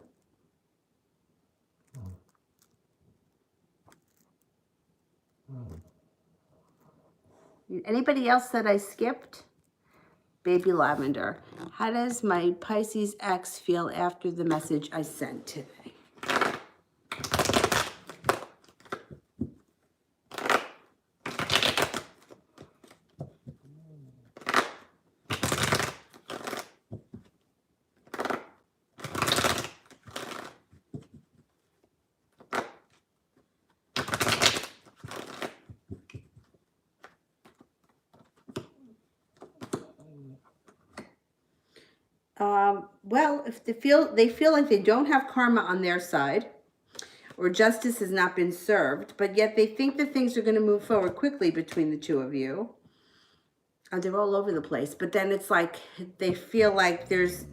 Anybody else that I skipped? Baby Lavender. How does my Pisces ex feel after the message I sent today? Well, if they feel like they don't have karma on their side, or justice has not been served, but yet they think that things are going to move forward quickly between the two of you. They're all over the place, but then it's like they feel like there's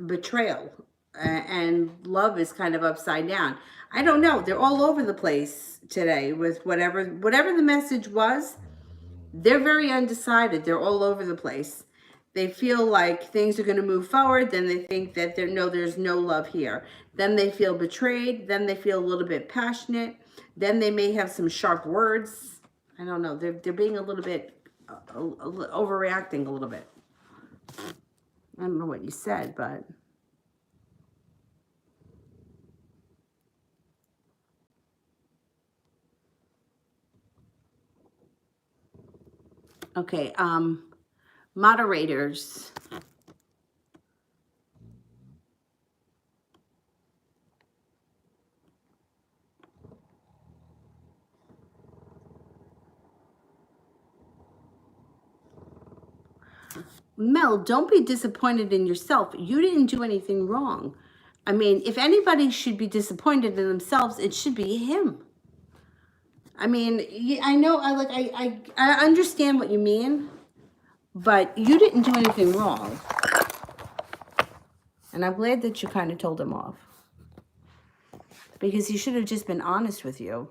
betrayal and love is kind of upside down. I don't know. They're all over the place today with whatever the message was. They're very undecided. They're all over the place. They feel like things are going to move forward. Then they think that there's no love here. Then they feel betrayed. Then they feel a little bit passionate. Then they may have some sharp words. I don't know. They're being a little bit overreacting a little bit. I don't know what you said, but okay. Moderators. Mel, don't be disappointed in yourself. You didn't do anything wrong. I mean, if anybody should be disappointed in themselves, it should be him. I mean, I know, I understand what you mean, but you didn't do anything wrong. And I'm glad that you kind of told him off. Because he should have just been honest with you.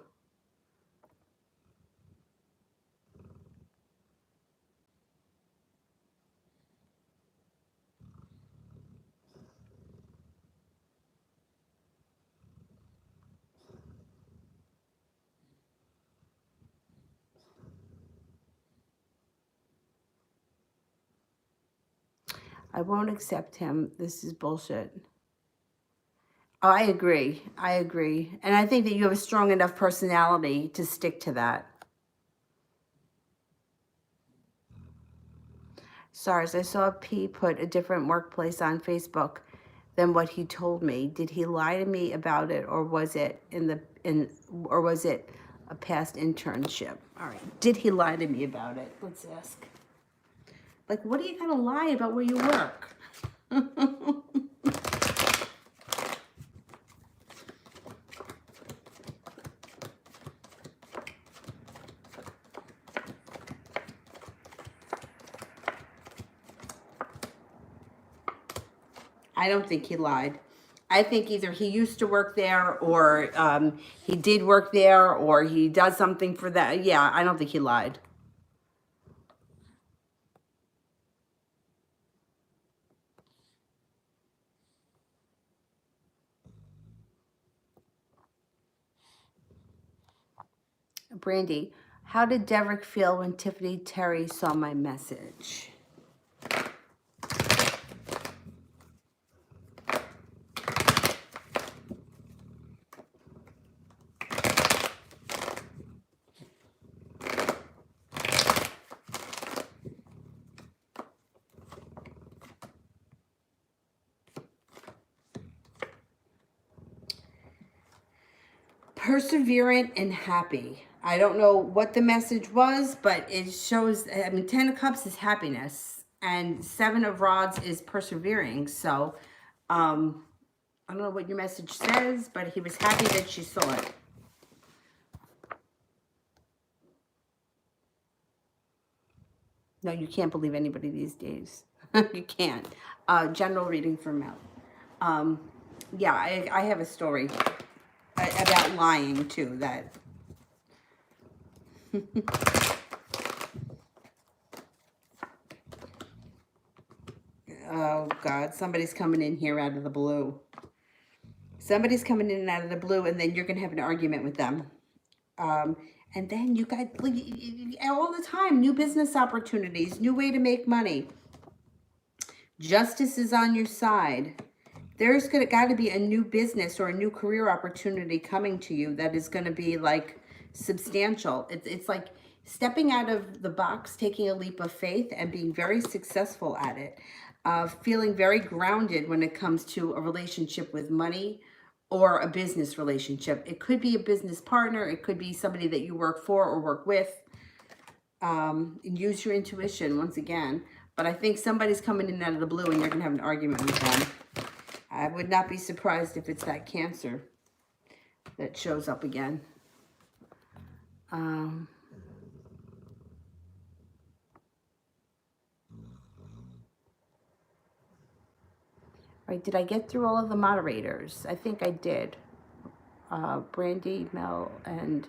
I won't accept him. This is bullshit. Oh, I agree. I agree. And I think that you have a strong enough personality to stick to that. SARS, I saw P put a different workplace on Facebook than what he told me. Did he lie to me about it, or was it or was it a past internship? All right. Did he lie to me about it? Let's ask. Like, what are you gonna lie about where you work? I don't think he lied. I think either he used to work there, or he did work there, or he does something for that. Yeah, I don't think he lied. Brandy, how did Derek feel when Tiffany Terry saw my message? Perseverant and happy. I don't know what the message was, but it shows, I mean, 10 of Cups is happiness and 7 of Rods is persevering. So, I don't know what your message says, but he was happy that she saw it. No, you can't believe anybody these days. You can't. General reading for Mel. Yeah, I have a story about lying too, that oh God, somebody's coming in here out of the blue. Somebody's coming in and out of the blue, and then you're gonna have an argument with them. And then you got all the time new business opportunities, new way to make money. Justice is on your side. There's got to be a new business or a new career opportunity coming to you that is going to be like substantial. It's like stepping out of the box, taking a leap of faith and being very successful at it. Feeling very grounded when it comes to a relationship with money or a business relationship. It could be a business partner. It could be somebody that you work for or work with. Use your intuition once again. But I think somebody's coming in out of the blue and you're going to have an argument with them. I would not be surprised if it's that Cancer that shows up again. Right, did I get through all of the moderators? I think I did. Brandy, Mel, and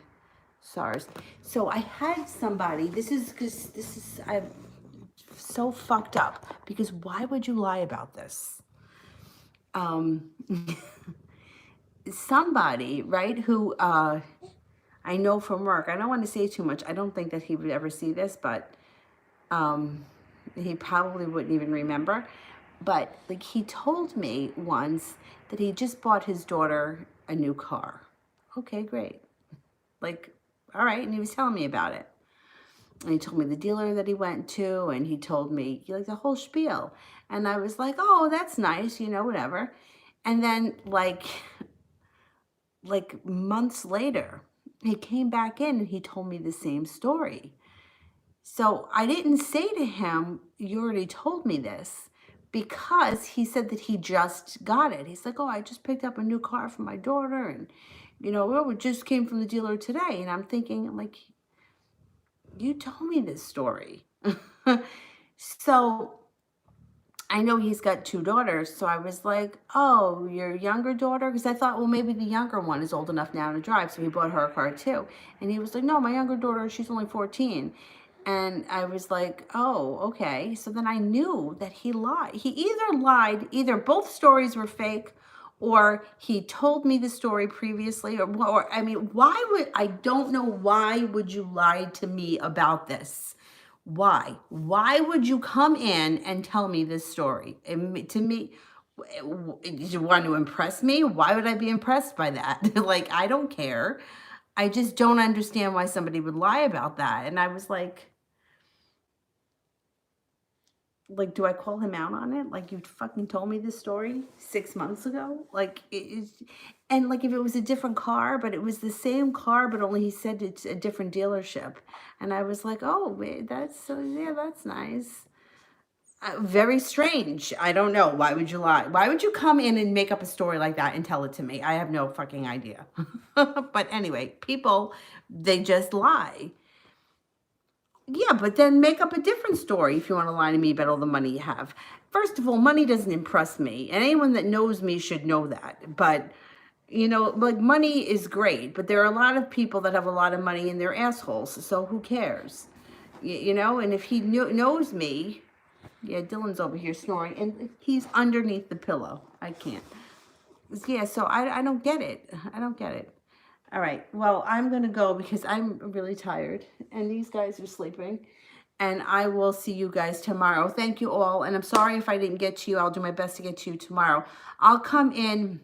SARS. So I had somebody, this is I'm so fucked up, because why would you lie about this? Somebody, right, who I know from work, I don't want to say too much, I don't think that he would ever see this, but he probably wouldn't even remember. But like, he told me once that he just bought his daughter a new car. Okay, great. Like, all right. And he was telling me about it. And he told me the dealer that he went to, and he told me like the whole spiel. And I was like, oh, that's nice, you know, whatever. And then like months later, he came back in and he told me the same story. So I didn't say to him, you already told me this, because he said that he just got it. He's like, oh, I just picked up a new car for my daughter, and, you know, it just came from the dealer today. And I'm thinking, like, you told me this story. So I know he's got 2 daughters. So I was like, oh, your younger daughter? Because I thought, well, maybe the younger one is old enough now to drive. So he bought her a car too. And he was like, no, my younger daughter, she's only 14. And I was like, oh, okay. So then I knew that he lied. He either both stories were fake, or he told me the story previously, or I mean, I don't know, why would you lie to me about this? Why would you come in and tell me this story? To me, did you want to impress me? Why would I be impressed by that? Like, I don't care. I just don't understand why somebody would lie about that. And I was like, do I call him out on it? Like, you fucking told me this story 6 months ago? Like, and like, if it was a different car, but it was the same car, but only he said it's a different dealership. And I was like, oh, wait, yeah, that's nice. Very strange. I don't know. Why would you lie? Why would you come in and make up a story like that and tell it to me? I have no fucking idea. But anyway, people, they just lie. Yeah, but then make up a different story if you want to lie to me about all the money you have. First of all, money doesn't impress me. And anyone that knows me should know that. But, you know, like, money is great. But there are a lot of people that have a lot of money and they're assholes. So who cares? You know, and if he knows me... Yeah, Dylan's over here snoring, and he's underneath the pillow. I can't. Yeah, so I don't get it. I don't get it. All right. Well, I'm going to go because I'm really tired and these guys are sleeping. And I will see you guys tomorrow. Thank you all. And I'm sorry if I didn't get to you. I'll do my best to get to you tomorrow. I'll come in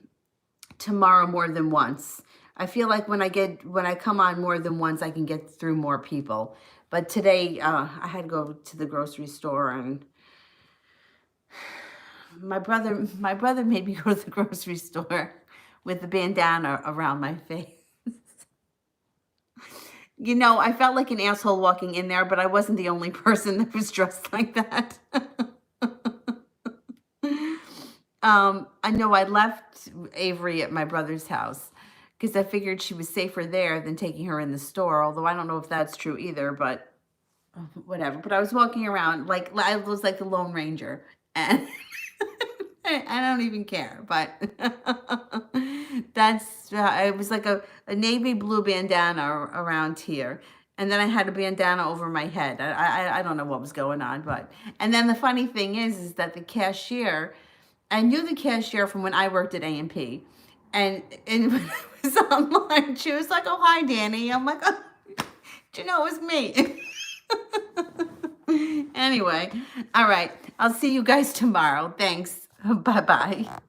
tomorrow more than once. I feel like when I come on more than once, I can get through more people. But today, I had to go to the grocery store, and my brother made me go to the grocery store with the bandana around my face. You know, I felt like an asshole walking in there, but I wasn't the only person that was dressed like that. I know I left Avery at my brother's house because I figured she was safer there than taking her in the store, although I don't know if that's true either, but whatever. But I was walking around like I was like the Lone Ranger, and I don't even care, but that's it was like a navy blue bandana around here. And then I had a bandana over my head. I don't know what was going on, but and then the funny thing is that the cashier, I knew the cashier from when I worked at A&P, and when I was online, she was like, "Oh, hi, Danny." I'm like, "Oh, do you know it was me?" Anyway, all right. I'll see you guys tomorrow. Thanks. Bye-bye.